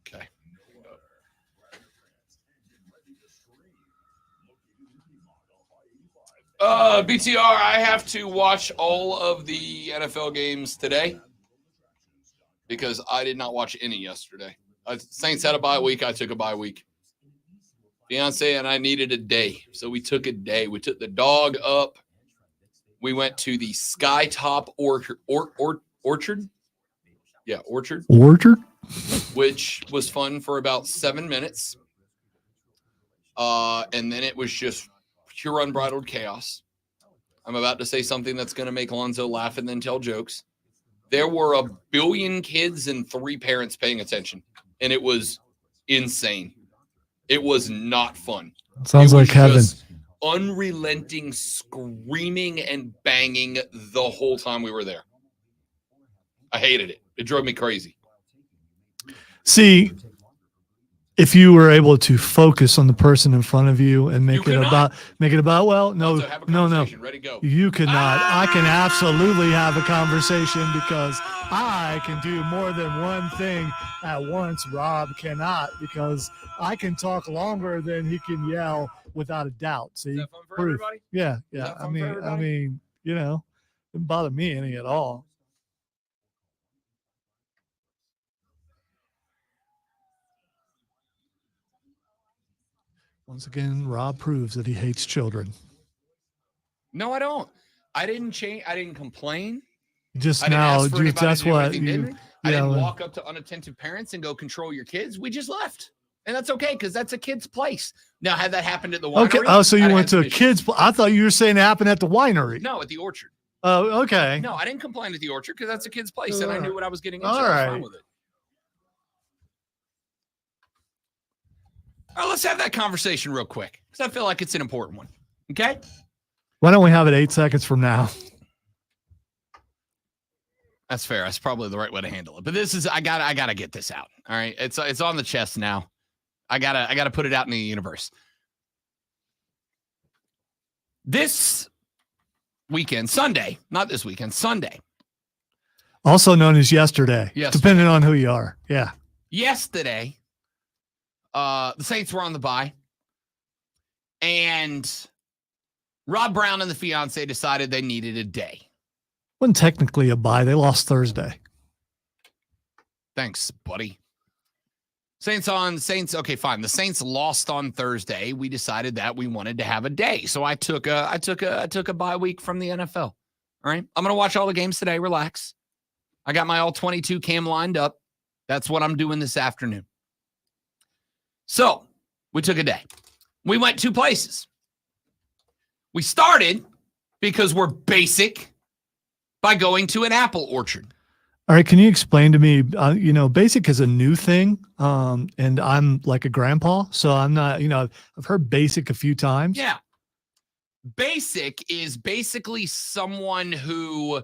Okay. BTR, I have to watch all of the NFL games today because I did not watch any yesterday. Saints had a bye week. I took a bye week. Fiance and I needed a day, so we took a day. We took the dog up. We went to the Skytop Orchard. Yeah, Orchard. Orchard? Which was fun for about 7 minutes. And then it was just pure unbridled chaos. I'm about to say something that's going to make Lonzo laugh and then tell jokes. There were 1 billion kids and 3 parents paying attention, and it was insane. It was not fun. Sounds like heaven. Unrelenting screaming and banging the whole time we were there. I hated it. It drove me crazy. See, if you were able to focus on the person in front of you and make it about, well, no. Ready, go. You could not. I can absolutely have a conversation because I can do more than one thing at once. Rob cannot, because I can talk longer than he can yell without a doubt. See, Is that fun for proof. everybody? Yeah, Is yeah. that fun for everybody? You know, it didn't bother me any at all. Once again, Rob proves that he hates children. No, I don't. I didn't change. I didn't complain. Just I didn't now, ask for dude, anybody that's to do what anything, you. did I Yeah, didn't when- walk up to unattentive parents and go control your kids. We just left, and that's okay because that's a kid's place. Now, had that happened at the winery? Okay. Oh, so you I'd went had to a some kid's. I thought you were saying it happened at the winery. No, at the orchard. Oh, okay. No, I didn't complain at the orchard because that's a kid's place, and I knew what I was getting into. All I was fine right. with it. All right, let's have that conversation real quick because I feel like it's an important one. Okay. Why don't we have it 8 seconds from now? That's fair. That's probably the right way to handle it. But this is I gotta get this out. All right. It's on the chest now. I gotta put it out in the universe. This weekend, Sunday, not this weekend, Sunday. Also known as yesterday, Yesterday. depending on who you are. Yeah. Yesterday, the Saints were on the bye. And Rob Brown and the fiance decided they needed a day. Wasn't technically a bye. They lost Thursday. Thanks, buddy. Saints. Okay, fine. The Saints lost on Thursday. We decided that we wanted to have a day. So I took a bye week from the NFL. All right. I'm going to watch all the games today. Relax. I got my all 22 cam lined up. That's what I'm doing this afternoon. So we took a day. We went 2 places. We started because we're basic by going to an apple orchard. All right, can you explain to me, basic is a new thing, and I'm like a grandpa, so I'm not, I've heard basic a few times. Yeah. Basic is basically someone who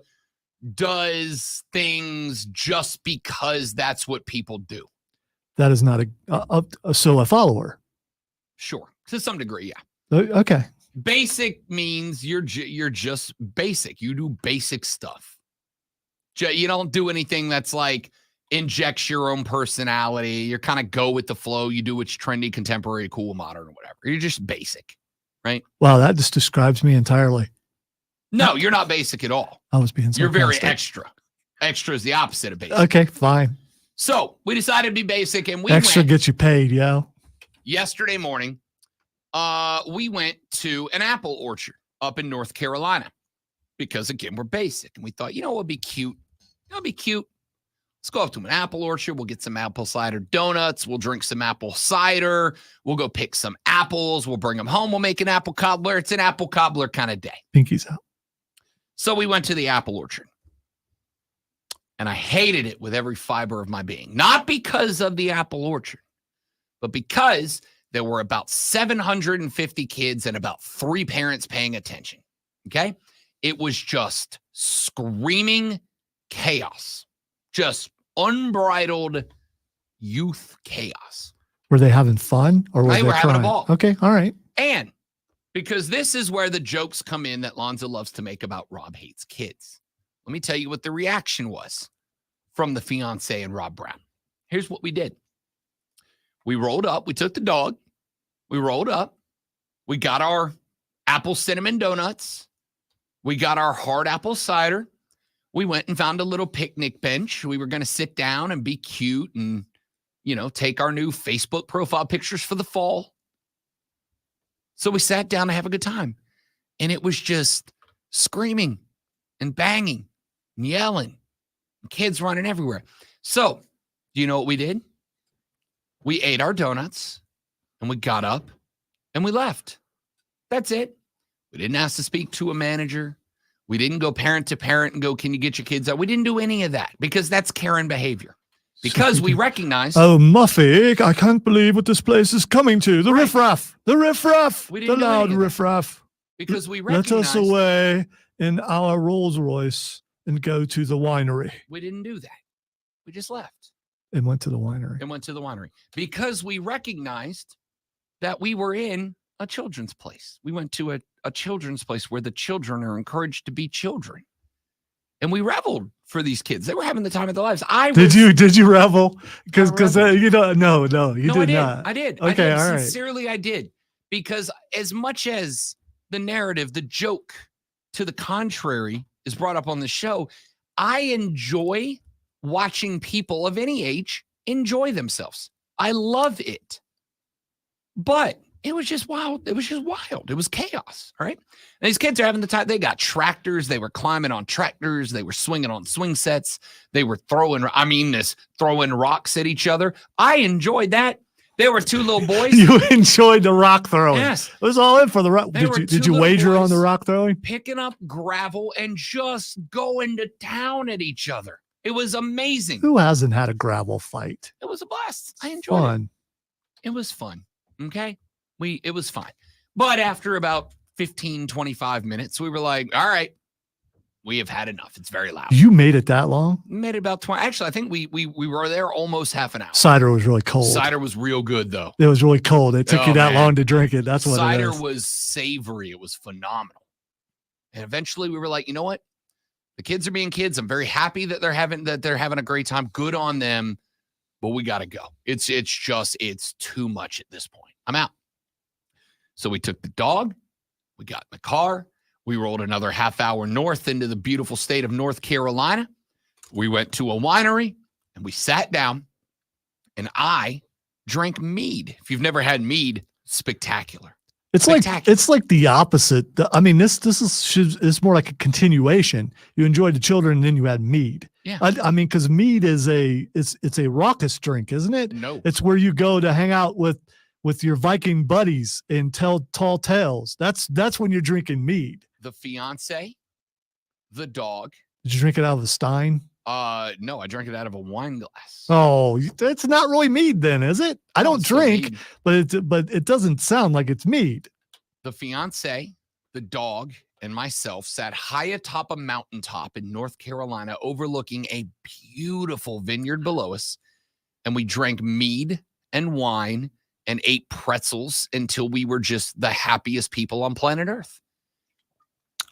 does things just because that's what people do. That is not a follower. Sure. To some degree, yeah. Okay. Basic means you're just basic. You do basic stuff. You don't do anything that's like injects your own personality. You're kind of go with the flow. You do what's trendy, contemporary, cool, modern, or whatever. You're just basic, right? Wow, that just describes me entirely. No, you're not basic at all. I was being You're very sarcastic. extra. Extra is the opposite of basic. Okay, fine. So we decided to be basic, and we Extra went gets you paid, yo. yesterday morning. We went to an apple orchard up in North Carolina because, again, we're basic. And we thought, what would be cute? It'll be cute. Let's go up to an apple orchard. We'll get some apple cider donuts. We'll drink some apple cider. We'll go pick some apples. We'll bring them home. We'll make an apple cobbler. It's an apple cobbler kind of day. Pinky's out. So we went to the apple orchard. And I hated it with every fiber of my being. Not because of the apple orchard, but because there were about 750 kids and about 3 parents paying attention. Okay? It was just screaming chaos. Just unbridled youth chaos. Were they having fun or were They they were having a crying? ball. Okay, all right. And because this is where the jokes come in that Lonzo loves to make about Rob hates kids. Let me tell you what the reaction was from the fiance and Rob Brown. Here's what we did. We rolled up. We took the dog. We rolled up. We got our apple cinnamon donuts. We got our hard apple cider. We went and found a little picnic bench. We were going to sit down and be cute and, take our new Facebook profile pictures for the fall. So we sat down to have a good time. And it was just screaming and banging and yelling. And kids running everywhere. So, do you know what we did? We ate our donuts and we got up and we left. That's it. We didn't ask to speak to a manager. We didn't go parent to parent and go, can you get your kids out? We didn't do any of that because that's Karen behavior. Because we recognize. Oh, Muffy, I can't believe what this place is coming to. The riffraff. The riffraff. We The didn't do loud any of that. riffraff. Because we Let recognize. us away in our Rolls Royce and go to the winery. We didn't do that. We just left And went to the winery. and went to the winery because we recognized that we were in a children's place. We went to a children's place where the children are encouraged to be children. And we reveled for these kids. They were having the time of their lives. Did you revel? Because reveled. you don't. No, you No, did I did. not. I did. Okay, I did. all right. Sincerely, I did. Because as much as the narrative, the joke to the contrary is brought up on the show, I enjoy watching people of any age enjoy themselves. I love it. But it was just wild. It was just wild. It was chaos. All right. And these kids are having the time. They got tractors. They were climbing on tractors. They were swinging on swing sets. They were throwing rocks at each other. I enjoyed that. There were 2 little boys. You enjoyed the rock throwing. Yes. It was all in for the rock. There were Did 2 you little wager on boys the rock throwing? picking up gravel and just going to town at each other. It was amazing. Who hasn't had a gravel fight? It was a blast. I enjoyed Fun. it. It was fun. Okay. It was fine. But after about 15, 25 minutes, we were like, all right, we have had enough. It's very loud. You made it that long? We made it about 20. Actually, I think we were there almost half an hour. Cider was really cold. Cider was real good, though. It was really cold. It took Oh, you that man. long to drink it. That's what Cider it is. was savory. It was phenomenal. And eventually we were like, you know what? The kids are being kids. I'm very happy that they're having a great time. Good on them. But we got to go. It's too much at this point. I'm out. So we took the dog. We got in the car. We rolled another half hour north into the beautiful state of North Carolina. We went to a winery and we sat down and I drank mead. If you've never had mead, spectacular. It's like the opposite. I mean, this is more like a continuation. You enjoyed the children, and then you had mead. Yeah. I mean, because mead is it's a raucous drink, isn't it? No. It's where you go to hang out with your Viking buddies and tell tall tales. That's when you're drinking mead. The fiance, the dog. Did you drink it out of a stein? No, I drank it out of a wine glass. Oh, it's not really mead then, is it? I don't drink, but it doesn't sound like it's mead. The fiance, the dog, and myself sat high atop a mountaintop in North Carolina overlooking a beautiful vineyard below us, and we drank mead and wine and ate pretzels until we were just the happiest people on planet Earth.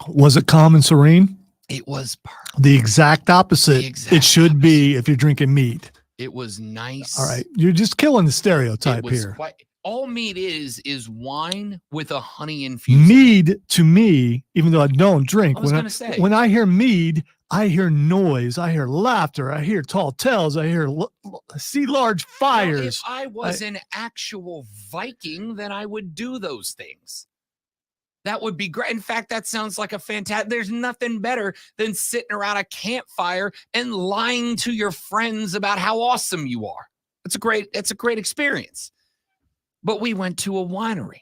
Was it calm and serene? It was the exact opposite. It should be if you're drinking mead. It was nice. All right. You're just killing the stereotype here. All mead is wine with a honey infused. Mead, to me, even though I don't drink, say. when I hear mead, I hear noise, I hear laughter, I hear tall tales, I see large fires. Well, if I was an actual Viking, then I would do those things. That would be great. In fact, that sounds like a fantastic. There's nothing better than sitting around a campfire and lying to your friends about how awesome you are. It's a great experience. But we went to a winery.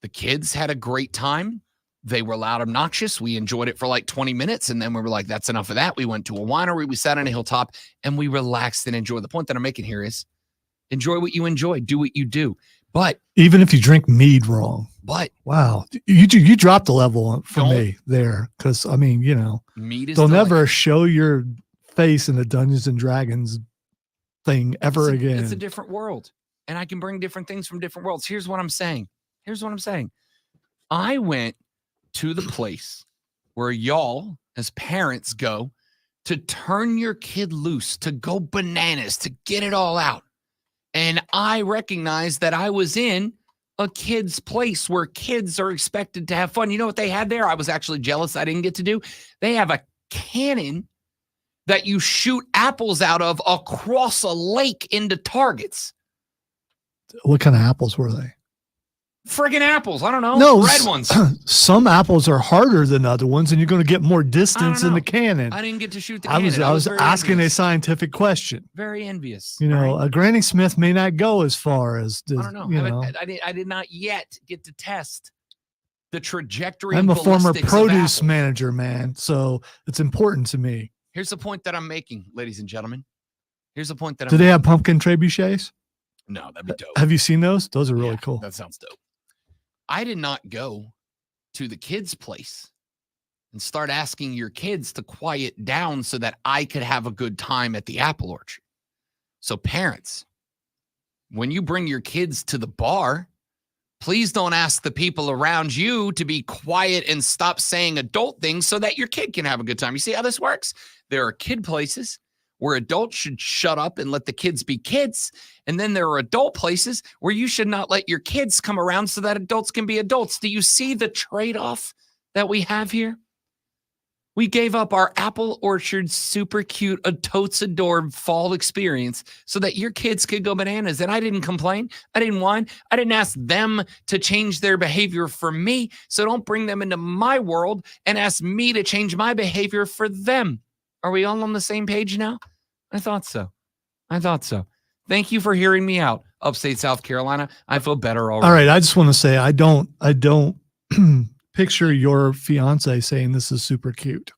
The kids had a great time. They were loud, obnoxious. We enjoyed it for like 20 minutes, and then we were like, that's enough of that. We went to a winery. We sat on a hilltop, and we relaxed and enjoyed. The point that I'm making here is enjoy what you enjoy. Do what you do. But even if you drink mead wrong. But wow, you dropped the level for me there, because I mean, mead is they'll never show your face in the Dungeons and Dragons thing ever again. It's a different world, and I can bring different things from different worlds. Here's what I'm saying. I went to the place where y'all as parents go to turn your kid loose, to go bananas, to get it all out. And I recognized that I was in a kid's place where kids are expected to have fun. You know what they had there? I was actually jealous I didn't get to do. They have a cannon that you shoot apples out of across a lake into targets. What kind of apples were they? Friggin' apples. I don't know. No, red ones. Some apples are harder than other ones, and you're going to get more distance in the cannon. I didn't get to shoot the cannon. I was asking a scientific question. Very envious. A Granny Smith may not go as far as I don't know. I did not yet get to test the trajectory. I'm a former produce manager, man, so it's important to me. Here's the point that I'm making, ladies and gentlemen. Here's the point that Do they have pumpkin trebuchets? No, that'd be dope. Have you seen those? Those are really cool. That sounds dope. I did not go to the kids' place and start asking your kids to quiet down so that I could have a good time at the apple orchard. So parents, when you bring your kids to the bar, please don't ask the people around you to be quiet and stop saying adult things so that your kid can have a good time. You see how this works? There are kid places where adults should shut up and let the kids be kids. And then there are adult places where you should not let your kids come around so that adults can be adults. Do you see the trade-off that we have here? We gave up our apple orchard, super cute, totes adored fall experience so that your kids could go bananas. And I didn't complain. I didn't whine. I didn't ask them to change their behavior for me. So don't bring them into my world and ask me to change my behavior for them. Are we all on the same page now? I thought so. Thank you for hearing me out, upstate South Carolina. I feel better already. All right. I just want to say I don't picture your fiance saying this is super cute.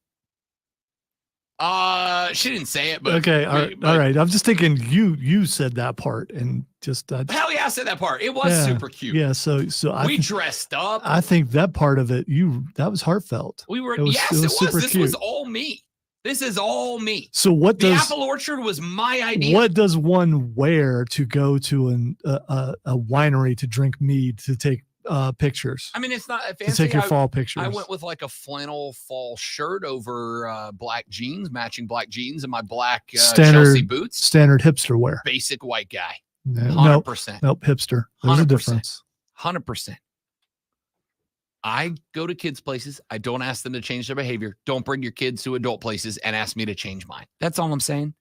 She didn't say it, but okay. All right. I'm just thinking you said that part and just hell yeah, I said that part. It was super cute. Yeah. So we dressed up. I think that part of it, that was heartfelt. We were. It was super This cute. was all me. This is all me. So the apple orchard was my idea. What does one wear to go to a winery to drink mead, to take pictures? I mean, it's not fancy. To take your fall pictures. I went with like a flannel fall shirt over black jeans, matching black jeans, and my black Chelsea boots. Standard hipster wear. Basic white guy. 100%. Nope, hipster. There's a difference. 100%. I go to kids' places. I don't ask them to change their behavior. Don't bring your kids to adult places and ask me to change mine. That's all I'm saying.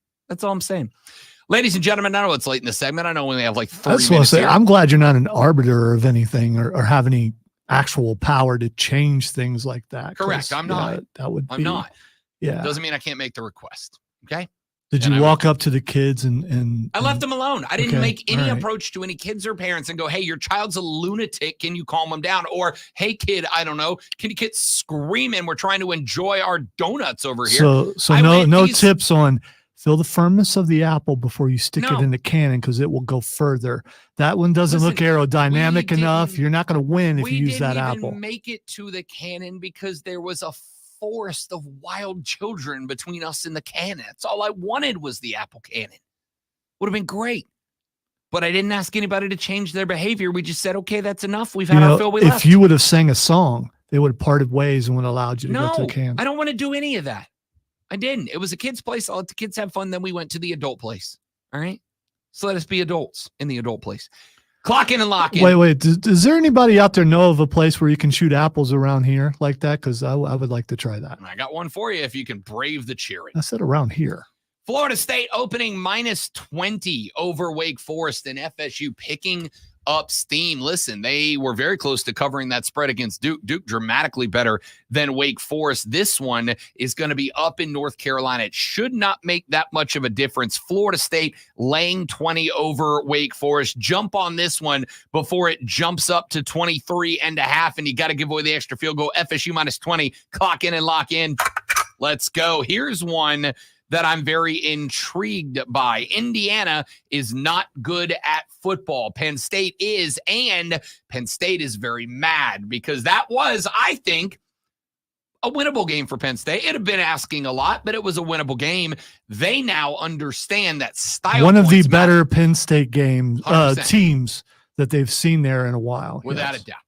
Ladies and gentlemen, I know it's late in the segment. I know we only have like 30 minutes here. I'm glad you're not an arbiter of anything or have any actual power to change things like that. Correct. I'm not. That would be. I'm not. Yeah. Doesn't mean I can't make the request. Okay. Did you walk up to the kids and I left them alone. I didn't Okay, make any all right. approach to any kids or parents and go, hey, your child's a lunatic. Can you calm them down? Or, hey, kid, I don't know. Can you quit screaming? We're trying to enjoy our donuts over here. So I went no these- tips on feel the firmness of the apple before you stick No. it in the cannon because it will go further. That one doesn't look Listen, aerodynamic we enough. didn't- You're not going to win if we you use didn't that even apple. make it to the cannon because there was a forest of wild children between us and the cannon. That's all I wanted was the apple cannon. Would have been great. But I didn't ask anybody to change their behavior. We just said, okay, that's enough. We've had our fill. We If left. you would have sang a song, they would have parted ways and would have allowed you to go to No, the cannon. I don't want to do any of that. I didn't. It was a kid's place. I'll let the kids have fun. Then we went to the adult place. All right. So let us be adults in the adult place. Clock in and lock in. Wait. Does there anybody out there know of a place where you can shoot apples around here like that? Because I would like to try that. I got one for you if you can brave the cheering. I said around here. Florida State opening minus 20 over Wake Forest, and FSU picking up steam. Listen, they were very close to covering that spread against Duke. Duke dramatically better than Wake Forest. This one is going to be up in North Carolina. It should not make that much of a difference. Florida State laying 20 over Wake Forest. Jump on this one before it jumps up to 23.5, and you got to give away the extra field goal. FSU minus 20. Clock in and lock in. Let's go. Here's one that I'm very intrigued by. Indiana is not good at football. Penn State is, and Penn State is very mad because that was, I think, a winnable game for Penn State. It'd have been asking a lot, but it was a winnable game. They now understand that style. One of the points matter. better Penn State game 100%. teams that they've seen there in a while. Without Yes. a doubt.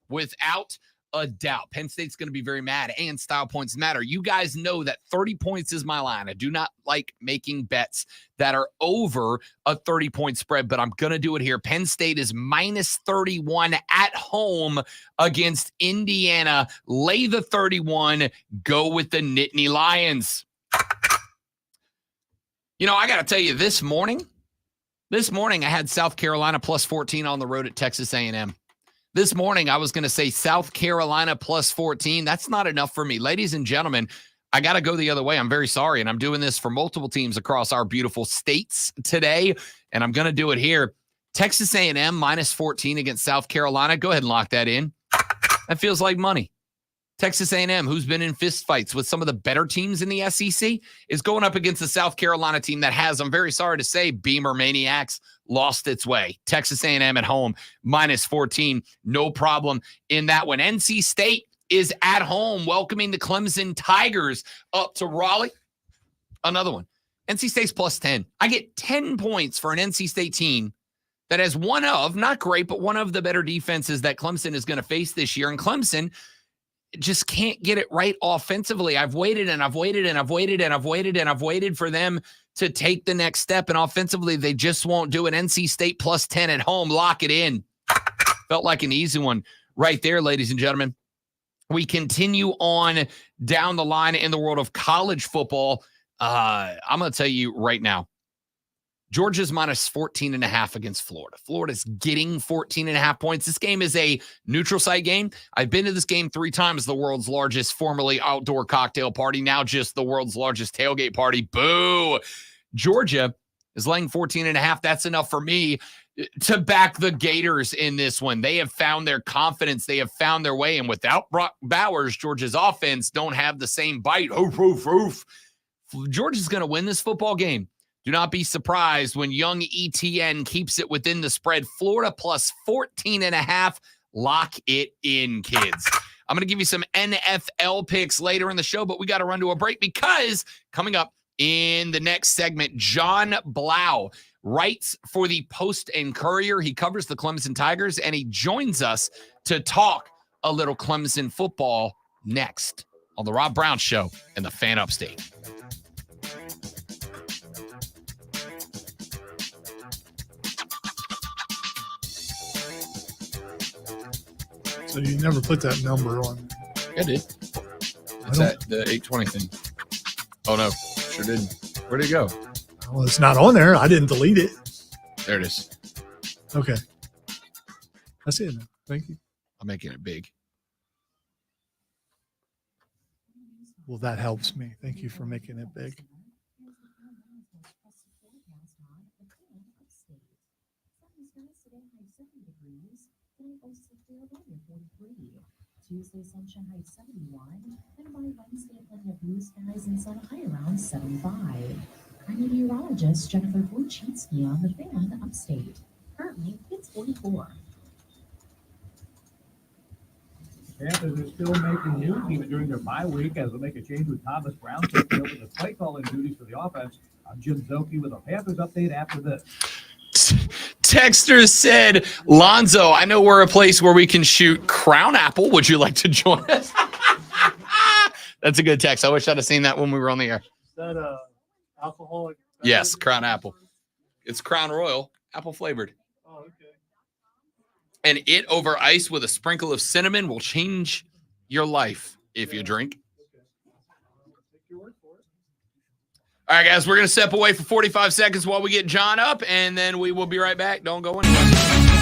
Without a doubt. Penn State's going to be very mad, and style points matter. You guys know that 30 points is my line. I do not like making bets that are over a 30-point spread, but I'm going to do it here. Penn State is minus 31 at home against Indiana. Lay the 31. Go with the Nittany Lions. You know, I got to tell you, this morning I had South Carolina plus 14 on the road at Texas A&M. This morning, I was going to say South Carolina plus 14. That's not enough for me. Ladies and gentlemen, I got to go the other way. I'm very sorry, and I'm doing this for multiple teams across our beautiful states today, and I'm going to do it here. Texas A&M minus 14 against South Carolina. Go ahead and lock that in. That feels like money. Texas A&M, who's been in fistfights with some of the better teams in the SEC, is going up against the South Carolina team that has, I'm very sorry to say, Beamer Maniacs lost its way. Texas A&M at home, minus 14, no problem in that one. NC State is at home, welcoming the Clemson Tigers up to Raleigh. Another one. NC State's plus 10. I get 10 points for an NC State team that has one of, not great, but one of the better defenses that Clemson is going to face this year. And Clemson just can't get it right offensively. I've waited and I've waited and I've waited and I've waited and I've waited for them to take the next step. And offensively, they just won't do it. NC State plus 10 at home. Lock it in. Felt like an easy one right there, ladies and gentlemen. We continue on down the line in the world of college football. I'm going to tell you right now, Georgia's minus 14.5 against Florida. Florida's getting 14.5 points. This game is a neutral site game. I've been to this game 3 times, the world's largest formerly outdoor cocktail party, now just the world's largest tailgate party. Boo! Georgia is laying 14.5. That's enough for me to back the Gators in this one. They have found their confidence. They have found their way. And without Brock Bowers, Georgia's offense don't have the same bite. Oof, oof, oof. Georgia's going to win this football game. Do not be surprised when young ETN keeps it within the spread. Florida plus 14.5. Lock it in, kids. I'm going to give you some NFL picks later in the show, but we got to run to a break because coming up in the next segment, John Blau writes for the Post and Courier. He covers the Clemson Tigers, and he joins us to talk a little Clemson football next on the Rob Brown Show and the Fan Upstate. So you never put that number on. I did. It's at the 820 thing. Oh, no. Sure didn't. Where'd it go? Well, it's not on there. I didn't delete it. There it is. Okay. That's it. Thank you. I'm making it big. Well, that helps me. Thank you for making it big. Tuesday, sunshine high 71, and by Wednesday, plenty of blue skies and sun high around 75. I'm meteorologist Jennifer Wojcicki on the Fan Upstate. Currently, it's 44. Panthers are still making news even during their bye week as they make a change with Thomas Brown taking over the play calling duties for the offense. I'm Jim Zoki with a Panthers update after this. Texter said, Lonzo, I know we're a place where we can shoot Crown Apple. Would you like to join us? That's a good text. I wish I'd have seen that when we were on the air. Is that alcoholic? Yes, Crown Apple. It's Crown Royal, apple flavored. Oh, okay. And it over ice with a sprinkle of cinnamon will change your life if you drink. All right, guys, we're going to step away for 45 seconds while we get John up, and then we will be right back. Don't go anywhere.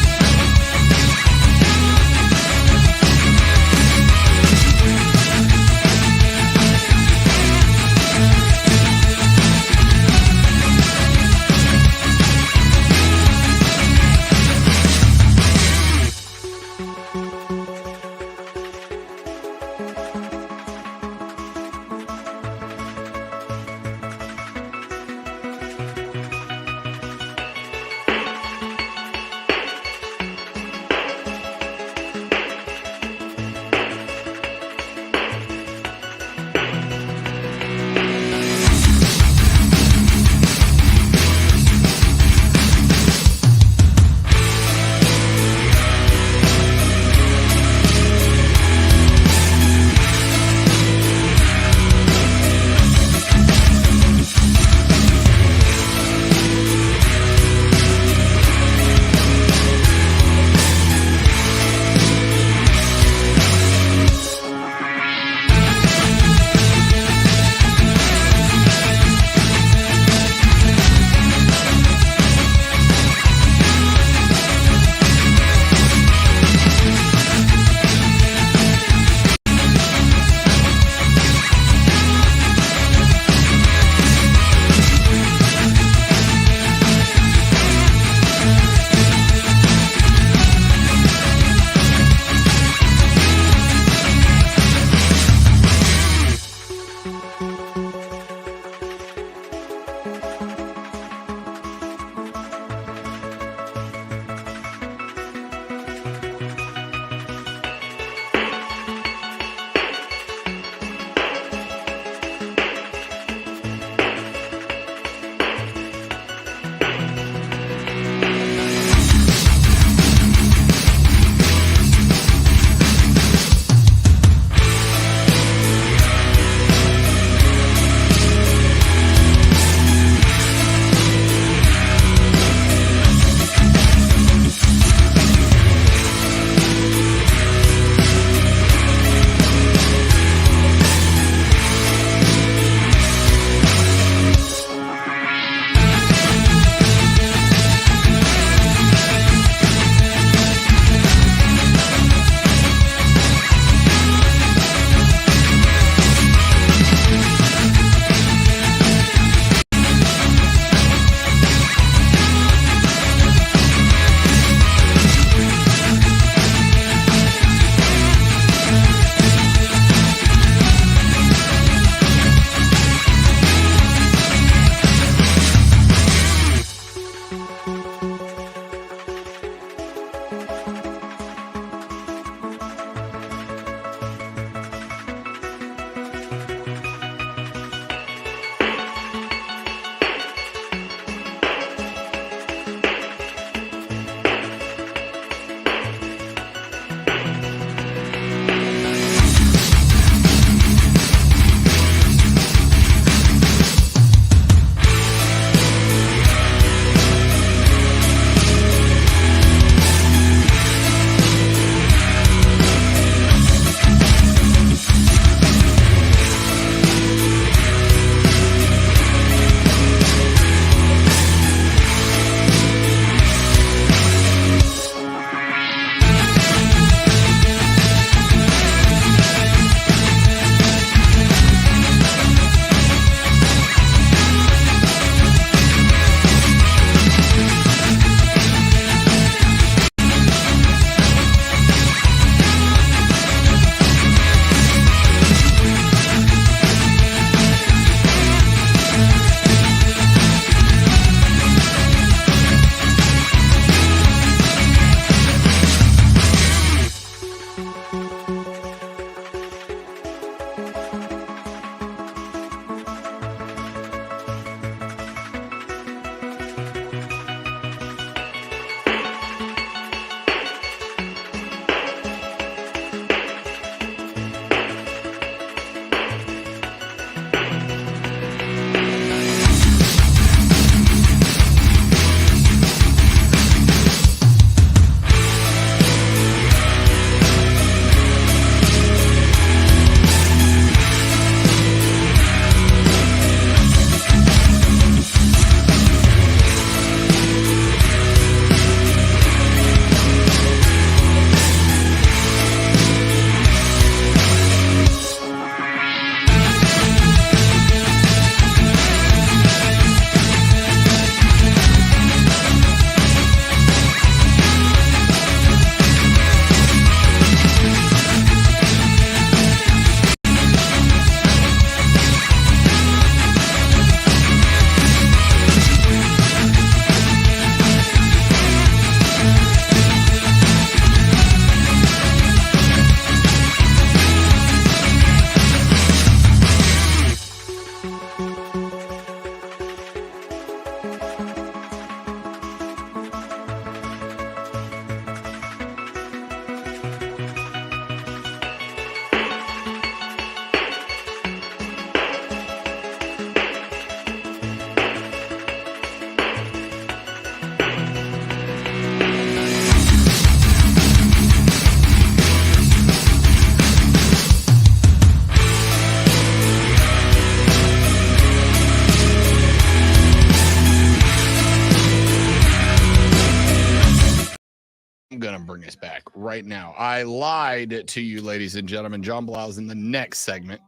going to bring us back right now. I lied to you, ladies and gentlemen. John Blau's in the next segment.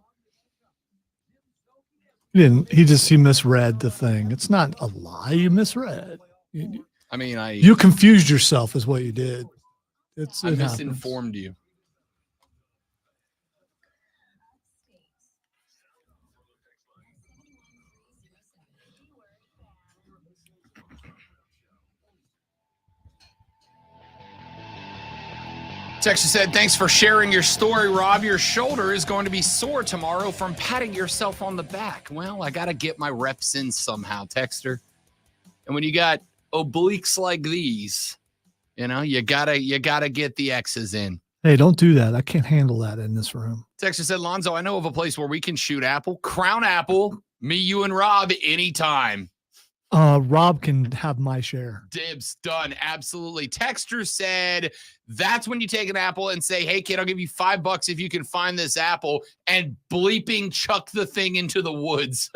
He misread the thing. It's not a lie. You misread. You confused yourself is what you did. I misinformed you. Texas said, thanks for sharing your story, Rob. Your shoulder is going to be sore tomorrow from patting yourself on the back. Well, I got to get my reps in somehow, Texter. And when you got obliques like these, you gotta get the X's in. Hey, don't do that. I can't handle that in this room. Texter said, Lonzo, I know of a place where we can shoot apple. Crown Apple, me, you, and Rob anytime. Rob can have my share. Dibs, done. Absolutely. Texter said, that's when you take an apple and say, hey, kid, I'll give you $5 if you can find this apple, and bleeping chuck the thing into the woods.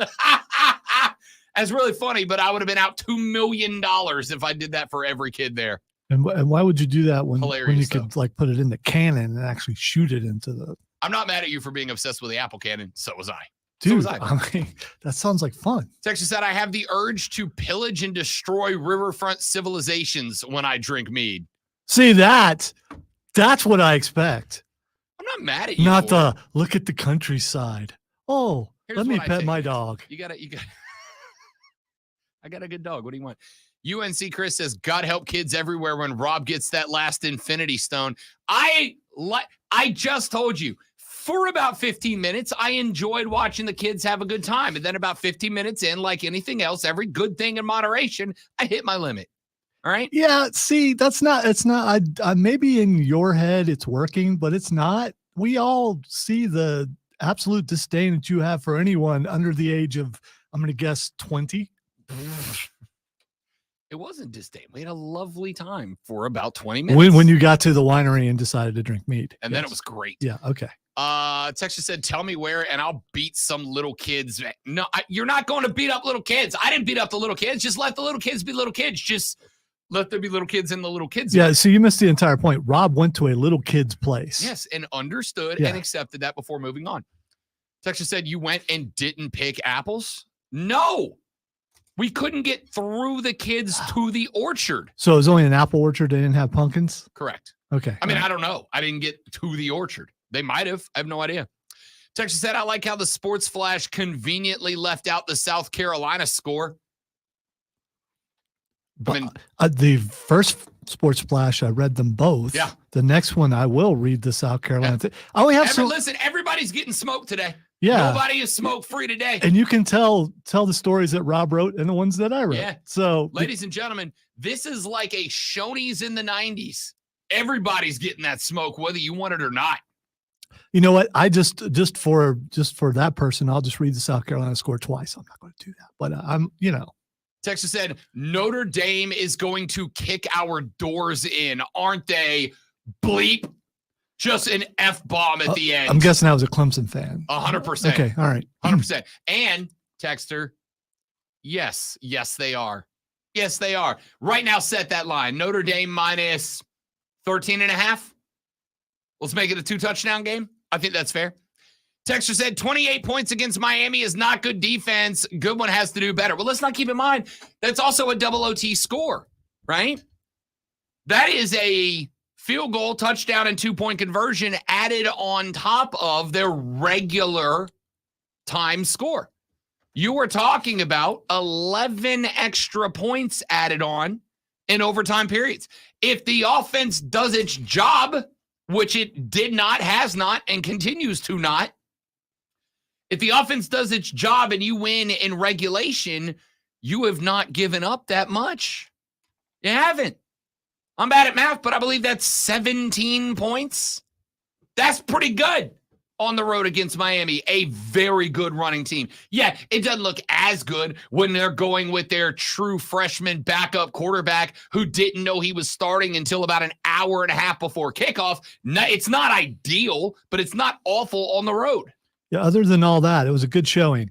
That's really funny, but I would have been out $2 million if I did that for every kid there. And why would you do that when you though. could put it in the cannon and actually shoot it into the... I'm not mad at you for being obsessed with the apple cannon. So was I. Dude, that sounds like fun. Texas said, I have the urge to pillage and destroy riverfront civilizations when I drink mead. See, that's what I expect. I'm not mad at you. Not look at the countryside. Oh, let me pet my dog. You got I got a good dog. What do you want? UNC Chris says, God help kids everywhere when Rob gets that last Infinity Stone. I just told you, for about 15 minutes, I enjoyed watching the kids have a good time. And then about 15 minutes in, like anything else, every good thing in moderation, I hit my limit. All right. Yeah. See, it's not, I maybe in your head it's working, but it's not. We all see the absolute disdain that you have for anyone under the age of, I'm going to guess 20. It wasn't disdain. We had a lovely time for about 20 minutes. When you got to the winery and decided to drink mead. And then it was great. Yeah. Okay. Texas said, tell me where and I'll beat some little kids. No, you're not going to beat up little kids. I didn't beat up the little kids. Just let the little kids be little kids. Just let there be little kids in the little kids. Yeah. So you missed the entire point. Rob went to a little kid's place. Yes. And understood and accepted that before moving on. Texas said, you went and didn't pick apples? No. We couldn't get through the kids to the orchard. So it was only an apple orchard. They didn't have pumpkins? Correct. Okay. I mean, I don't know. I didn't get to the orchard. They might have. I have no idea. Texas said, I like how the Sports Flash conveniently left out the South Carolina score. But the first Sports Flash, I read them both. Yeah. The next one, I will read the South Carolina. Yeah. I only have Listen, everybody's getting smoked today. Yeah. Nobody is smoke free today. And you can tell the stories that Rob wrote and the ones that I wrote. Yeah. So, ladies and gentlemen, this is like a Shoney's in the 90s. Everybody's getting that smoke, whether you want it or not. You know what? I just for that person, I'll just read the South Carolina score twice. I'm not going to do that, but Texas said, Notre Dame is going to kick our doors in, aren't they? Bleep. Just an F-bomb at the end. I'm guessing I was a Clemson fan. 100%. Okay. All right. 100%. And Texter, yes, they are. Yes, they are. Right now, set that line. Notre Dame minus 13.5. Let's make it a 2-touchdown game. I think that's fair. Texter said 28 points against Miami is not good defense. Good one has to do better. Well, let's not keep in mind that's also a double OT score, right? That is a field goal, touchdown, and 2-point conversion added on top of their regular time score. You were talking about 11 extra points added on in overtime periods. If the offense does its job, which it did not, has not, and continues to not, if the offense does its job and you win in regulation, you have not given up that much. You haven't. I'm bad at math, but I believe that's 17 points. That's pretty good on the road against Miami, a very good running team. Yeah, it doesn't look as good when they're going with their true freshman backup quarterback who didn't know he was starting until about an hour and a half before kickoff. No, it's not ideal, but it's not awful on the road. Yeah, other than all that, it was a good showing.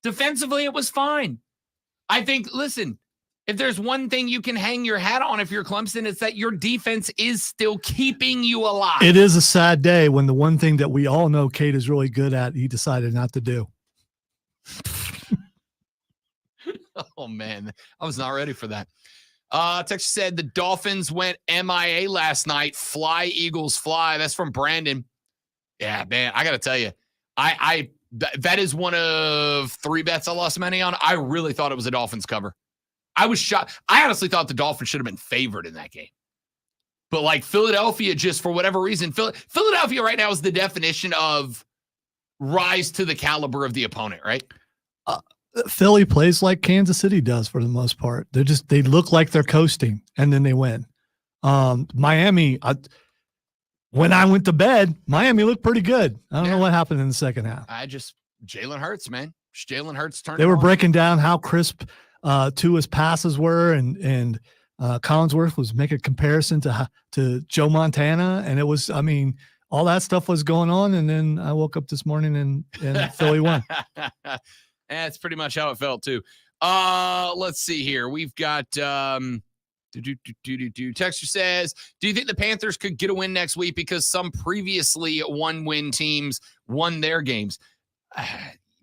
Defensively, it was fine. I think, listen, If there's one thing you can hang your hat on if you're Clemson, it's that your defense is still keeping you alive. It is a sad day when the one thing that we all know Kate is really good at, he decided not to do. Oh, man. I was not ready for that. Texas said the Dolphins went MIA last night. Fly, Eagles, fly. That's from Brandon. Yeah, man, I got to tell you, that is one of 3 bets I lost money on. I really thought it was a Dolphins cover. I was shocked. I honestly thought the Dolphins should have been favored in that game. But like Philadelphia, just for whatever reason, Philadelphia right now is the definition of rise to the caliber of the opponent, right? Philly plays like Kansas City does for the most part. They look like they're coasting and then they win. Miami, when I went to bed, Miami looked pretty good. I don't know what happened in the second half. Jalen Hurts, man. Jalen Hurts turned. They were breaking down how crisp Tua's passes were, and Collinsworth was making a comparison to Joe Montana, and it was, I mean, all that stuff was going on, and then I woke up this morning and Philly won. That's pretty much how it felt too. Let's see here. We've got Texture says, do you think the Panthers could get a win next week because some previously 1-win teams won their games?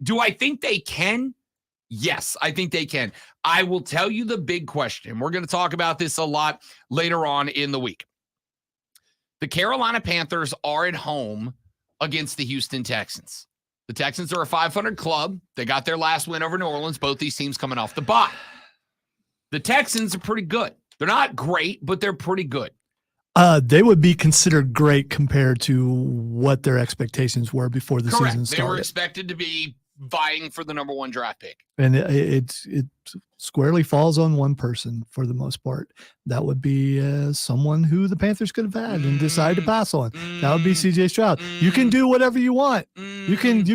Do I think they can? Yes, I think they can. I will tell you the big question. We're going to talk about this a lot later on in the week. The Carolina Panthers are at home against the Houston Texans. The Texans are a 500 club. They got their last win over New Orleans. Both these teams coming off the bye. The Texans are pretty good. They're not great, but they're pretty good. They would be considered great compared to what their expectations were before the season started. They were expected to be vying for the number 1 draft pick. And it squarely falls on one person for the most part. That would be someone who the Panthers could have had and decided to pass on. That would be CJ Stroud. You can do whatever you want. You can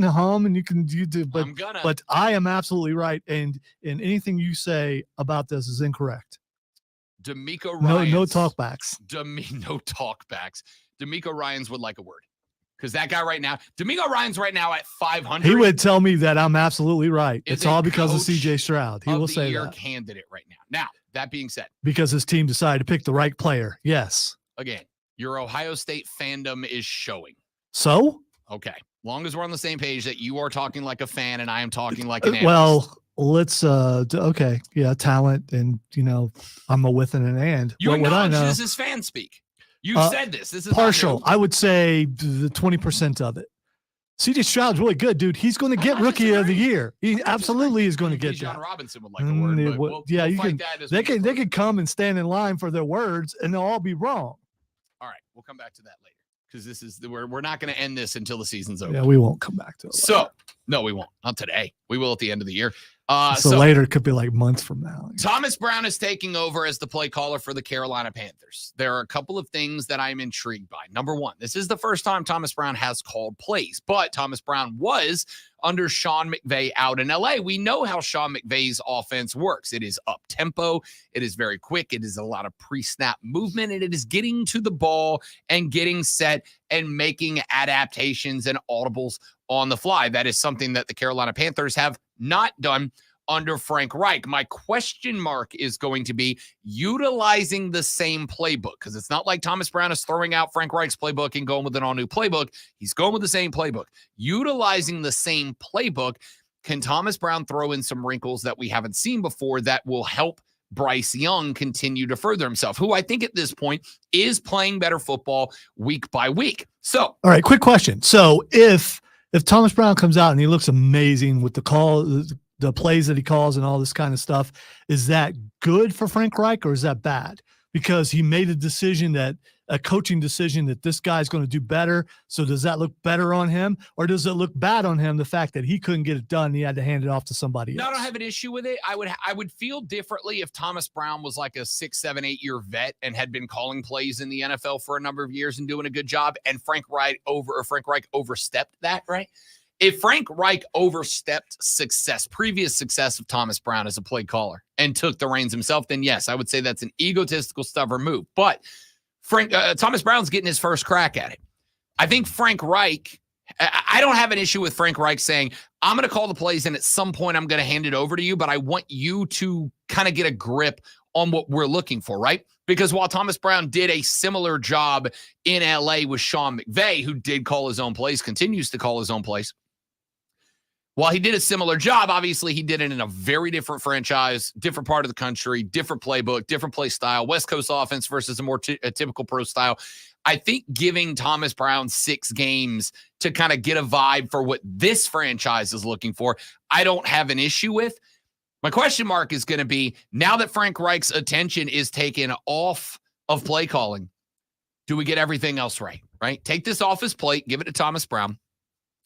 hum and you can do, but I am absolutely right. And anything you say about this is incorrect. D'Amico Ryans. No talkbacks. No talkbacks. D'Amico Ryans would like a word. Because that guy right now, D'Amico Ryans right now at 500. He would tell me that I'm absolutely right. It's all because of CJ Stroud. He will say that. Candidate right now. Now, that being said. Because his team decided to pick the right player. Yes. Again, your Ohio State fandom is showing. So? Okay. Long as we're on the same page that you are talking like a fan and I am talking like an analyst. Well, let's okay. Yeah, talent and I'm a with and an and. You what would I acknowledge know? this is fan speak. You said this. This is partial. I would say the 20% of it. CJ Stroud's really good, dude. He's going to get Rookie of the Year. He absolutely is going to get John that. Robinson would like a word. But you can. They can come and stand in line for their words, and they'll all be wrong. All right, we'll come back to that later because this is we're not going to end this until the season's over. Yeah, we won't come back to it. So no, we won't. Not today. We will at the end of the year. So later it could be like months from now. Thomas Brown is taking over as the play caller for the Carolina Panthers. There are a couple of things that I'm intrigued by. Number one, this is the first time Thomas Brown has called plays, but Thomas Brown was under Sean McVay out in LA. We know how Sean McVay's offense works. It is up tempo. It is very quick. It is a lot of pre-snap movement, and it is getting to the ball and getting set and making adaptations and audibles on the fly. That is something that the Carolina Panthers have not done under Frank Reich. My question mark is going to be utilizing the same playbook, because it's not like Thomas Brown is throwing out Frank Reich's playbook and going with an all-new playbook. He's going with the same playbook. Utilizing the same playbook, can Thomas Brown throw in some wrinkles that we haven't seen before that will help Bryce Young continue to further himself, who I think at this point is playing better football week by week? So, all right, quick question. So if Thomas Brown comes out and he looks amazing with the plays that he calls and all this kind of stuff, is that good for Frank Reich or is that bad? Because he made a coaching decision that this guy's going to do better. So does that look better on him, or does it look bad on him, the fact that he couldn't get it done? He had to hand it off to somebody else. No, I don't have an issue with it. I would feel differently if Thomas Brown was like a 6, 7, 8 year vet and had been calling plays in the NFL for a number of years and doing a good job, and Frank Reich overstepped that, right? If Frank Reich overstepped previous success of Thomas Brown as a play caller and took the reins himself, then yes, I would say that's an egotistical, stubborn move. But Thomas Brown's getting his first crack at it. I think Frank Reich, I don't have an issue with Frank Reich saying, I'm going to call the plays and at some point I'm going to hand it over to you, but I want you to kind of get a grip on what we're looking for, right? Because while Thomas Brown did a similar job in LA with Sean McVay, who did call his own plays, continues to call his own plays, while he did a similar job, obviously he did it in a very different franchise, different part of the country, different playbook, different play style, West Coast offense versus a more typical pro style. I think giving Thomas Brown 6 games to kind of get a vibe for what this franchise is looking for, I don't have an issue with. My question mark is going to be, now that Frank Reich's attention is taken off of play calling, do we get everything else right? Take this off his plate, give it to Thomas Brown.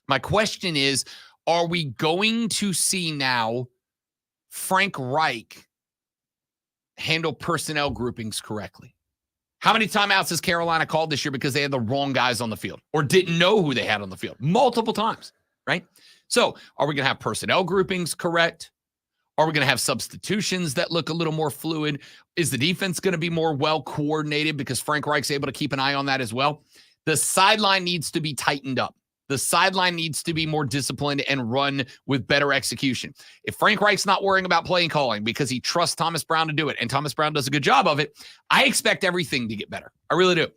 My question is, are we going to see now Frank Reich handle personnel groupings correctly? How many timeouts has Carolina called this year because they had the wrong guys on the field or didn't know who they had on the field? Multiple times, right? So are we going to have personnel groupings correct? Are we going to have substitutions that look a little more fluid? Is the defense going to be more well-coordinated because Frank Reich's able to keep an eye on that as well? The sideline needs to be tightened up. The sideline needs to be more disciplined and run with better execution. If Frank Reich's not worrying about play calling because he trusts Thomas Brown to do it, and Thomas Brown does a good job of it, I expect everything to get better. I really do.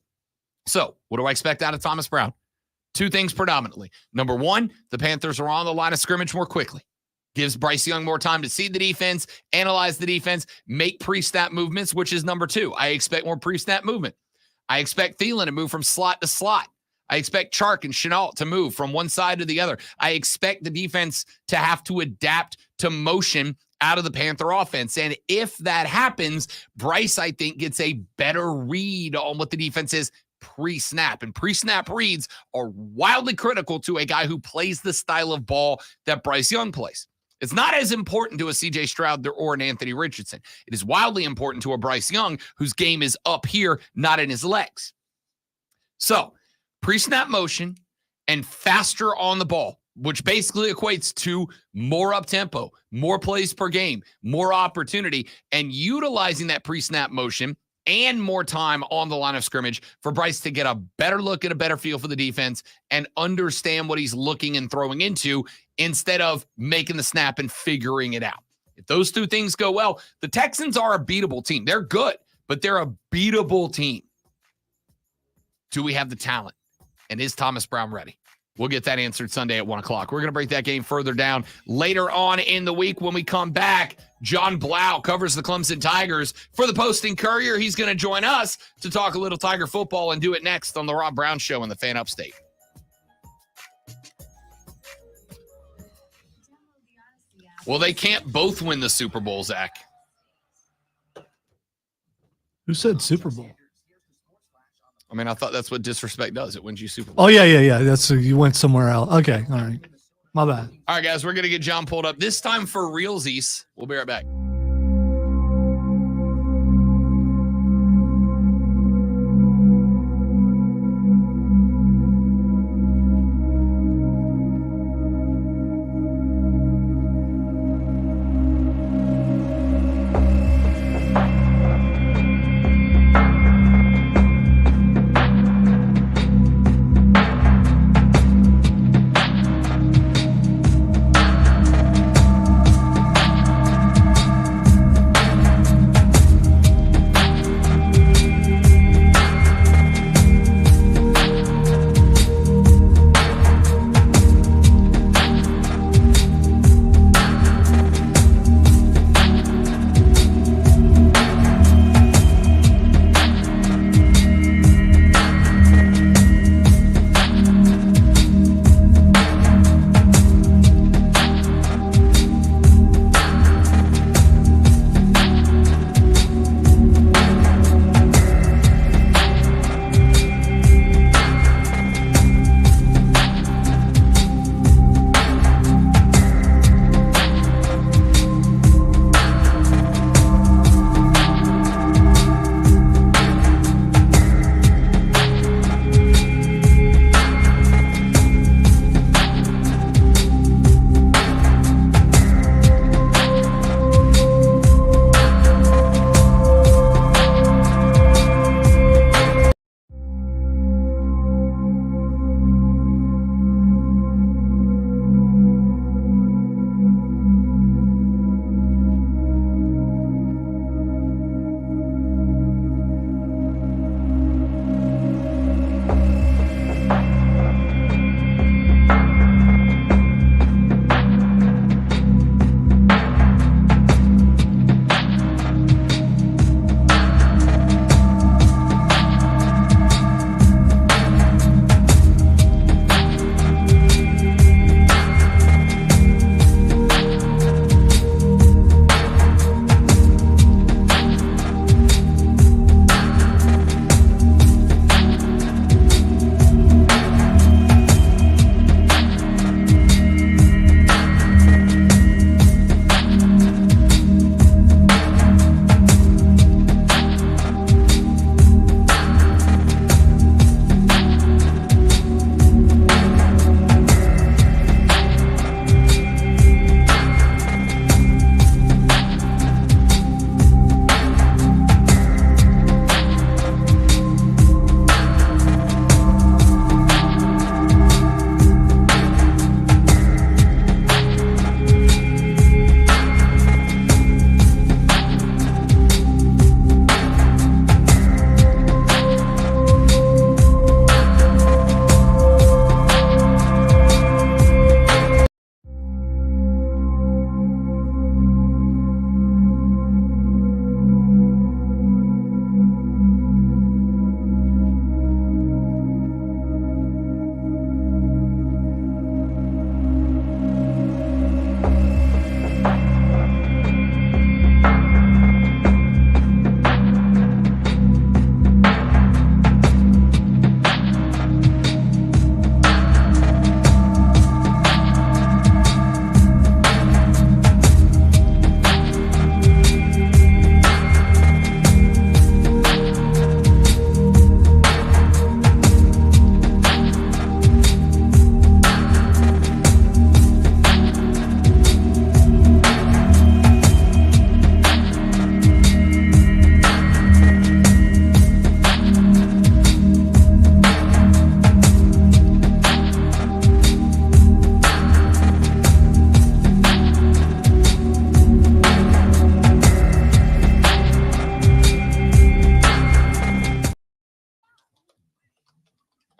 So what do I expect out of Thomas Brown? 2 things predominantly. Number 1, the Panthers are on the line of scrimmage more quickly. Gives Bryce Young more time to see the defense, analyze the defense, make pre-snap movements, which is number 2. I expect more pre-snap movement. I expect Thielen to move from slot to slot. I expect Chark and Shenault to move from one side to the other. I expect the defense to have to adapt to motion out of the Panther offense. And if that happens, Bryce, I think, gets a better read on what the defense is pre-snap. And pre-snap reads are wildly critical to a guy who plays the style of ball that Bryce Young plays. It's not as important to a C.J. Stroud or an Anthony Richardson. It is wildly important to a Bryce Young whose game is up here, not in his legs. So, pre-snap motion and faster on the ball, which basically equates to more up-tempo, more plays per game, more opportunity, and utilizing that pre-snap motion and more time on the line of scrimmage for Bryce to get a better look and a better feel for the defense and understand what he's looking and throwing into instead of making the snap and figuring it out. If those 2 things go well, the Texans are a beatable team. They're good, but they're a beatable team. Do we have the talent? And is Thomas Brown ready? We'll get that answered Sunday at 1 o'clock. We're going to break that game further down later on in the week. When we come back, John Blau covers the Clemson Tigers for the Post and Courier. He's going to join us to talk a little Tiger football and do it next on the Rob Brown Show on the Fan Upstate. Well, they can't both win the Super Bowl, Zach. Who said Super Bowl? I mean, I thought that's what disrespect does. It wins you Super Bowl. Oh, yeah. That's you went somewhere else. Okay, all right. My bad. All right, guys, we're going to get John pulled up. This time for realsies. We'll be right back.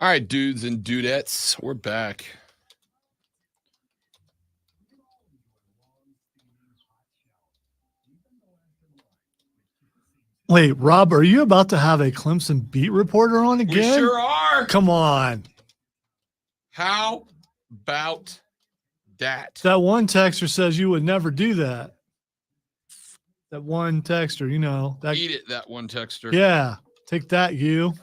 All right, dudes and dudettes, we're back. Wait, Rob, are you about to have a Clemson beat reporter on again? We sure are. Come on. How about that? That one texter says you would never do that. That one texter, you know. That, Eat it, that one texter. yeah, take that, you.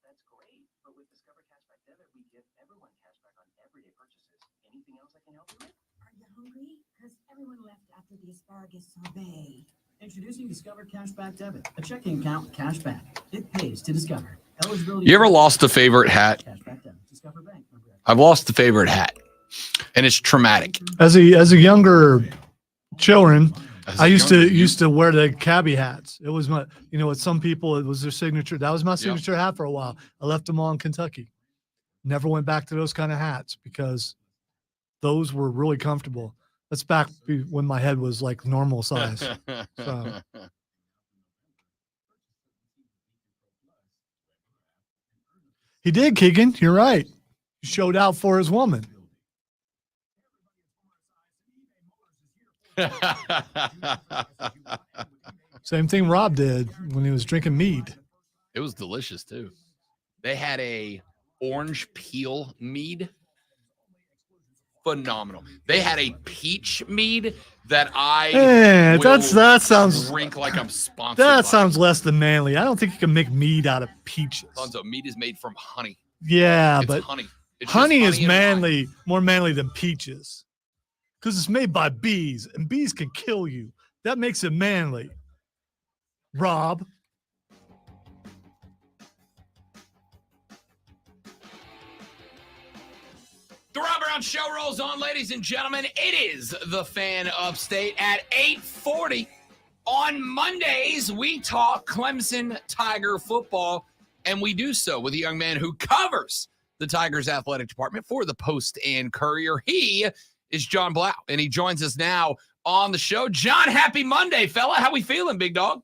That's great, but with Discover Cashback Debit, we give everyone cashback on everyday purchases. Anything else I can help you with? Are you hungry? Because everyone left after the asparagus sorbet. Introducing Discover Cashback Debit, a checking account with cashback. It pays to Discover. Eligibility. You ever lost a favorite hat? Cashback Debit. Discover Bank. I've lost a favorite hat, and it's traumatic. As a younger children, I used to wear the cabbie hats. It was my, with some people, it was their signature. That was my signature hat for a while. I left them all in Kentucky. Never went back to those kind of hats because those were really comfortable. That's back when my head was like normal size. So. He did, Keegan. You're right. He showed out for his woman. Same thing Rob did when he was drinking mead. It was delicious too. They had a orange peel mead. Phenomenal. They had a peach mead that I that sounds drink like I'm sponsored. That by. sounds less than manly. I don't think you can make mead out of peaches. Lonzo, mead is made from honey. Yeah, It's but honey. It's honey just is manly, more manly than peaches. Because it's made by bees, and bees can kill you. That makes it manly. Rob. The Rob Brown Show rolls on, ladies and gentlemen. It is the Fan Upstate at 8:40. On Mondays, we talk Clemson Tiger football, and we do so with a young man who covers the Tigers athletic department for the Post and Courier. He is John Blau, and he joins us now on the show. John, happy Monday, fella. How we feeling, big dog?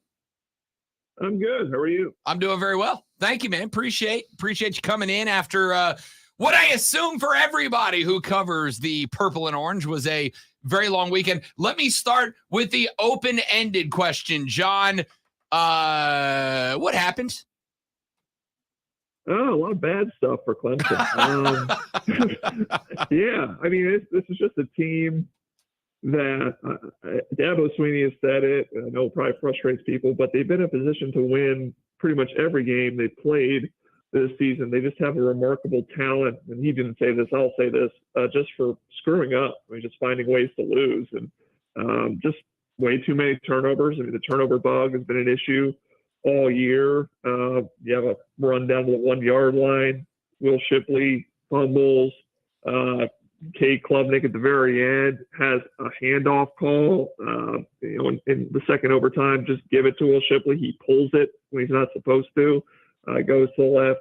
I'm good. How are you? I'm doing very well. Thank you, man. Appreciate you coming in after what I assume for everybody who covers the purple and orange was a very long weekend. Let me start with the open-ended question, John. What happened? Oh, a lot of bad stuff for Clemson. Yeah, I mean, this is just a team that Dabo Swinney has said it. I know it probably frustrates people, but they've been in a position to win pretty much every game they've played this season. They just have a remarkable talent, and he didn't say this, I'll say this, just for screwing up. I mean, just finding ways to lose, and just way too many turnovers. I mean, the turnover bug has been an issue all year. You have a run down to the 1 yard line. Will Shipley fumbles. Cade Klubnik at the very end has a handoff call. In the second overtime, just give it to Will Shipley. He pulls it when he's not supposed to. Goes to the left,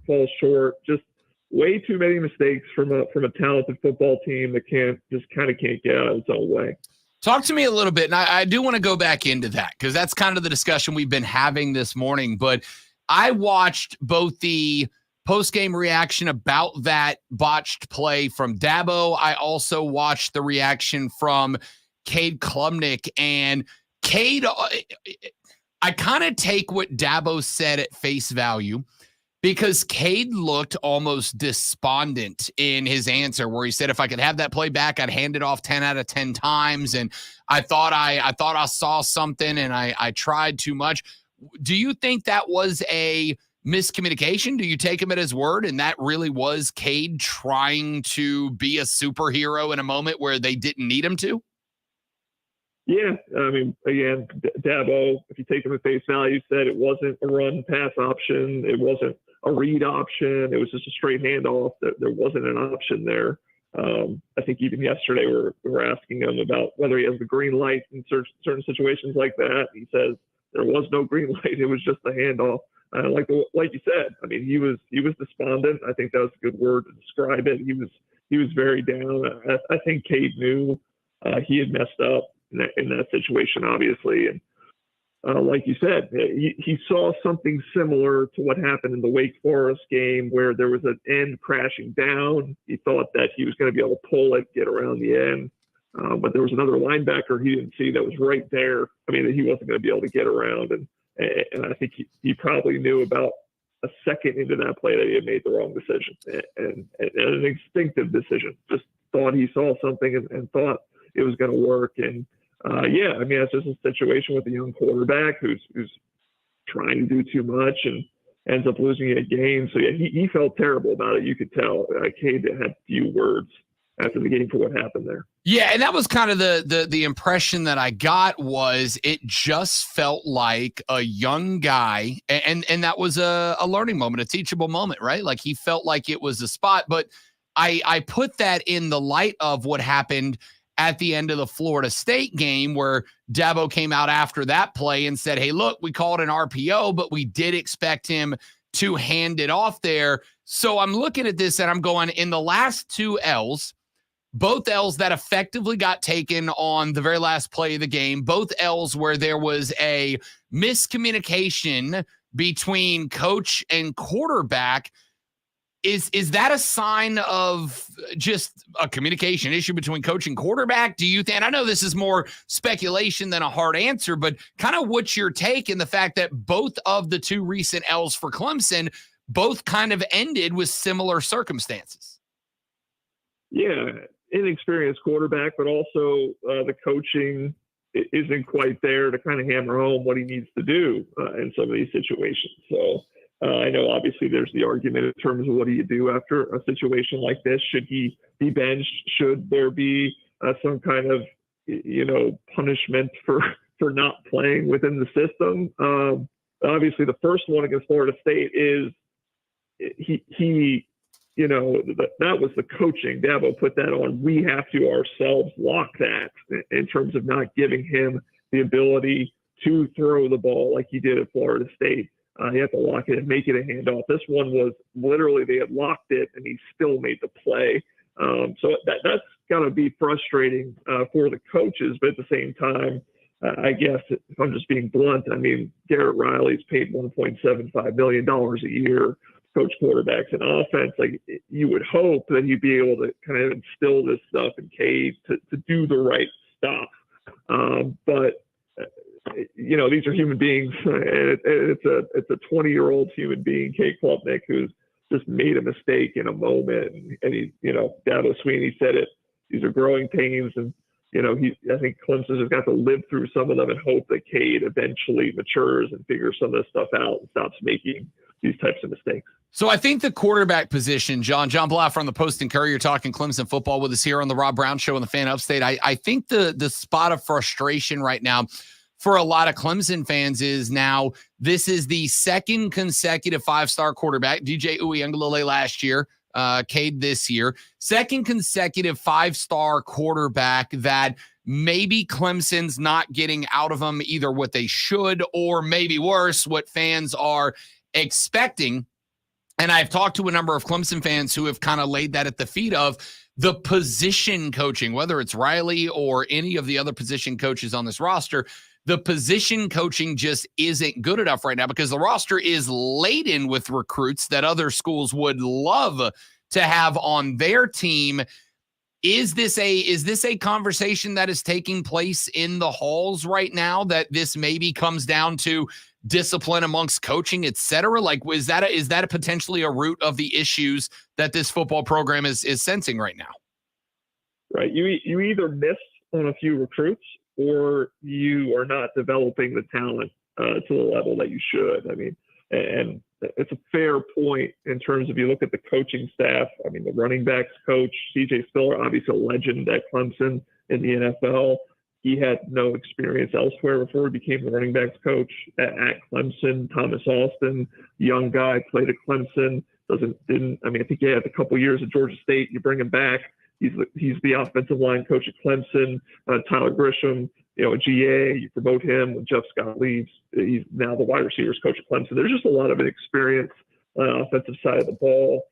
falls short. Just way too many mistakes from a talented football team that can't get out of its own way. Talk to me a little bit, and I do want to go back into that because that's kind of the discussion we've been having this morning. But I watched both the post-game reaction about that botched play from Dabo. I also watched the reaction from Cade Klubnik. And Cade, I kind of take what Dabo said at face value because Cade looked almost despondent in his answer where he said, if I could have that play back, I'd hand it off 10 out of 10 times. And I thought I saw something and I tried too much. Do you think that was a miscommunication? Do you take him at his word and that really was Cade trying to be a superhero in a moment where they didn't need him to? Yeah, I mean, again, Dabo, if you take him at face value, said it wasn't a run-pass option. It wasn't a read option. It was just a straight handoff. There wasn't an option there. I think even yesterday we were asking him about whether he has the green light in certain situations like that. He says there was no green light. It was just a handoff. Like you said, I mean, he was despondent. I think that was a good word to describe it. He was very down. I think Cade knew he had messed up. in that situation, obviously. And like you said, he saw something similar to what happened in the Wake Forest game where there was an end crashing down. He thought that he was going to be able to pull it, get around the end. But there was another linebacker he didn't see that was right there. I mean, he wasn't going to be able to get around. And I think he probably knew about a second into that play that he had made the wrong decision and an instinctive decision. Just thought he saw something and thought it was going to work. And yeah, I mean, it's just a situation with a young quarterback who's trying to do too much and ends up losing a game. So yeah, he felt terrible about it. You could tell. Cade had few words after the game for what happened there. Yeah, and that was kind of the impression that I got was it just felt like a young guy, and that was a learning moment, a teachable moment, right? Like he felt like it was a spot, but I put that in the light of what happened at the end of the Florida State game where Dabo came out after that play and said, hey, look, we called an RPO, but we did expect him to hand it off there. So I'm looking at this and I'm going, in the last two L's, both L's that effectively got taken on the very last play of the game, both L's where there was a miscommunication between coach and quarterback. Is that a sign of just a communication issue between coach and quarterback? Do you think, and I know this is more speculation than a hard answer, but kind of what's your take in the fact that both of the two recent L's for Clemson both kind of ended with similar circumstances? Yeah, inexperienced quarterback, but also the coaching isn't quite there to kind of hammer home what he needs to do in some of these situations. So I know obviously there's the argument in terms of what do you do after a situation like this? Should he be benched? Should there be some kind of, punishment for not playing within the system? Obviously the first one against Florida State is that was the coaching. Dabo put that on. We have to ourselves lock that in terms of not giving him the ability to throw the ball like he did at Florida State. He had to lock it and make it a handoff. This one was literally they had locked it and he still made the play. So that's got to be frustrating for the coaches. But at the same time, I guess if I'm just being blunt, I mean, Garrett Riley's paid $1.75 million a year, coach quarterbacks and offense. Like you would hope that he'd be able to kind of instill this stuff in Cade to do the right stuff. But these are human beings, and it's a 20-year-old human being, Cade Klubnik, who's just made a mistake in a moment. And he, Dabo Swinney said it. These are growing pains, and I think Clemson has got to live through some of them and hope that Cade eventually matures and figures some of this stuff out and stops making these types of mistakes. So I think the quarterback position, John Blaffer on the Post and Courier talking Clemson football with us here on the Rob Brown Show on the Fan Upstate. I think the spot of frustration right now for a lot of Clemson fans is now this is the second consecutive five-star quarterback, DJ Uiagalelei last year, Cade this year, second consecutive five-star quarterback that maybe Clemson's not getting out of them either what they should or maybe worse, what fans are expecting. And I've talked to a number of Clemson fans who have kind of laid that at the feet of the position coaching, whether it's Riley or any of the other position coaches on this roster. The position coaching just isn't good enough right now because the roster is laden with recruits that other schools would love to have on their team. Is this a conversation that is taking place in the halls right now that this maybe comes down to discipline amongst coaching, et cetera? Like, is that potentially a root of the issues that this football program is sensing right now? Right. You either miss on a few recruits or you are not developing the talent to the level that you should. I mean, and it's a fair point in terms of you look at the coaching staff. I mean, the running backs coach, CJ Spiller, obviously a legend at Clemson in the NFL. He had no experience elsewhere before he became the running backs coach at Clemson. Thomas Austin, young guy, played at Clemson. I think he had a couple years at Georgia State. You bring him back. He's the offensive line coach at Clemson. Tyler Grisham, a GA, you promote him when Jeff Scott leaves. He's now the wide receivers coach at Clemson. There's just a lot of experience on the offensive side of the ball,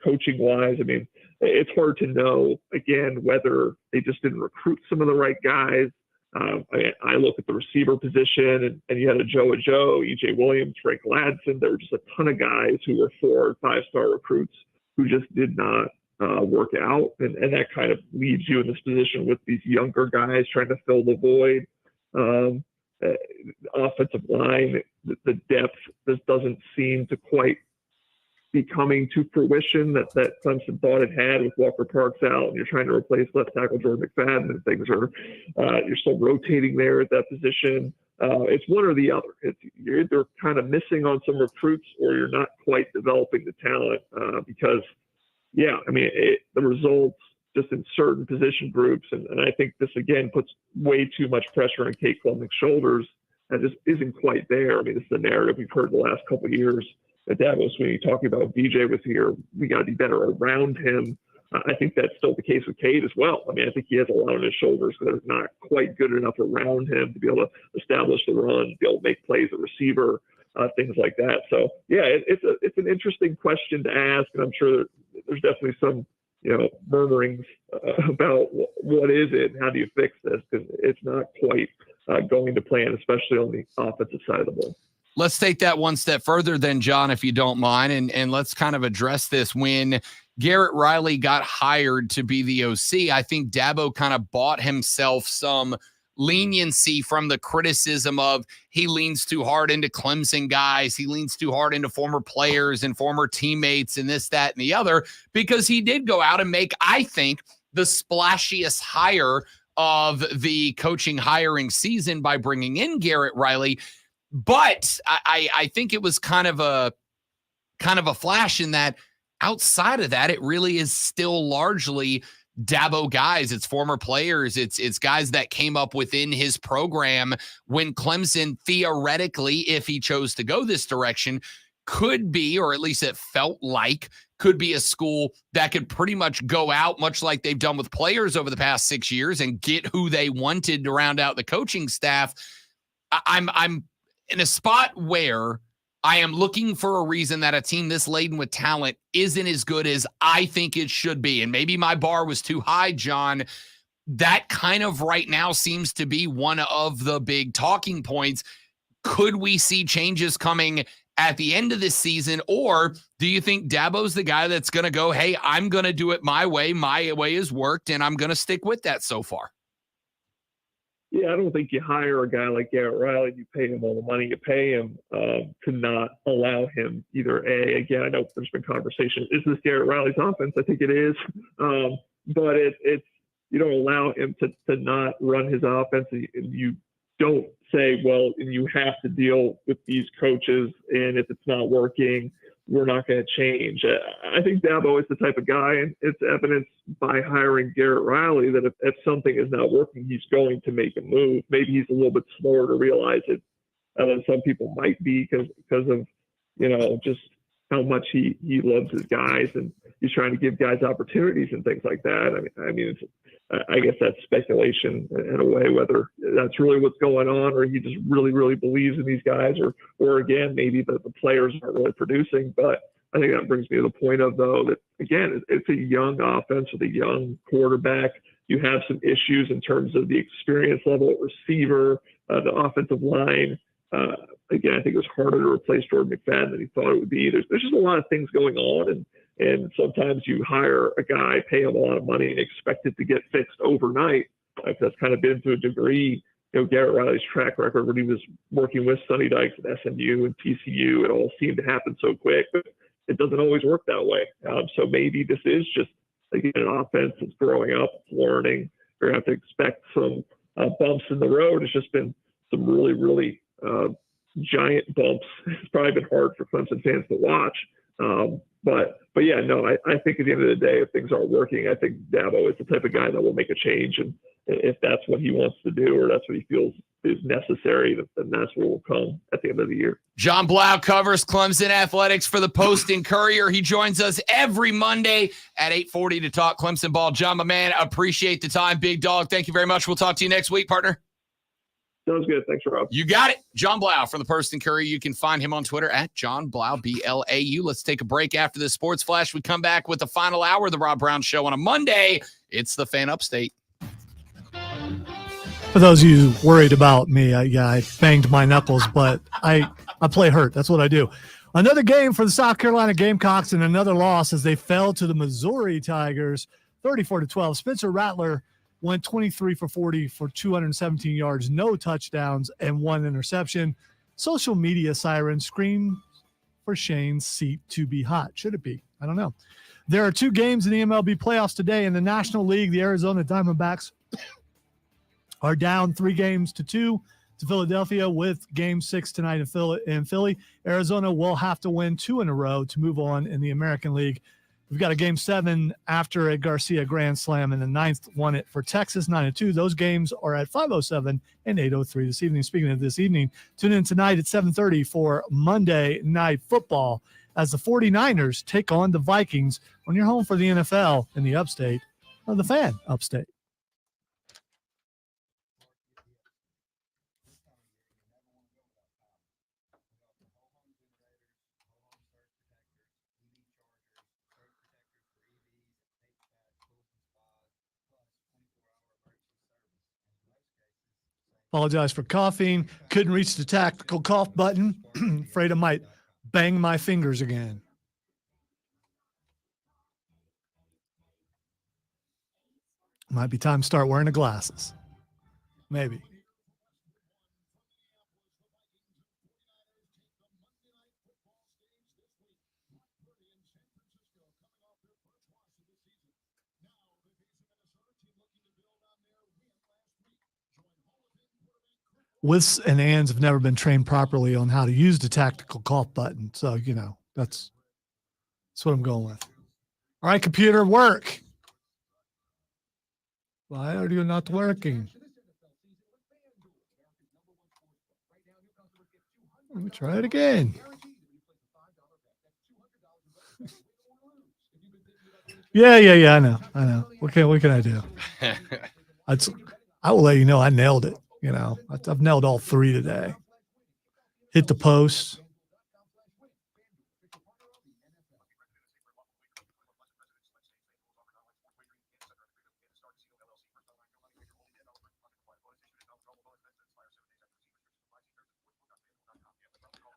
coaching-wise. I mean, it's hard to know, again, whether they just didn't recruit some of the right guys I look at the receiver position, and you had a Joe Ajo, E.J. Williams, Frank Ladson. There were just a ton of guys who were 4- or 5-star recruits who just did not work out. And that kind of leaves you in this position with these younger guys trying to fill the void. Offensive line, the depth just doesn't seem to quite be coming to fruition that Clemson thought it had with Walker Parks out, and you're trying to replace left tackle Jordan McFadden, and things are you're still rotating there at that position. It's one or the other. You're either kind of missing on some recruits, or you're not quite developing the talent because, yeah, I mean, the results just in certain position groups, and I think this again puts way too much pressure on Cade Klubnik's shoulders that just isn't quite there. I mean, this is the narrative we've heard the last couple of years. That Dabo Swinney talking about DJ was here. We got to be better around him. I think that's still the case with Cade as well. I mean, I think he has a lot on his shoulders that are not quite good enough around him to be able to establish the run, be able to make plays at receiver, things like that. So, yeah, it's an interesting question to ask, and I'm sure that there's definitely some murmurings about what is it and how do you fix this, because it's not quite going to plan, especially on the offensive side of the ball. Let's take that one step further then, John, if you don't mind, and let's kind of address this. When Garrett Riley got hired to be the OC, I think Dabo kind of bought himself some leniency from the criticism of he leans too hard into Clemson guys, he leans too hard into former players and former teammates and this, that, and the other, because he did go out and make, I think, the splashiest hire of the coaching hiring season by bringing in Garrett Riley. But I think it was kind of a flash in that outside of that, it really is still largely Dabo guys. It's former players. It's guys that came up within his program when Clemson theoretically, if he chose to go this direction, could be, or at least it felt like, could be a school that could pretty much go out, much like they've done with players over the past 6 years, and get who they wanted to round out the coaching staff. I'm in a spot where I am looking for a reason that a team this laden with talent isn't as good as I think it should be. And maybe my bar was too high, John. That kind of right now seems to be one of the big talking points. Could we see changes coming at the end of this season? Or do you think Dabo's the guy that's going to go, hey, I'm going to do it my way has worked, and I'm going to stick with that so far? Yeah, I don't think you hire a guy like Garrett Riley, you pay him all the money you pay him, to not allow him either again, I know there's been conversation, is this Garrett Riley's offense? I think it is. But it's you don't allow him to not run his offense, and you don't say, well, you have to deal with these coaches, and if it's not working, we're not going to change. I think Dabo is the type of guy, and it's evidenced by hiring Garrett Riley, that if something is not working, he's going to make a move. Maybe he's a little bit slower to realize it than some people might be because of, just how much he loves his guys, and he's trying to give guys opportunities and things like that. I mean, I guess that's speculation in a way, whether that's really what's going on, or he just really, really believes in these guys, or again, maybe the players aren't really producing. But I think that brings me to the point of, though, that again, it's a young offense with a young quarterback. You have some issues in terms of the experience level at receiver, the offensive line. Again, I think it was harder to replace Jordan McFadden than he thought it would be. There's just a lot of things going on, and sometimes you hire a guy, pay him a lot of money, and expect it to get fixed overnight. That's kind of been, to a degree, Garrett Riley's track record when he was working with Sonny Dykes at SMU and TCU. It all seemed to happen so quick, but it doesn't always work that way. So maybe this is just, again, an offense that's growing up, it's learning. You're going to have to expect some bumps in the road. It's just been some really, really giant bumps. It's probably been hard for Clemson fans to watch. But yeah, no, I think at the end of the day, if things aren't working, I think Dabo is the type of guy that will make a change. And if that's what he wants to do, or that's what he feels is necessary, then that's what will come at the end of the year. John Blau covers Clemson athletics for the Post and Courier. He joins us every Monday at 8:40 to talk Clemson ball. John, my man, appreciate the time. Big dog, thank you very much. We'll talk to you next week, partner. Sounds good. Thanks, Rob. You got it. John Blau from the Post and Courier. You can find him on Twitter at John Blau, BLAU. Let's take a break after the Sports Flash. We come back with the final hour of the Rob Brown Show on a Monday. It's the Fan Upstate. For those of you worried about me, I banged my knuckles, but I play hurt. That's what I do. Another game for the South Carolina Gamecocks and another loss as they fell to the Missouri Tigers, 34-12. Spencer Rattler went 23 for 40 for 217 yards, no touchdowns, and 1 interception. Social media sirens scream for Shane's seat to be hot. Should it be? I don't know. There are 2 games in the MLB playoffs today. In the National League, the Arizona Diamondbacks are down 3-2 to Philadelphia with Game 6 tonight in Philly. Arizona will have to win 2 in a row to move on in the American League. We've got a Game 7 after a Garcia grand slam, and the 9th won it for Texas, 9-2. Those games are at 5:07 and 8:03 this evening. Speaking of this evening, tune in tonight at 7:30 for Monday Night Football as the 49ers take on the Vikings on your home for the NFL in the upstate, or the Fan upstate. Apologize for coughing. Couldn't reach the tactical cough button. Afraid I might bang my fingers again. Might be time to start wearing the glasses. Maybe. Withs and ands have never been trained properly on how to use the tactical cough button. So, that's what I'm going with. All right, computer, work. Why are you not working? Let me try it again. Yeah, I know. What can I do? I will let you know I nailed it. I've nailed all 3 today. Hit the post.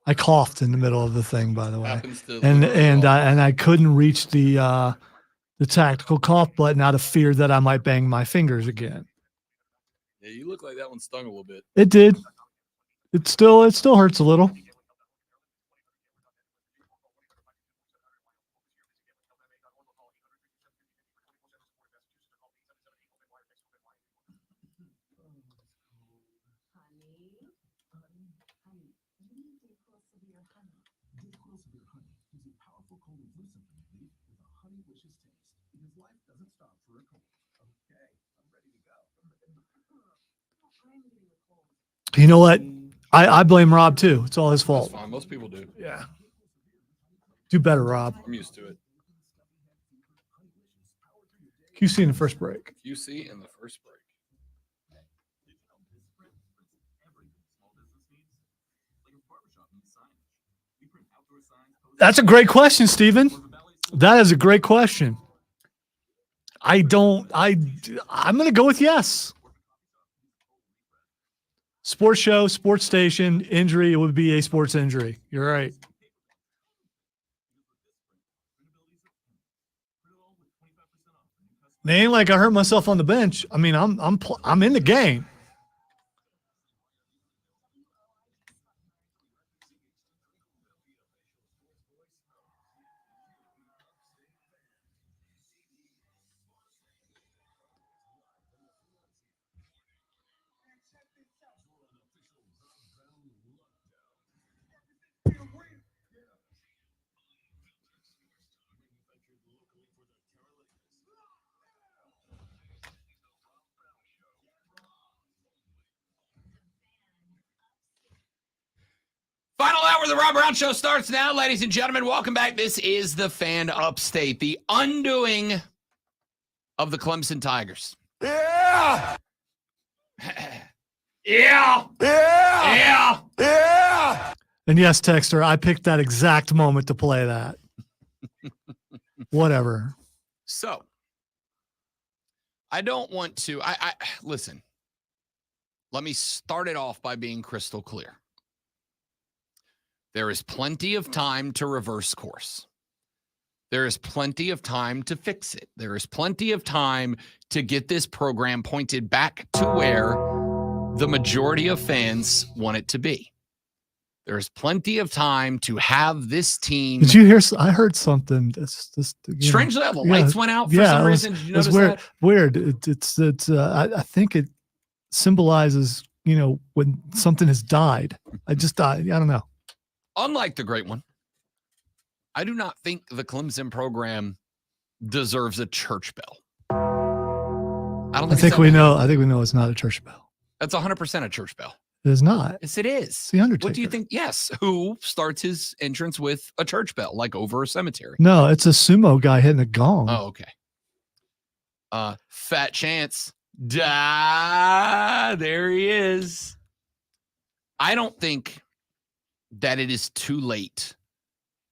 I coughed in the middle of the thing, by the way, and I couldn't reach the tactical cough button out of fear that I might bang my fingers again. Yeah, you look like that one stung a little bit. It did. It still hurts a little. You know what? I blame Rob too. It's all his fault. That's fine. Most people do. Yeah. Do better, Rob. I'm used to it. QC in the first break. QC in the first break. That's a great question, Steven. That is a great question. I'm going to go with yes. Sports show, sports station, injury, it would be a sports injury. You're right. It ain't like I hurt myself on the bench. I mean, I'm in the game. Final hour of the Rob Brown Show starts now, ladies and gentlemen. Welcome back. This is the Fan Upstate, the undoing of the Clemson Tigers. Yeah! Yeah! Yeah! Yeah! And yes, Texter, I picked that exact moment to play that. Whatever. So, I don't want to. I listen. let me start it off by being crystal clear. There is plenty of time to reverse course. There is plenty of time to fix it. There is plenty of time to get this program pointed back to where the majority of fans want it to be. There's plenty of time to have this team. Did you hear? I heard something. Strangely, the lights went out for some reason. Did you notice that? Weird. I think it symbolizes, when something has died. I don't know. Unlike the great one, I do not think the Clemson program deserves a church bell. I think we know it's not a church bell. That's 100% a church bell. It is not. Yes, it is. It's the Undertaker. What do you think? Yes. Who starts his entrance with a church bell, like over a cemetery? No, it's a sumo guy hitting a gong. Oh, okay. Fat Chance. There he is. I don't think that it is too late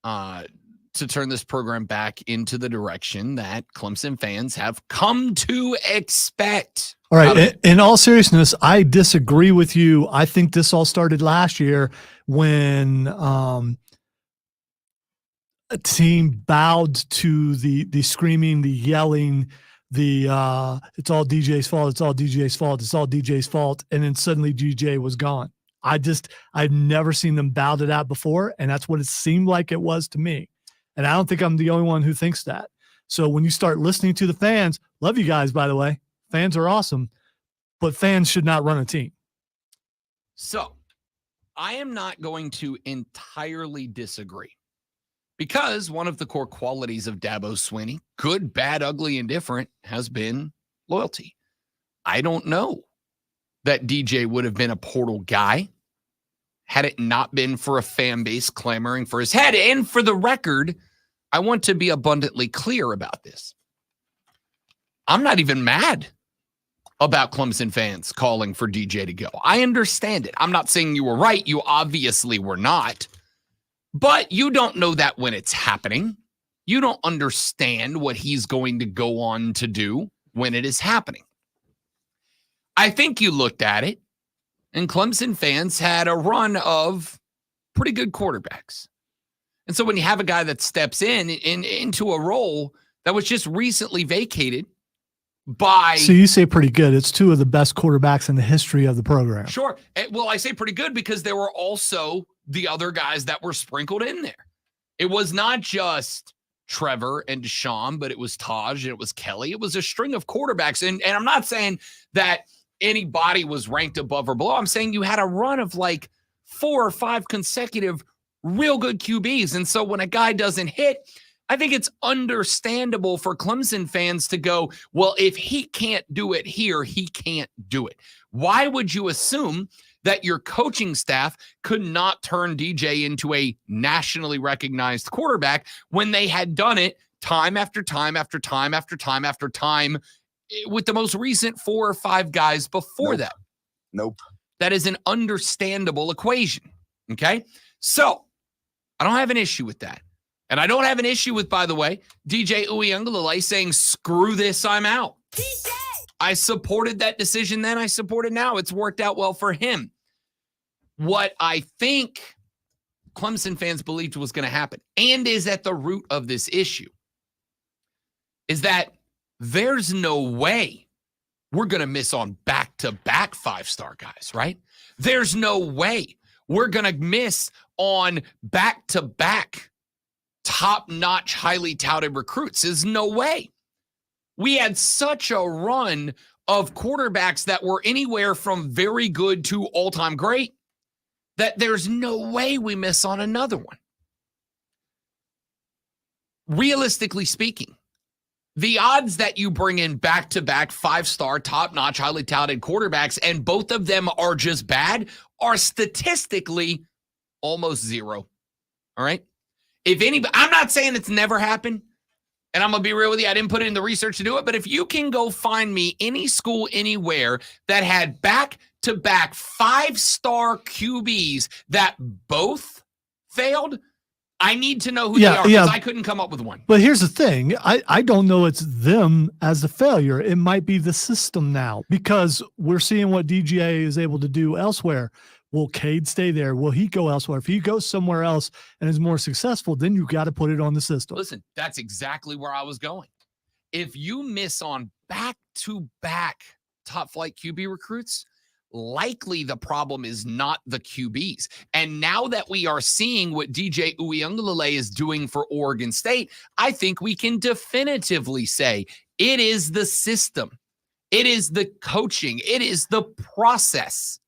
to turn this program back into the direction that Clemson fans have come to expect. All right. In all seriousness, I disagree with you. I think this all started last year when a team bowed to the screaming, the yelling, it's all DJ's fault. It's all DJ's fault. It's all DJ's fault. And then suddenly DJ was gone. I've never seen them bow to that before. And that's what it seemed like it was to me. And I don't think I'm the only one who thinks that. So when you start listening to the fans, love you guys, by the way. Fans are awesome, but fans should not run a team. So I am not going to entirely disagree, because one of the core qualities of Dabo Swinney, good, bad, ugly, and different, has been loyalty. I don't know that DJ would have been a portal guy had it not been for a fan base clamoring for his head. And for the record, I want to be abundantly clear about this. I'm not even mad about Clemson fans calling for DJ to go. I understand it. I'm not saying you were right. You obviously were not. But you don't know that when it's happening. You don't understand what he's going to go on to do when it is happening. I think you looked at it, and Clemson fans had a run of pretty good quarterbacks. And so when you have a guy that steps into a role that was just recently vacated by... So you say pretty good. It's two of the best quarterbacks in the history of the program. Sure. Well, I say pretty good because there were also the other guys that were sprinkled in there. It was not just Trevor and Deshaun, but it was Taj and it was Kelly. It was a string of quarterbacks. And I'm not saying that anybody was ranked above or below. I'm saying you had a run of like 4 or 5 consecutive real good QBs. And so when a guy doesn't hit, I think it's understandable for Clemson fans to go, well, if he can't do it here, he can't do it. Why would you assume that your coaching staff could not turn DJ into a nationally recognized quarterback when they had done it time after time after time after time after time with the most recent 4 or 5 guys before that? Nope. That is an understandable equation. Okay. So I don't have an issue with that. And I don't have an issue with, by the way, DJ Uiagalelei saying, screw this, I'm out. DJ! I supported that decision then. I support it now. It's worked out well for him. What I think Clemson fans believed was going to happen, and is at the root of this issue, is that there's no way we're going to miss on back-to-back 5-star guys, right? There's no way we're going to miss on back-to-back top-notch, highly touted recruits. There's no way. We had such a run of quarterbacks that were anywhere from very good to all-time great that there's no way we miss on another one. Realistically speaking, the odds that you bring in back-to-back 5-star, top-notch, highly touted quarterbacks and both of them are just bad are statistically almost zero. All right? If anybody, I'm not saying it's never happened, and I'm going to be real with you, I didn't put it in the research to do it, but if you can go find me any school anywhere that had back-to-back 5-star QBs that both failed, I need to know who they are because I couldn't come up with one. But here's the thing. I don't know it's them as a failure. It might be the system now because we're seeing what DGA is able to do elsewhere. Will Cade stay there? Will he go elsewhere? If he goes somewhere else and is more successful, then you got to put it on the system. Listen, that's exactly where I was going. If you miss on back-to-back top-flight QB recruits, likely the problem is not the QBs. And now that we are seeing what DJ Uiagalelei is doing for Oregon State, I think we can definitively say it is the system. It is the coaching. It is the process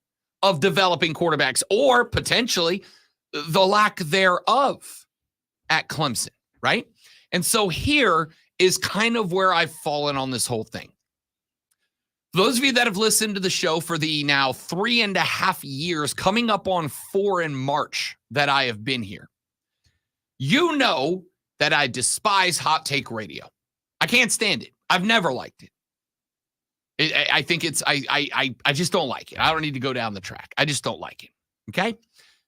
of developing quarterbacks or potentially the lack thereof at Clemson, right? And so here is kind of where I've fallen on this whole thing. For those of you that have listened to the show for the now 3.5 years, coming up on 4 in March that I have been here, you know that I despise hot take radio. I can't stand it. I've never liked it. I think it's, I just don't like it. I don't need to go down the track. I just don't like it. Okay.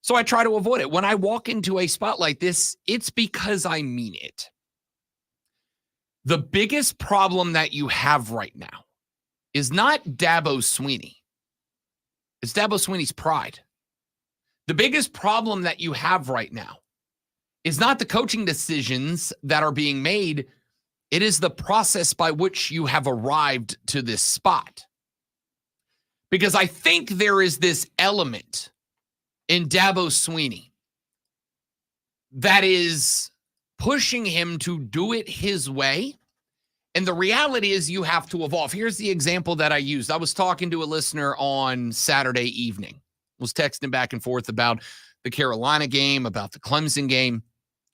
So I try to avoid it. When I walk into a spot like this, it's because I mean it. The biggest problem that you have right now is not Dabo Swinney. It's Dabo Swinney's pride. The biggest problem that you have right now is not the coaching decisions that are being made. It is the process by which you have arrived to this spot. Because I think there is this element in Dabo Swinney that is pushing him to do it his way. And the reality is you have to evolve. Here's the example that I used. I was talking to a listener on Saturday evening, was texting back and forth about the Carolina game, about the Clemson game.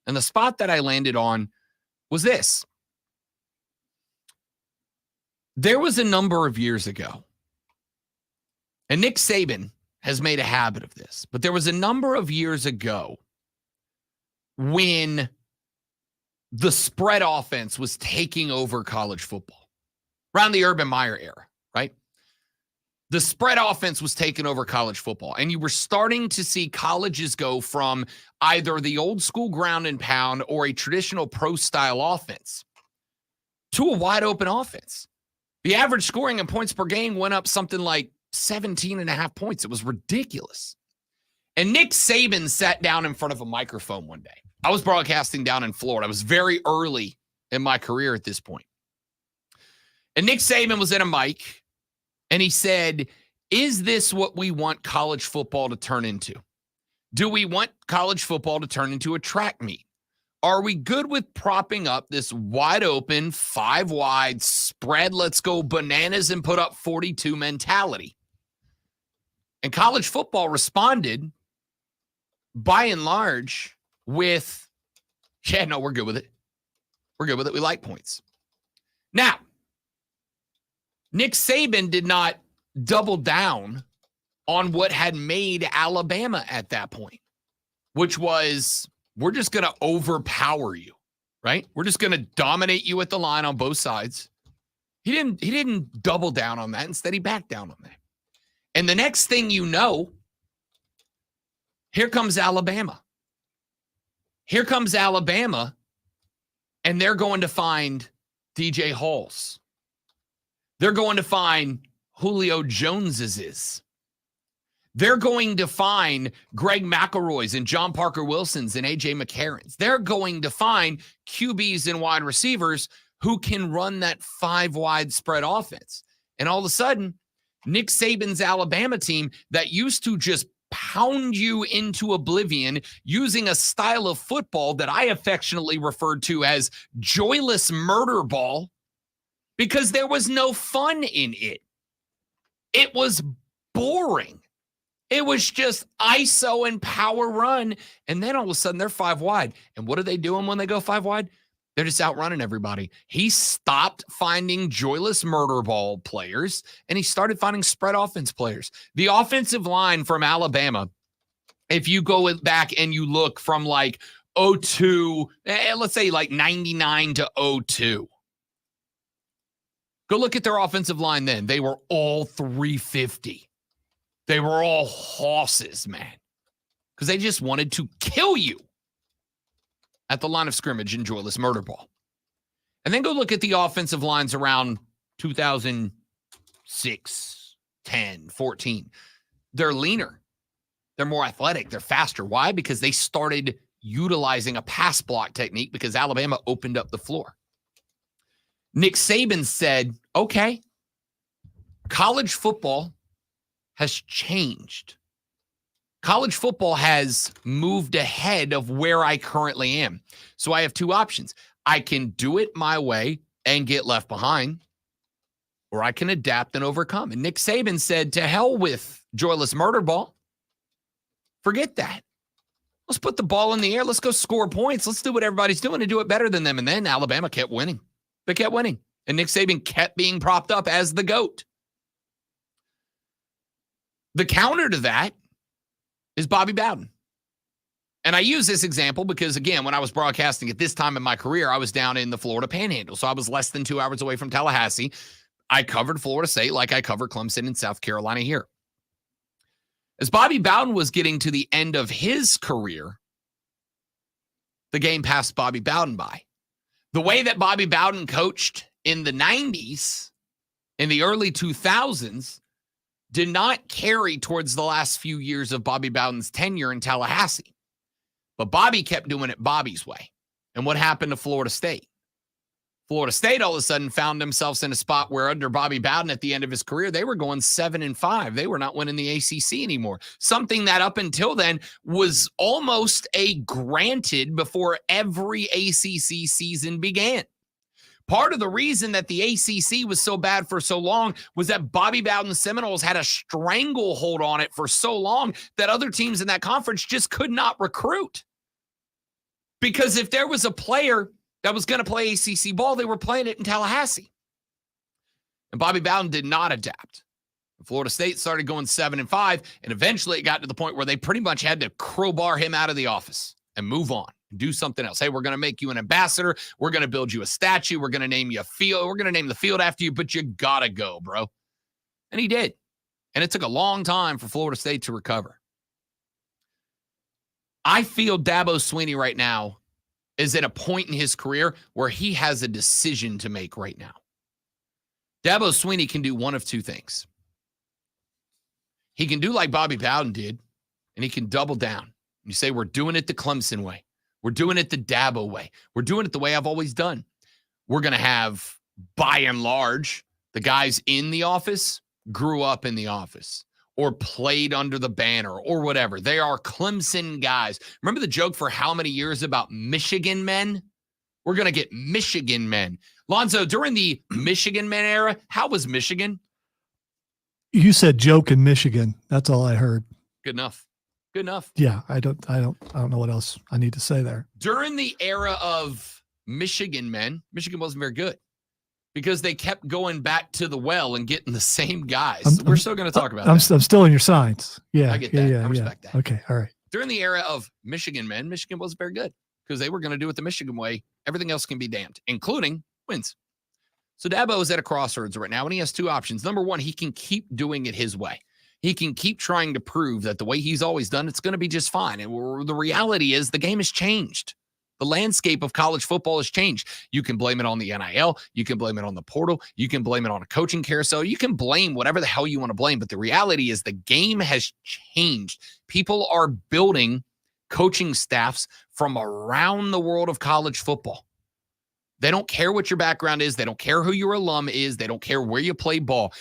And the spot that I landed on was this. There was a number of years ago, and Nick Saban has made a habit of this, but there was a number of years ago when the spread offense was taking over college football around the Urban Meyer era, right? The spread offense was taking over college football, and you were starting to see colleges go from either the old school ground and pound or a traditional pro style offense to a wide open offense. The average scoring and points per game went up something like 17.5 points. It was ridiculous. And Nick Saban sat down in front of a microphone one day. I was broadcasting down in Florida. I was very early in my career at this point. And Nick Saban was in a mic, and he said, is this what we want college football to turn into? Do we want college football to turn into a track meet? Are we good with propping up this wide open, 5 wide spread, let's go bananas and put up 42 mentality? And college football responded, by and large, with, yeah, no, we're good with it. We're good with it. We like points. Now, Nick Saban did not double down on what had made Alabama at that point, which was, we're just going to overpower you, right? We're just going to dominate you at the line on both sides. He didn't double down on that. Instead, he backed down on that. And the next thing you know, here comes Alabama. Here comes Alabama, and they're going to find DJ Halls. They're going to find Julio Jones's. They're going to find Greg McElroy's and John Parker Wilson's and A.J. McCarron's. They're going to find QBs and wide receivers who can run that 5 wide spread offense. And all of a sudden, Nick Saban's Alabama team that used to just pound you into oblivion using a style of football that I affectionately referred to as joyless murder ball because there was no fun in it. It was boring. It was just ISO and power run. And then all of a sudden they're 5 wide. And what are they doing when they go 5 wide? They're just outrunning everybody. He stopped finding joyless murder ball players, and he started finding spread offense players. The offensive line from Alabama, if you go back and you look from like 02, let's say like 99 to 02, go look at their offensive line then. They were all 350. They were all horses, man, because they just wanted to kill you. at the line of scrimmage in joyless murder ball. And then go look at the offensive lines around 2006, 10, 14. They're leaner. They're more athletic. They're faster. Why? Because they started utilizing a pass block technique because Alabama opened up the floor. Nick Saban said, okay, college football has changed. College football has moved ahead of where I currently am. So I have two options. I can do it my way and get left behind, or I can adapt and overcome. And Nick Saban said, to hell with joyless murder ball. Forget that. Let's put the ball in the air. Let's go score points. Let's do what everybody's doing and do it better than them. And then Alabama kept winning. They kept winning. And Nick Saban kept being propped up as the GOAT. The counter to that is Bobby Bowden. And I use this example because, again, when I was broadcasting at this time in my career, I was down in the Florida Panhandle. So I was less than 2 hours away from Tallahassee. I covered Florida State like I cover Clemson and South Carolina here. As Bobby Bowden was getting to the end of his career, the game passed Bobby Bowden by. The way that Bobby Bowden coached in the 90s, in the early 2000s, did not carry towards the last few years of Bobby Bowden's tenure in Tallahassee. But Bobby kept doing it Bobby's way. And what happened to Florida State? Florida State all of a sudden found themselves in a spot where under Bobby Bowden at the end of his career, they were going 7-5. They were not winning the ACC anymore. Something that up until then was almost a granted before every ACC season began. Part of the reason that the ACC was so bad for so long was that Bobby Bowden Seminoles had a stranglehold on it for so long that other teams in that conference just could not recruit. Because if there was a player that was going to play ACC ball, they were playing it in Tallahassee. And Bobby Bowden did not adapt. Florida State started going 7-5, and eventually it got to the point where they pretty much had to crowbar him out of the office and move on. Do something else. Hey, we're going to make you an ambassador. We're going to build you a statue. We're going to name you a field. We're going to name the field after you, but you got to go, bro. And he did. And it took a long time for Florida State to recover. I feel Dabo Swinney right now is at a point in his career where he has a decision to make right now. Dabo Swinney can do one of two things. He can do like Bobby Bowden did, and he can double down. You say, we're doing it the Clemson way. We're doing it the Dabo way. We're doing it the way I've always done. We're going to have, by and large, the guys in the office grew up in the office or played under the banner or whatever. They are Clemson guys. Remember the joke for how many years about Michigan men? We're going to get Michigan men. Lonzo, during the Michigan men era, how was Michigan? You said joke in Michigan. That's all I heard. Good enough. Good enough. Yeah, I don't know what else I need to say there. During the era of Michigan men, Michigan wasn't very good because they kept going back to the well and getting the same guys. We're still going to talk about that. I'm still in your signs. Yeah, I get that. I respect that. Okay, all right. During the era of Michigan men, Michigan wasn't very good because they were going to do it the Michigan way. Everything else can be damned, including wins. So Dabo is at a crossroads right now, and he has two options. Number one, he can keep doing it his way. He can keep trying to prove that the way he's always done, it's going to be just fine. And the reality is the game has changed. The landscape of college football has changed. You can blame it on the NIL. You can blame it on the portal. You can blame it on a coaching carousel. You can blame whatever the hell you want to blame. But the reality is the game has changed. People are building coaching staffs from around the world of college football. They don't care what your background is. They don't care who your alum is. They don't care where you play ball.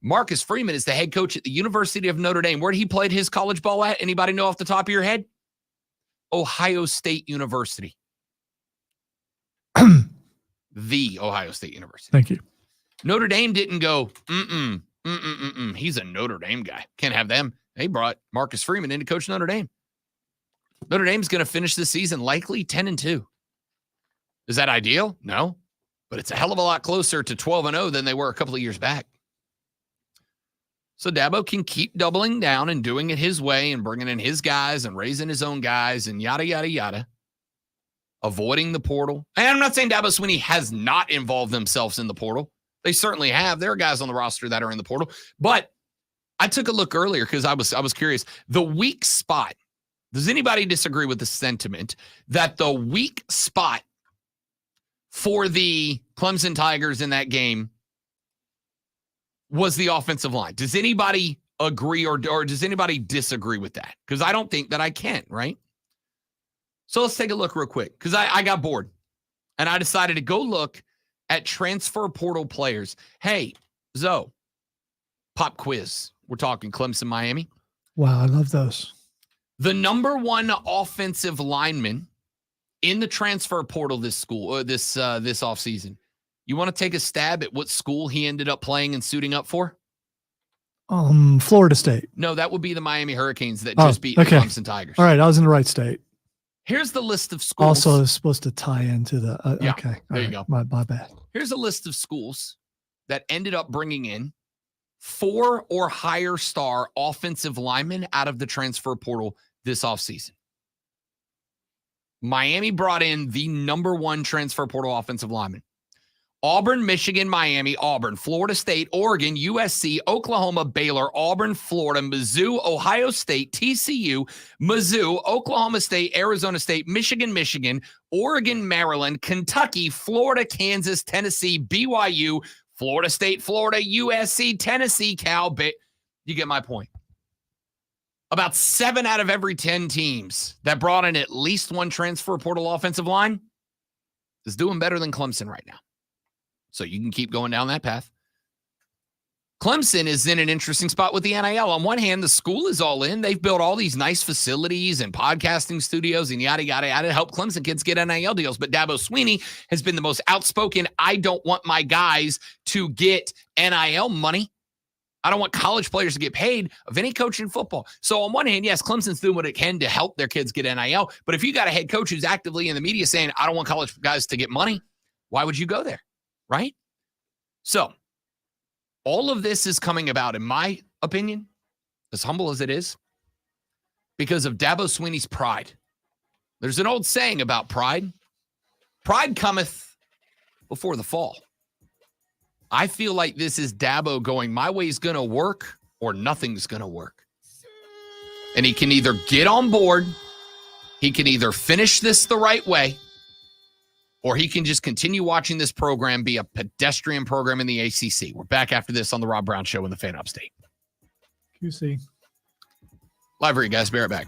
Marcus Freeman is the head coach at the University of Notre Dame. Where did he play his college ball at? Anybody know off the top of your head? Ohio State University. The Ohio State University. Thank you. Notre Dame didn't go, he's a Notre Dame guy. Can't have them. They brought Marcus Freeman in to coach Notre Dame. Notre Dame's going to finish the season likely 10-2. Is that ideal? No, but it's a hell of a lot closer to 12-0 than they were a couple of years back. So Dabo can keep doubling down and doing it his way and bringing in his guys and raising his own guys and yada, yada, yada, avoiding the portal. And I'm not saying Dabo Swinney has not involved themselves in the portal. They certainly have. There are guys on the roster that are in the portal. But I took a look earlier because I was curious. The weak spot Does anybody disagree with the sentiment that the weak spot for the Clemson Tigers in that game was the offensive line? Does anybody agree or does anybody disagree with that? Because I don't think that I can, right? So let's take a look real quick because I got bored and I decided to go look at transfer portal players. Hey, Zoe, pop quiz. We're talking Clemson, Miami. Wow, I love those. The number one offensive lineman in the transfer portal this offseason. You want to take a stab at what school he ended up playing and suiting up for? Florida State. No, that would be the Miami Hurricanes that just beat the Clemson Tigers. All right, I was in the right state. Here's the list of schools. Also, it's supposed to tie into the. Yeah, okay, there you go. My bad. Here's a list of schools that ended up bringing in 4 or higher star offensive linemen out of the transfer portal this offseason. Miami brought in the number one transfer portal offensive lineman. Auburn, Michigan, Miami, Auburn, Florida State, Oregon, USC, Oklahoma, Baylor, Auburn, Florida, Mizzou, Ohio State, TCU, Mizzou, Oklahoma State, Arizona State, Michigan, Oregon, Maryland, Kentucky, Florida, Kansas, Tennessee, BYU, Florida State, Florida, USC, Tennessee, Cal. You get my point. About 7 out of every 10 teams that brought in at least one transfer portal offensive line is doing better than Clemson right now. So you can keep going down that path. Clemson is in an interesting spot with the NIL. On one hand, the school is all in. They've built all these nice facilities and podcasting studios and yada, yada, yada to help Clemson kids get NIL deals. But Dabo Swinney has been the most outspoken. I don't want my guys to get NIL money. I don't want college players to get paid of any coach in football. So on one hand, yes, Clemson's doing what it can to help their kids get NIL. But if you got a head coach who's actively in the media saying, I don't want college guys to get money, why would you go there? Right? So all of this is coming about, in my opinion, as humble as it is, because of Dabo Swinney's pride. There's an old saying about pride. Pride cometh before the fall. I feel like this is Dabo going, my way's going to work or nothing's going to work. And he can either get on board, he can either finish this the right way, or he can just continue watching this program be a pedestrian program in the ACC. We're back after this on the Rob Brown Show in the Fan Upstate. QC. Live for you guys. Be right back.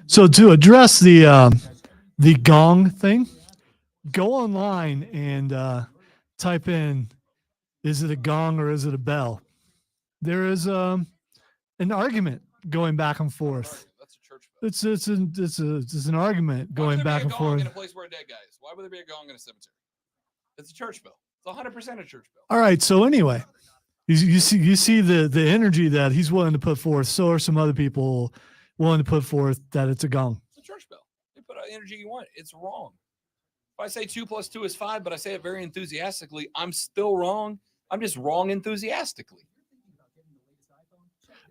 So to address the gong thing, go online and type in, is it a gong or is it a bell? There is an argument going back and forth. That's a church bell. It's an argument going back and forth. In a place where a dead guy is. Why would there be a gong in a cemetery? It's a church bell. It's 100% a church bell. All right. So anyway, you see the energy that he's willing to put forth. So are some other people willing to put forth that it's a gong. It's a church bell. You put out the energy you want. It's wrong. If I say 2 + 2 is 5, but I say it very enthusiastically, I'm still wrong. I'm just wrong enthusiastically.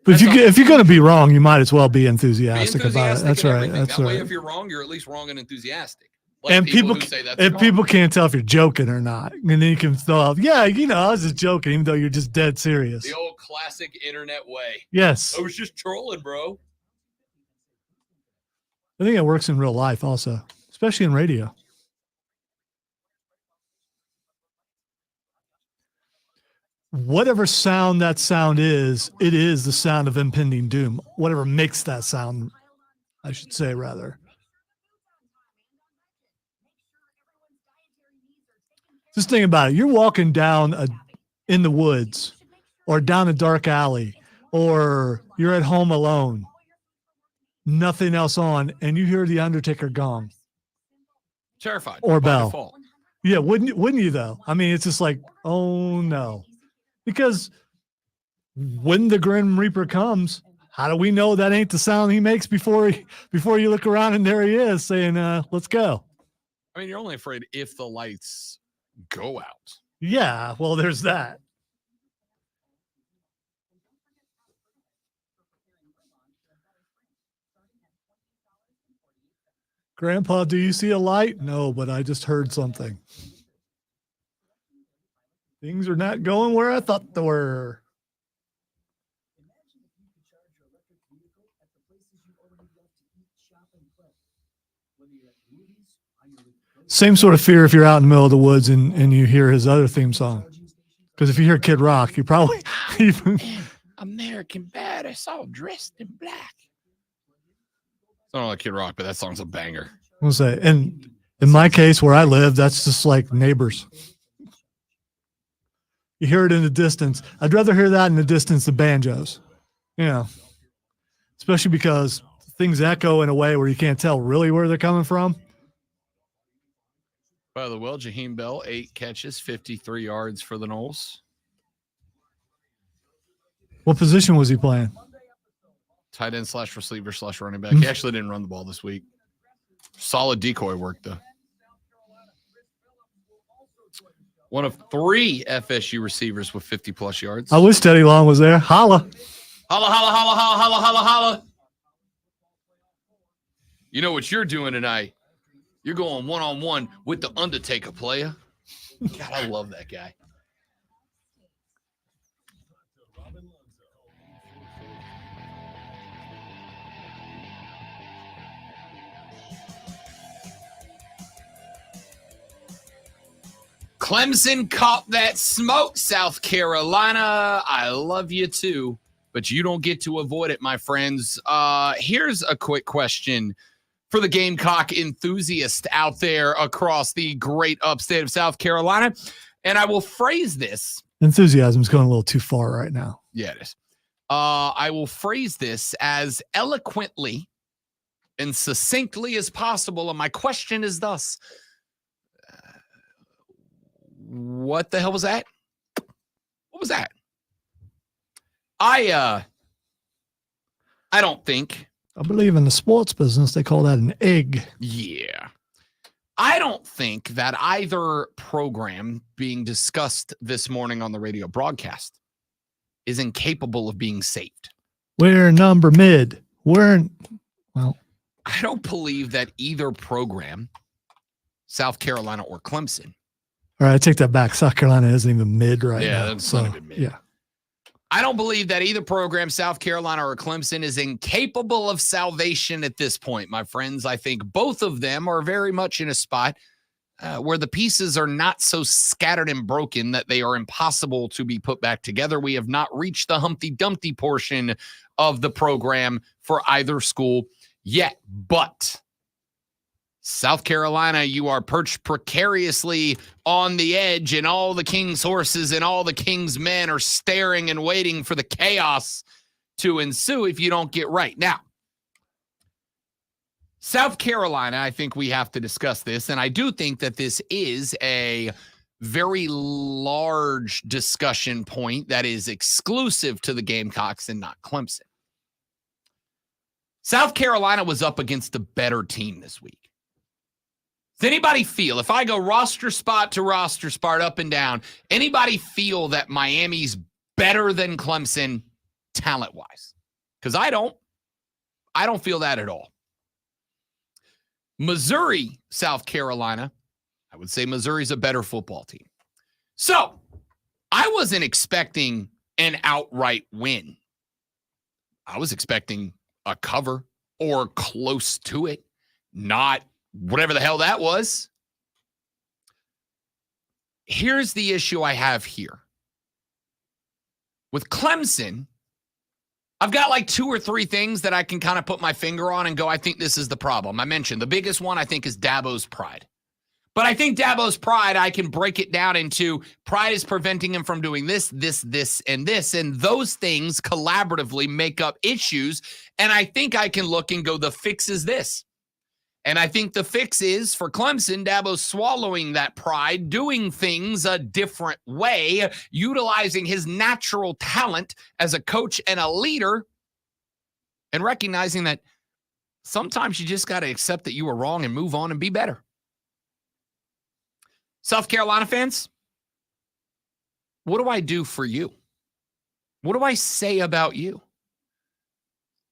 But if you're going to be wrong, you might as well be enthusiastic about it. That's right. That's that right. way, if you're wrong, you're at least wrong and enthusiastic. Like And people who say that's wrong. people can't tell if you're joking or not, and then you can throw out, yeah, I was just joking, even though you're just dead serious. The old classic internet way. Yes. I was just trolling, bro. I think it works in real life also, especially in radio. Whatever sound that sound is, it is the sound of impending doom. Whatever makes that sound, I should say, rather. Just think about it. You're walking down in the woods or down a dark alley, or you're at home alone, nothing else on, and you hear the Undertaker gong. Terrified. Or by bell. default. Yeah, wouldn't you though? I mean, it's just like, oh no. Because when the Grim Reaper comes, how do we know that ain't the sound he makes before you look around and there he is saying, let's go. I mean, you're only afraid if the lights go out. Yeah, well, there's that. Grandpa, do you see a light? No, but I just heard something. Things are not going where I thought they were. Same sort of fear if you're out in the middle of the woods and you hear his other theme song. Because if you hear Kid Rock, you probably even... American Badass, all dressed in black. I don't like Kid Rock, but that song's a banger. I'll say, and in my case where I live, that's just like Neighbors. You hear it in the distance. I'd rather hear that in the distance than banjos. Yeah. Especially because things echo in a way where you can't tell really where they're coming from. By the way, Jaheim Bell, 8 catches, 53 yards for the Knowles. What position was he playing? Tight end / receiver / running back. He actually didn't run the ball this week. Solid decoy work, though. One of 3 FSU receivers with 50+ yards. I wish Teddy Long was there. Holla. Holla, holla, holla, holla, holla, holla, holla. You know what you're doing tonight? You're going one-on-one with the Undertaker, player. God, I love that guy. Clemson caught that smoke, South Carolina. I love you too, but you don't get to avoid it, my friends. Here's a quick question for the Gamecock enthusiast out there across the great upstate of South Carolina. And I will phrase this. Enthusiasm's going a little too far right now. Yeah, it is. I will phrase this as eloquently and succinctly as possible. And my question is thus. What the hell was that? What was that? I don't think. I believe in the sports business, they call that an egg. Yeah. I don't think that either program being discussed this morning on the radio broadcast is incapable of being saved. We're number mid. Well. I don't believe that either program, South Carolina or Clemson. All right, I take that back. South Carolina isn't even mid right now. Yeah, that's not even mid. Yeah. I don't believe that either program, South Carolina or Clemson, is incapable of salvation at this point, my friends. I think both of them are very much in a spot where the pieces are not so scattered and broken that they are impossible to be put back together. We have not reached the Humpty Dumpty portion of the program for either school yet. But South Carolina, you are perched precariously on the edge, and all the king's horses and all the king's men are staring and waiting for the chaos to ensue if you don't get right. Now, South Carolina, I think we have to discuss this, and I do think that this is a very large discussion point that is exclusive to the Gamecocks and not Clemson. South Carolina was up against a better team this week. Does anybody feel, if I go roster spot to roster spot up and down, anybody feel that Miami's better than Clemson talent-wise? Because I don't feel that at all. Missouri, South Carolina, I would say Missouri's a better football team. So I wasn't expecting an outright win. I was expecting a cover or close to it, not whatever the hell that was. Here's the issue I have here. With Clemson, I've got like 2 or 3 things that I can kind of put my finger on and go, I think this is the problem. I mentioned the biggest one, I think, is Dabo's pride. But I think Dabo's pride, I can break it down into pride is preventing him from doing this, and this. And those things collaboratively make up issues. And I think I can look and go, the fix is this. And I think the fix is, for Clemson, Dabo swallowing that pride, doing things a different way, utilizing his natural talent as a coach and a leader, and recognizing that sometimes you just got to accept that you were wrong and move on and be better. South Carolina fans, what do I do for you? What do I say about you?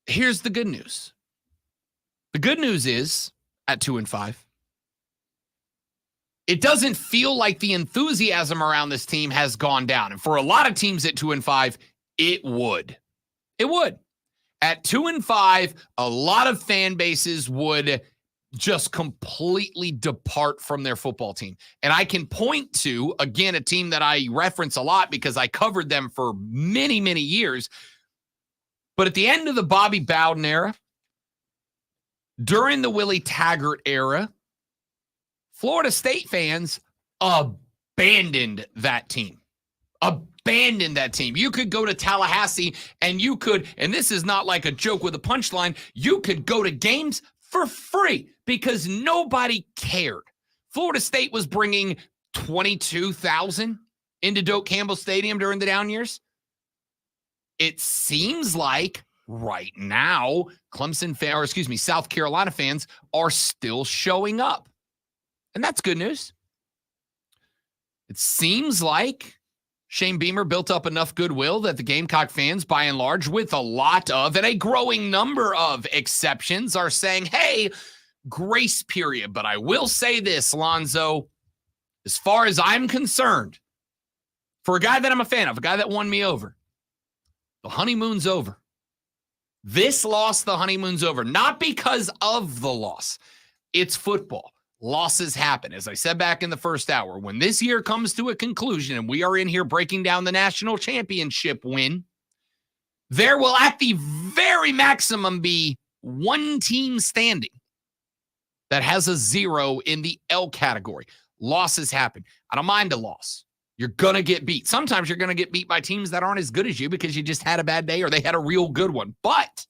Here's the good news. The good news is, at 2-5, it doesn't feel like the enthusiasm around this team has gone down. And for a lot of teams at 2-5, it would. It would. At 2-5, a lot of fan bases would just completely depart from their football team. And I can point to, again, a team that I reference a lot because I covered them for many, many years. But at the end of the Bobby Bowden era, during the Willie Taggart era, Florida State fans abandoned that team. Abandoned that team. You could go to Tallahassee and you could, and this is not like a joke with a punchline, you could go to games for free because nobody cared. Florida State was bringing 22,000 into Doak Campbell Stadium during the down years. It seems like right now, South Carolina fans are still showing up. And that's good news. It seems like Shane Beamer built up enough goodwill that the Gamecock fans, by and large, with a lot of and a growing number of exceptions, are saying, hey, grace period. But I will say this, Lonzo, as far as I'm concerned, for a guy that I'm a fan of, a guy that won me over, the honeymoon's over. This loss, the honeymoon's over. Not because of the loss. It's football. Losses happen. As I said back in the first hour, when this year comes to a conclusion and we are in here breaking down the national championship win, there will at the very maximum be one team standing that has a 0 in the L category. Losses happen. I don't mind a loss. You're going to get beat. Sometimes you're going to get beat by teams that aren't as good as you because you just had a bad day or they had a real good one. But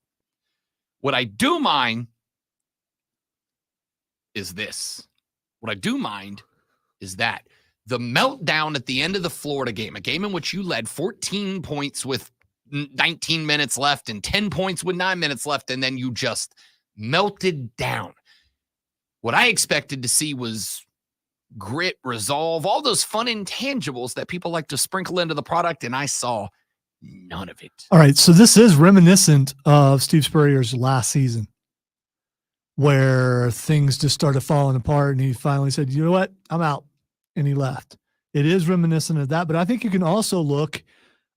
what I do mind is this. What I do mind is that the meltdown at the end of the Florida game, a game in which you led 14 points with 19 minutes left and 10 points with 9 minutes left, and then you just melted down. What I expected to see was grit, resolve, all those fun intangibles that people like to sprinkle into the product, and I saw none of it. All right, so this is reminiscent of Steve Spurrier's last season, where things just started falling apart, and he finally said, you know what, I'm out, and he left. It is reminiscent of that, but I think you can also look,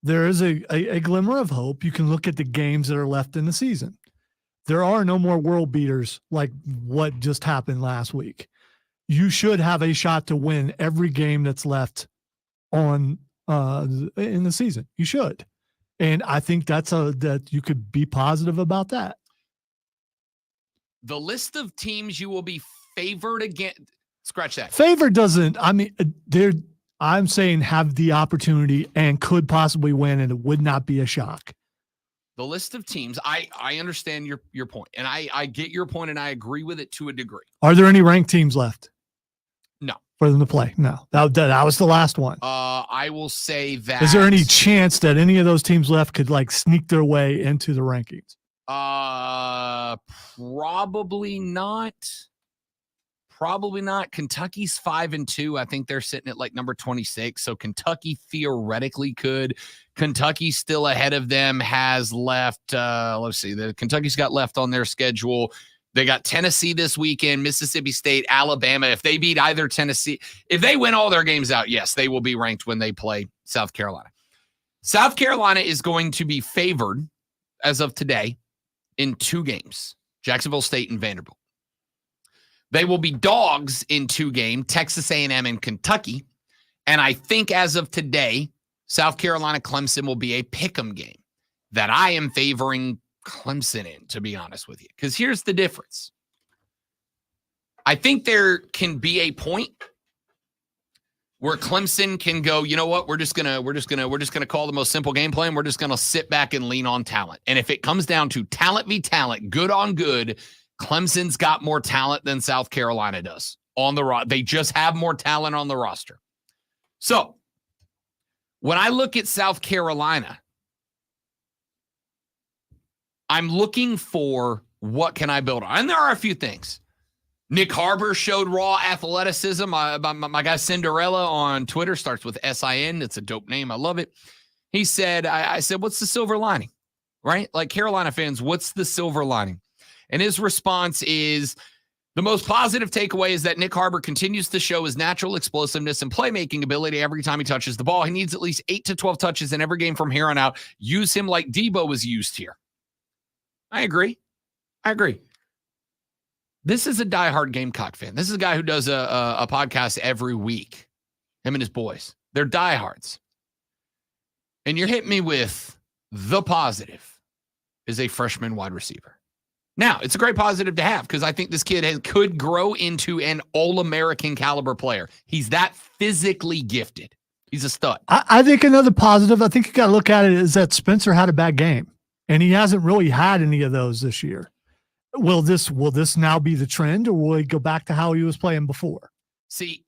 there is a glimmer of hope. You can look at the games that are left in the season. There are no more world beaters like what just happened last week. You should have a shot to win every game that's left on in the season. You should. And I think that you could be positive about that. The list of teams you will be favored against. Scratch that. Favor doesn't. I mean, I'm saying have the opportunity and could possibly win, and it would not be a shock. The list of teams. I understand your point, and I get your point, and I agree with it to a degree. Are there any ranked teams left? No. For them to play? No. That was the last one. I will say that. Is there any chance that any of those teams left could like sneak their way into the rankings? Probably not. Probably not. Kentucky's 5-2. I think they're sitting at like number 26. So Kentucky theoretically could. Kentucky's still ahead of them, has left. Let's see. Kentucky's got left on their schedule. They got Tennessee this weekend, Mississippi State, Alabama. If they beat either Tennessee, if they win all their games out, yes, they will be ranked when they play South Carolina. South Carolina is going to be favored as of today in 2 games, Jacksonville State and Vanderbilt. They will be dogs in 2 games, Texas A&M and Kentucky. And I think as of today, South Carolina Clemson will be a pick'em game that I am favoring Clemson in, to be honest with you. Because here's the difference. I think there can be a point where Clemson can go, you know what, we're just gonna call the most simple game plan. We're just gonna sit back and lean on talent. And if it comes down to talent v. talent, good on good, Clemson's got more talent than South Carolina does on the roster. They just have more talent on the roster. So when I look at South Carolina, I'm looking for what can I build on. And there are a few things. Nick Harbor showed raw athleticism. My guy Cinderella on Twitter, starts with S-I-N. It's a dope name. I love it. He said, I said, what's the silver lining? Right? Like Carolina fans, what's the silver lining? And his response is, the most positive takeaway is that Nick Harbor continues to show his natural explosiveness and playmaking ability every time he touches the ball. He needs at least 8 to 12 touches in every game from here on out. Use him like Debo was used here. I agree. This is a diehard Gamecock fan. This is a guy who does a podcast every week. Him and his boys. They're diehards. And you're hitting me with the positive is a freshman wide receiver. Now, it's a great positive to have because I think this kid could grow into an All-American caliber player. He's that physically gifted. He's a stud. I think another positive, I think you got to look at it, is that Spencer had a bad game, and he hasn't really had any of those this year. Will this now be the trend, or will he go back to how he was playing before? See,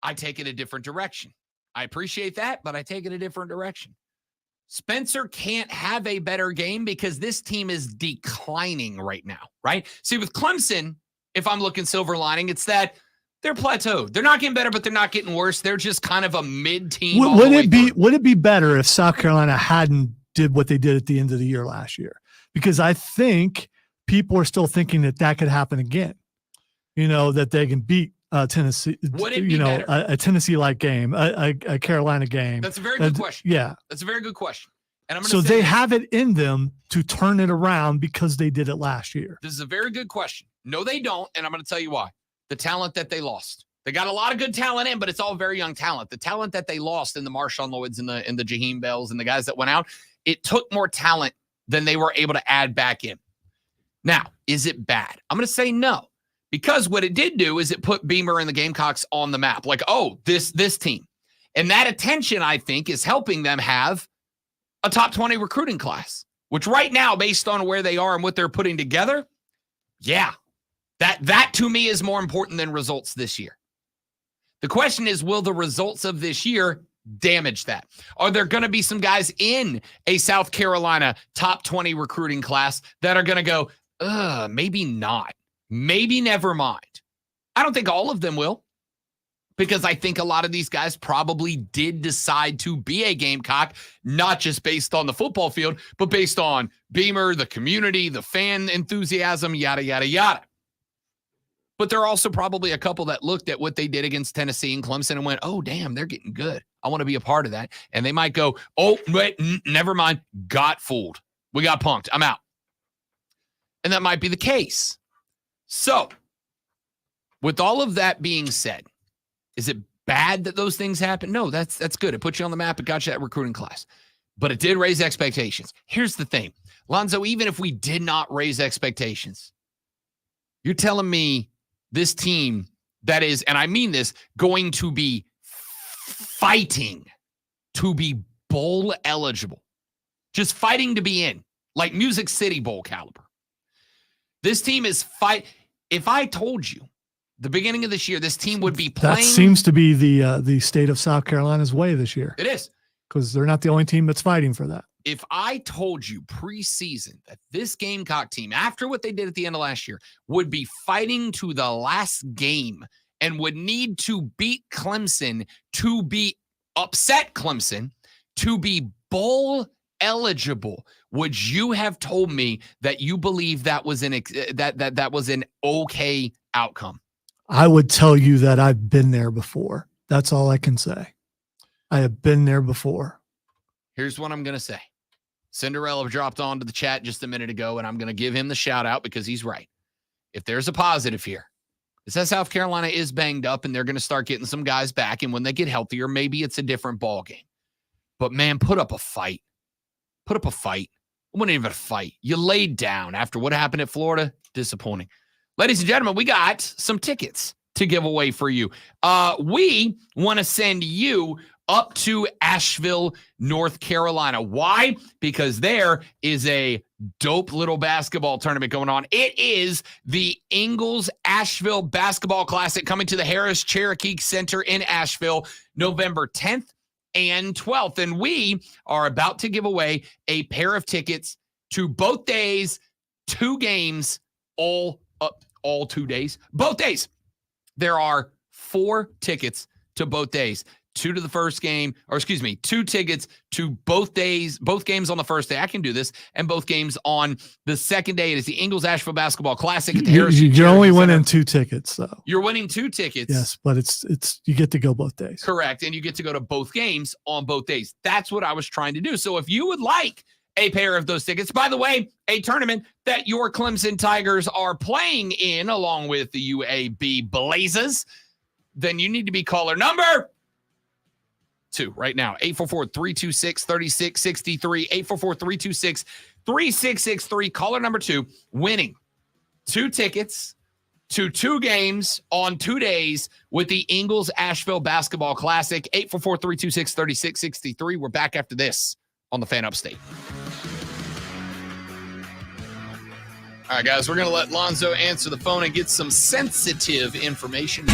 I take it a different direction. I appreciate that, but I take it a different direction. Spencer can't have a better game because this team is declining right now, right? See, with Clemson, if I'm looking silver lining, it's that they're plateaued. They're not getting better, but they're not getting worse. They're just kind of a mid-team. Would it be better if South Carolina hadn't did what they did at the end of the year last year? Because I think people are still thinking that could happen again. You know, that they can beat Tennessee. Would it be better? A Tennessee-like game, a Carolina game. That's a very good question. Yeah, that's a very good question. And I'm so they have it in them to turn it around because they did it last year. This is a very good question. No, they don't, and I'm going to tell you why. The talent that they lost. They got a lot of good talent in, but it's all very young talent. The talent that they lost in the Marshawn Lloyds and the Jaheim Bells and the guys that went out, it took more talent than they were able to add back in. Now, is it bad? I'm going to say no. Because what it did do is it put Beamer and the Gamecocks on the map. Like, oh, this team. And that attention, I think, is helping them have a top 20 recruiting class, which right now, based on where they are and what they're putting together, yeah, that to me is more important than results this year. The question is, will the results of this year damage that? Are there going to be some guys in a South Carolina top 20 recruiting class that are going to go, maybe not? Maybe never mind. I don't think all of them will, because I think a lot of these guys probably did decide to be a Gamecock, not just based on the football field, but based on Beamer, the community, the fan enthusiasm, yada, yada, yada. But there are also probably a couple that looked at what they did against Tennessee and Clemson and went, oh, damn, they're getting good. I want to be a part of that. And they might go, oh, wait, never mind. Got fooled. We got punked. I'm out. And that might be the case. So, with all of that being said, is it bad that those things happen? No, that's good. It put you on the map. It got you that recruiting class. But it did raise expectations. Here's the thing. Lonzo, even if we did not raise expectations, You're telling me this team that is, and I mean this, going to be fighting to be bowl eligible, just fighting to be in, like Music City Bowl caliber. This team is fight. If I told you the beginning of this year, this team would be playing. That seems to be the state of South Carolina's way this year. It is. Because they're not the only team that's fighting for that. If I told you preseason that this Gamecock team, after what they did at the end of last year, would be fighting to the last game and would need to beat Clemson to be upset Clemson to be bowl eligible, would you have told me that you believe that was that was an okay outcome? I would tell you that I've been there before. That's all I can say. I have been there before. Here's what I'm going to say. Cinderella dropped onto the chat just a minute ago, and I'm going to give him the shout out because he's right. If there's a positive here, it's that South Carolina is banged up and they're going to start getting some guys back. And when they get healthier, maybe it's a different ball game. But man, put up a fight. Put up a fight. It wasn't even a fight. You laid down after what happened at Florida. Disappointing. Ladies and gentlemen, we got some tickets to give away for you. We want to send you up to Asheville, North Carolina. Why? Because there is a dope little basketball tournament going on. It is the Ingles Asheville Basketball Classic coming to the Harris Cherokee Center in Asheville, November 10th and 12th. And we are about to give away a pair of tickets to both days, 2 games, all 2 days, both days. There are 4 tickets to both days. 2 to the first game, 2 tickets to both days, both games on the first day. I can do this. And both games on the second day. It is the Ingles Asheville Basketball Classic at the Harris. You're only winning 2 tickets, though. You're winning 2 tickets. Yes, but it's you get to go both days. Correct. And you get to go to both games on both days. That's what I was trying to do. So if you would like a pair of those tickets, by the way, a tournament that your Clemson Tigers are playing in along with the UAB Blazers, then you need to be caller number 2 right now. 844-326-3663. 844-326-3663. Caller number 2, winning 2 tickets to 2 games on 2 days with the Ingles Asheville Basketball Classic. 844-326-3663. We're back after this on the Fan Upstate. All right, guys, we're going to let Lonzo answer the phone and get some sensitive information.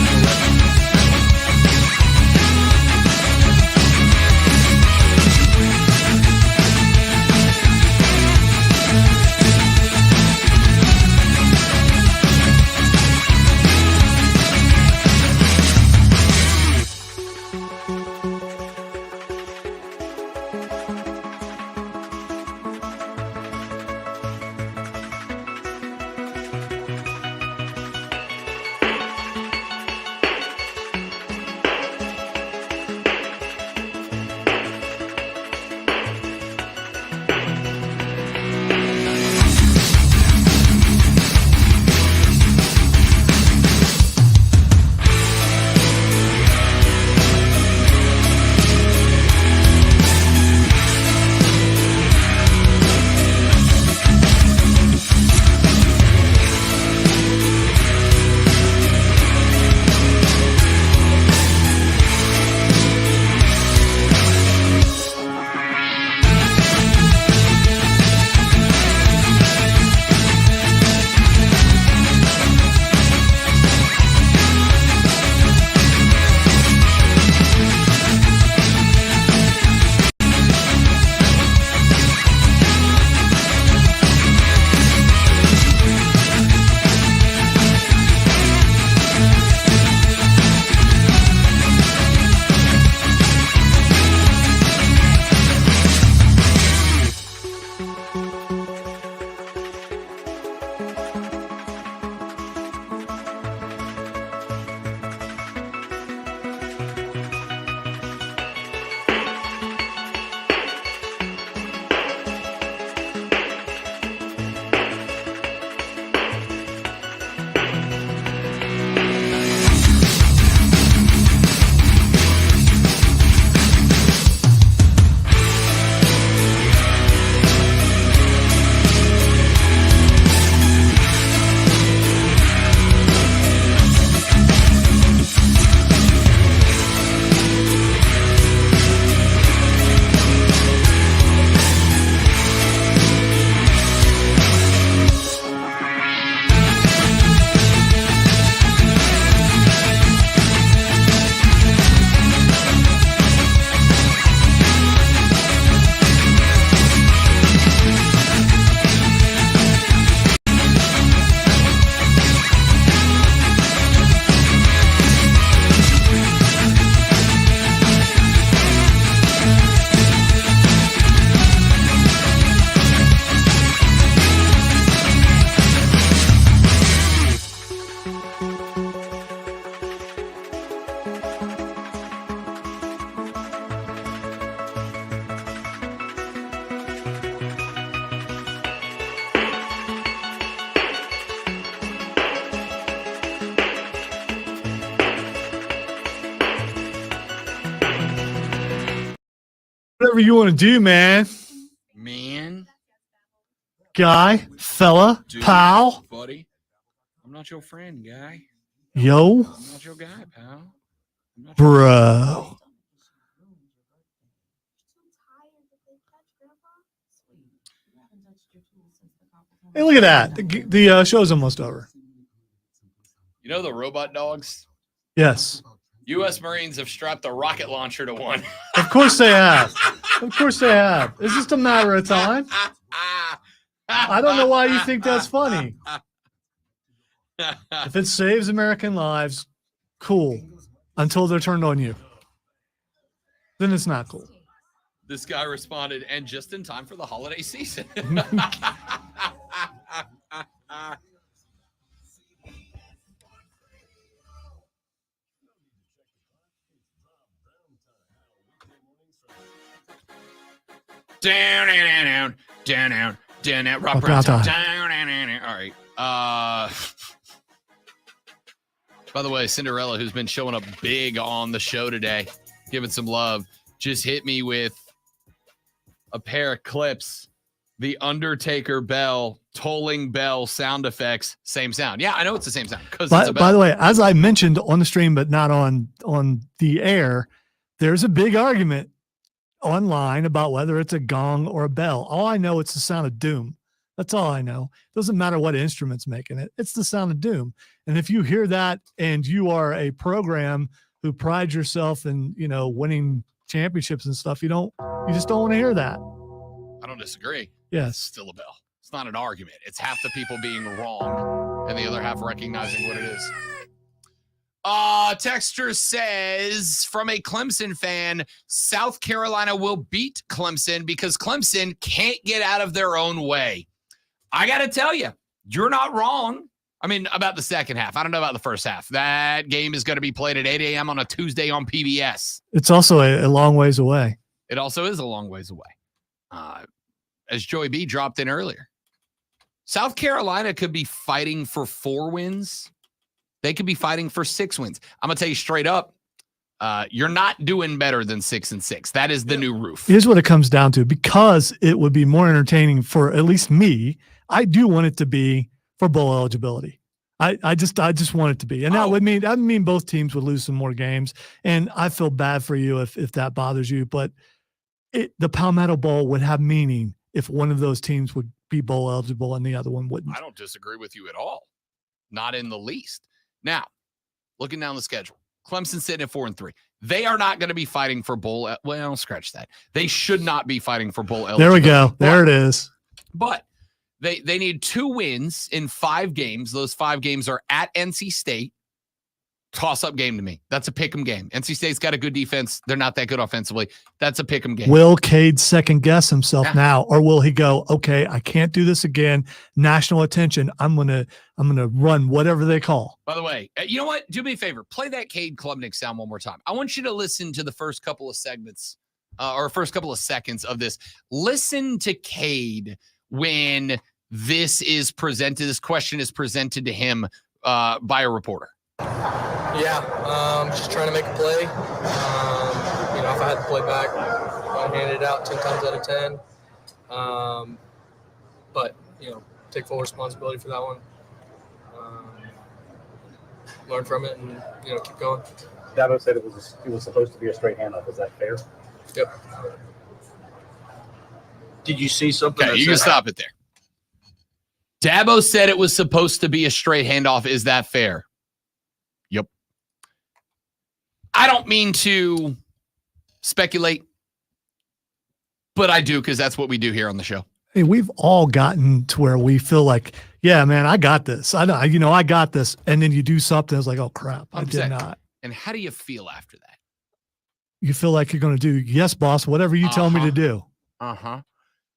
Whatever you want to do, man. Man. Guy, fella, Dude, pal. buddy. I'm not your friend, guy. Yo. I'm not your guy, pal. Bro. Hey, look at that. The show's almost over. You know the robot dogs? Yes. U.S. Marines have strapped a rocket launcher to one. Of course they have. Of course they have. It's just a matter of time. I don't know why you think that's funny. If it saves American lives, cool. Until they're turned on you. Then it's not cool. This guy responded, and just in time for the holiday season. down. Rob Brown down. All right. By the way, Cinderella, who's been showing up big on the show today, giving some love, just hit me with a pair of clips. The Undertaker bell, tolling bell sound effects, same sound. Yeah, I know it's the same sound because it's a bell. By the way, as I mentioned on the stream, but not on the air, there's a big argument online about whether it's a gong or a bell. All I know, it's the sound of doom. That's all I know. Doesn't matter what instrument's making it. It's the sound of doom. And if you hear that and you are a program who prides yourself in, winning championships and stuff, you just don't want to hear that. I don't disagree. Yes. It's still a bell. It's not an argument. It's half the people being wrong and the other half recognizing what it is. Texter says, from a Clemson fan, South Carolina will beat Clemson because Clemson can't get out of their own way. I got to tell you, you're not wrong. I mean, about the second half. I don't know about the first half. That game is going to be played at 8 a.m. on a Tuesday on PBS. It's also a long ways away. It also is a long ways away. As Joey B dropped in earlier, South Carolina could be fighting for 4 wins. They could be fighting for 6 wins. I'm going to tell you straight up, you're not doing better than 6-6. That is the new roof. Here's what it comes down to. Because it would be more entertaining for at least me, I do want it to be for bowl eligibility. I just want it to be. And that would mean both teams would lose some more games. And I feel bad for you if that bothers you. But the Palmetto Bowl would have meaning if one of those teams would be bowl eligible and the other one wouldn't. I don't disagree with you at all. Not in the least. Now, looking down the schedule, Clemson sitting at 4-3. They are not going to be fighting for bowl. Well, scratch that. They should not be fighting for bowl eligibility. There we go. There it is. But they need 2 wins in 5 games. Those 5 games are at NC State. Toss-up game to me. That's a pick-em game. NC State's got a good defense. They're not that good offensively. That's a pick-em game. Will Cade second-guess himself now, or will he go, okay, I can't do this again. National attention. I'm gonna run whatever they call. By the way, you know what? Do me a favor. Play that Cade Klubnik sound one more time. I want you to listen to the first couple of segments or first couple of seconds of this. Listen to Cade when this question is presented to him by a reporter. Just trying to make a play. If I had to play back, I'd hand it out 10 times out of 10. But take full responsibility for that one. Learn from it and keep going. Dabo said it was supposed to be a straight handoff. Is that fair? Yep. Did you see something? Okay, you can stop it there. Dabo said it was supposed to be a straight handoff. Is that fair? Yep. I don't mean to speculate, but I do because that's what we do here on the show. Hey, we've all gotten to where we feel like, yeah, man, I got this. I got this. And then you do something. It's like, oh, crap, I did not. And how do you feel after that? You feel like you're going to do, yes, boss, whatever you tell me to do. Uh-huh.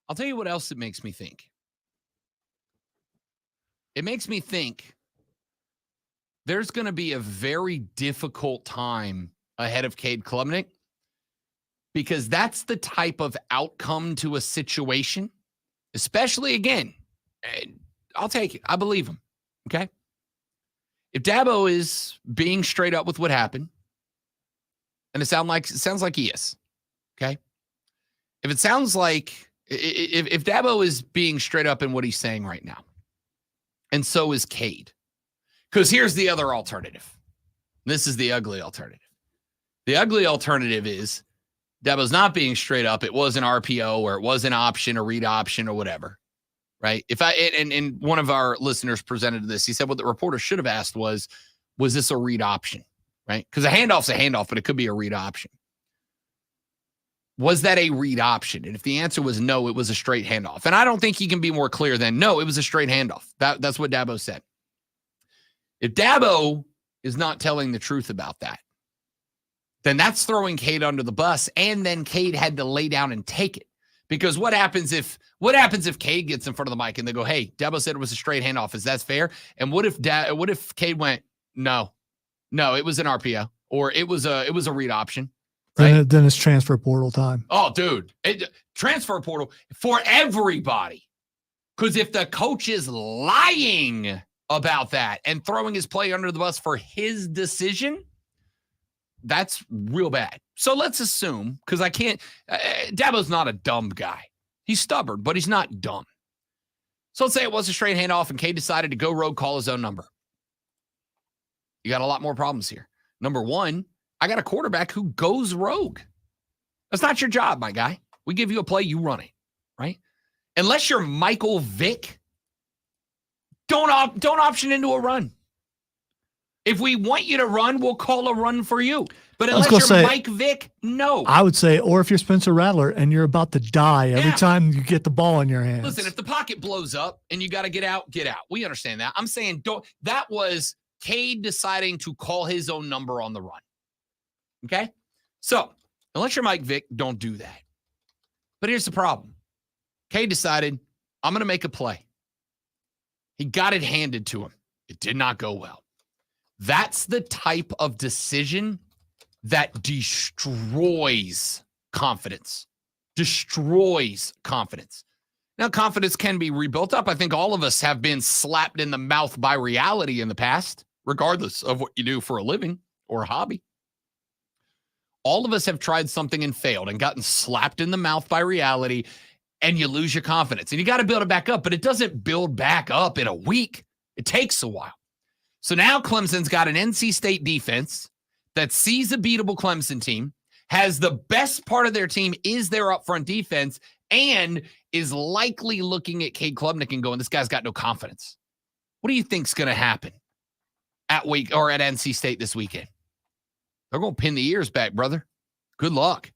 I'll tell you what else it makes me think. It makes me think there's going to be a very difficult time ahead of Cade Klubnik because that's the type of outcome to a situation, especially again, I'll take it. I believe him. Okay. If Dabo is being straight up with what happened, and it sounds like he is, okay, if it sounds like if Dabo is being straight up in what he's saying right now, and so is Cade, because here's the other alternative. This is the ugly alternative. The ugly alternative is Dabo's not being straight up. It was an RPO or it was an option, a read option or whatever, right? And one of our listeners presented this. He said what the reporter should have asked was this a read option, right? Because a handoff's a handoff, but it could be a read option. Was that a read option? And if the answer was no, it was a straight handoff. And I don't think he can be more clear than no, it was a straight handoff. That's what Dabo said. If Dabo is not telling the truth about that, then that's throwing Cade under the bus, and then Cade had to lay down and take it. Because what happens if Cade gets in front of the mic and they go, "Hey, Dabo said it was a straight handoff. Is that fair?" And what if Cade went, "No, it was an RPO or it was a read option." Right? Then it's transfer portal time. Oh, dude, transfer portal for everybody. Because if the coach is lying about that and throwing his play under the bus for his decision, that's real bad. So let's assume, because I can't, Dabo's not a dumb guy. He's stubborn, but he's not dumb. So let's say it was a straight handoff and Cade decided to go rogue, call his own number. You got a lot more problems here. Number one, I got a quarterback who goes rogue. That's not your job, my guy. We give you a play, you run it, right? Unless you're Michael Vick, don't option into a run. If we want you to run, we'll call a run for you. But unless you're Mike Vick, no. I would say, or if you're Spencer Rattler and you're about to die every time you get the ball in your hands. Listen, if the pocket blows up and you got to get out, get out. We understand that. I'm saying that was Cade deciding to call his own number on the run. Okay? So, unless you're Mike Vick, don't do that. But here's the problem. Cade decided, I'm going to make a play. He got it handed to him. It did not go well. That's the type of decision that destroys confidence. Destroys confidence. Now, confidence can be rebuilt up. I think all of us have been slapped in the mouth by reality in the past, regardless of what you do for a living or a hobby. All of us have tried something and failed and gotten slapped in the mouth by reality, and you lose your confidence. And you got to build it back up, but it doesn't build back up in a week. It takes a while. So now Clemson's got an NC State defense that sees a beatable Clemson team, has the best part of their team is their upfront defense, and is likely looking at Cade Klubnik and going, this guy's got no confidence. What do you think's going to happen at NC State this weekend? They're going to pin the ears back, brother. Good luck.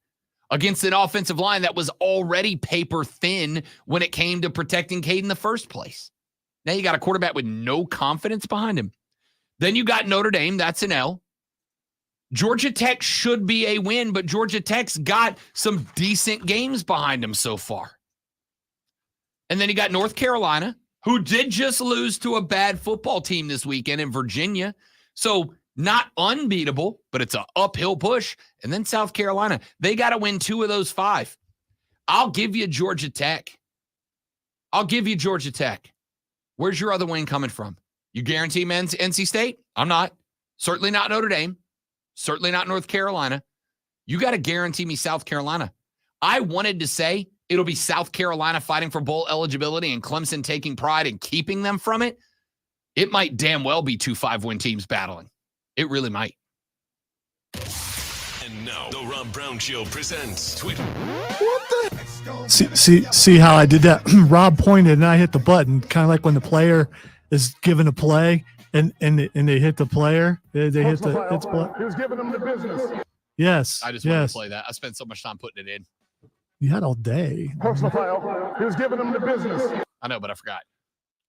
Against an offensive line that was already paper thin when it came to protecting Cade in the first place. Now you got a quarterback with no confidence behind him. Then you got Notre Dame. That's an L. Georgia Tech should be a win, but Georgia Tech's got some decent games behind them so far. And then you got North Carolina, who did just lose to a bad football team this weekend in Virginia. So not unbeatable, but it's an uphill push. And then South Carolina, they got to win 2 of those 5. I'll give you Georgia Tech. Where's your other win coming from? You guarantee NC State? I'm not. Certainly not Notre Dame. Certainly not North Carolina. You got to guarantee me South Carolina. I wanted to say it'll be South Carolina fighting for bowl eligibility and Clemson taking pride in keeping them from it. It might damn well be 2 5-win teams battling. It really might. And now, the Rob Brown Show presents Twitter. What the? See how I did that? Rob pointed and I hit the button, kind of like when the player is given a play and they hit the player. They hit the play. He was giving them the business. Yes. I just wanted to play that. I spent so much time putting it in. You had all day. Personal foul. He was giving them the business. I know, but I forgot.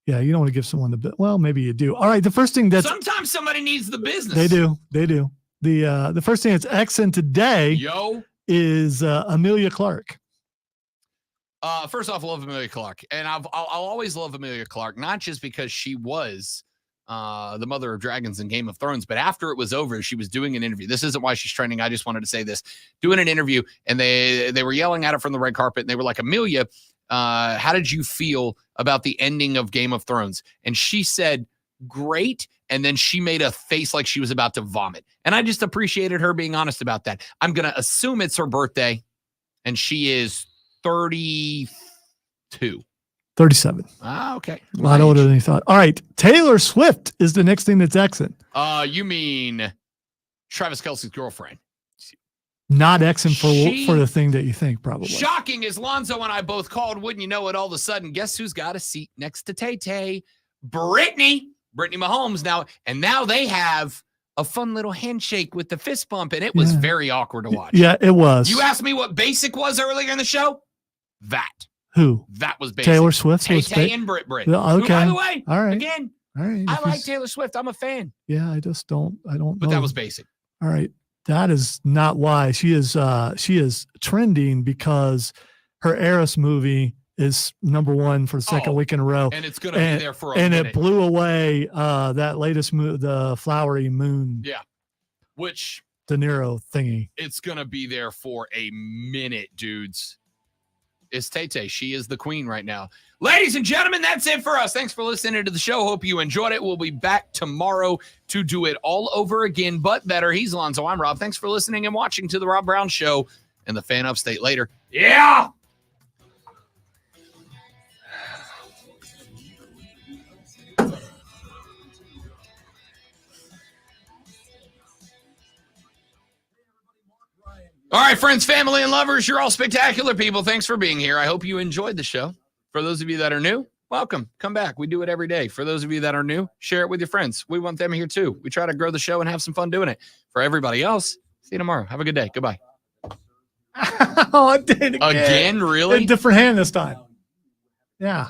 Yeah, you don't want to give someone the well, maybe you do. All right, the first thing that's sometimes somebody needs the business. They do. The first thing that's Xing today is Amelia Clark. First off, I love Amelia Clark, and I'll always love Amelia Clark, not just because she was the mother of dragons in Game of Thrones, but after it was over, she was doing an interview. This isn't why she's trending. I just wanted to say this. Doing an interview, and they were yelling at her from the red carpet, and they were like, Amelia, how did you feel about the ending of Game of Thrones? And she said, great. And then she made a face like she was about to vomit. And I just appreciated her being honest about that. I'm going to assume it's her birthday, and she is 32. 37. Ah, okay. A lot older than you thought. All right. Taylor Swift is the next thing that's exing. You mean Travis Kelce's girlfriend? Not exing for the thing that you think, probably. Shocking, as Lonzo and I both called, wouldn't you know it, all of a sudden, guess who's got a seat next to Tay-Tay? Brittany Mahomes now. And now they have a fun little handshake with the fist bump, and it was very awkward to watch. Yeah, it was. You asked me what basic was earlier in the show? That. Who? That was basic. Taylor Swift? Tay-Tay and Britt. Okay. Who, by the way, all right. Again, all right. I like Taylor Swift. I'm a fan. Yeah, I don't know. But that was basic. All right. That is not why. She is trending because her Eris movie is _1 for the second week in a row. And it's going to be there for a minute. minute. It blew away that latest the Flowery Moon. Yeah. Which De Niro thingy. It's going to be there for a minute, dudes. It's Tay-Tay. She is the queen right now. Ladies and gentlemen, that's it for us. Thanks for listening to the show. Hope you enjoyed it. We'll be back tomorrow to do it all over again, but better. He's Lonzo. I'm Rob. Thanks for listening and watching to the Rob Brown Show and the Fan Upstate later. Yeah! All right, friends, family, and lovers, you're all spectacular people. Thanks for being here. I hope you enjoyed the show. For those of you that are new, welcome. Come back. We do it every day. For those of you that are new, share it with your friends. We want them here too. We try to grow the show and have some fun doing it. For everybody else, see you tomorrow. Have a good day. Goodbye. Oh, I did it again. Again, really? A different hand this time. Yeah.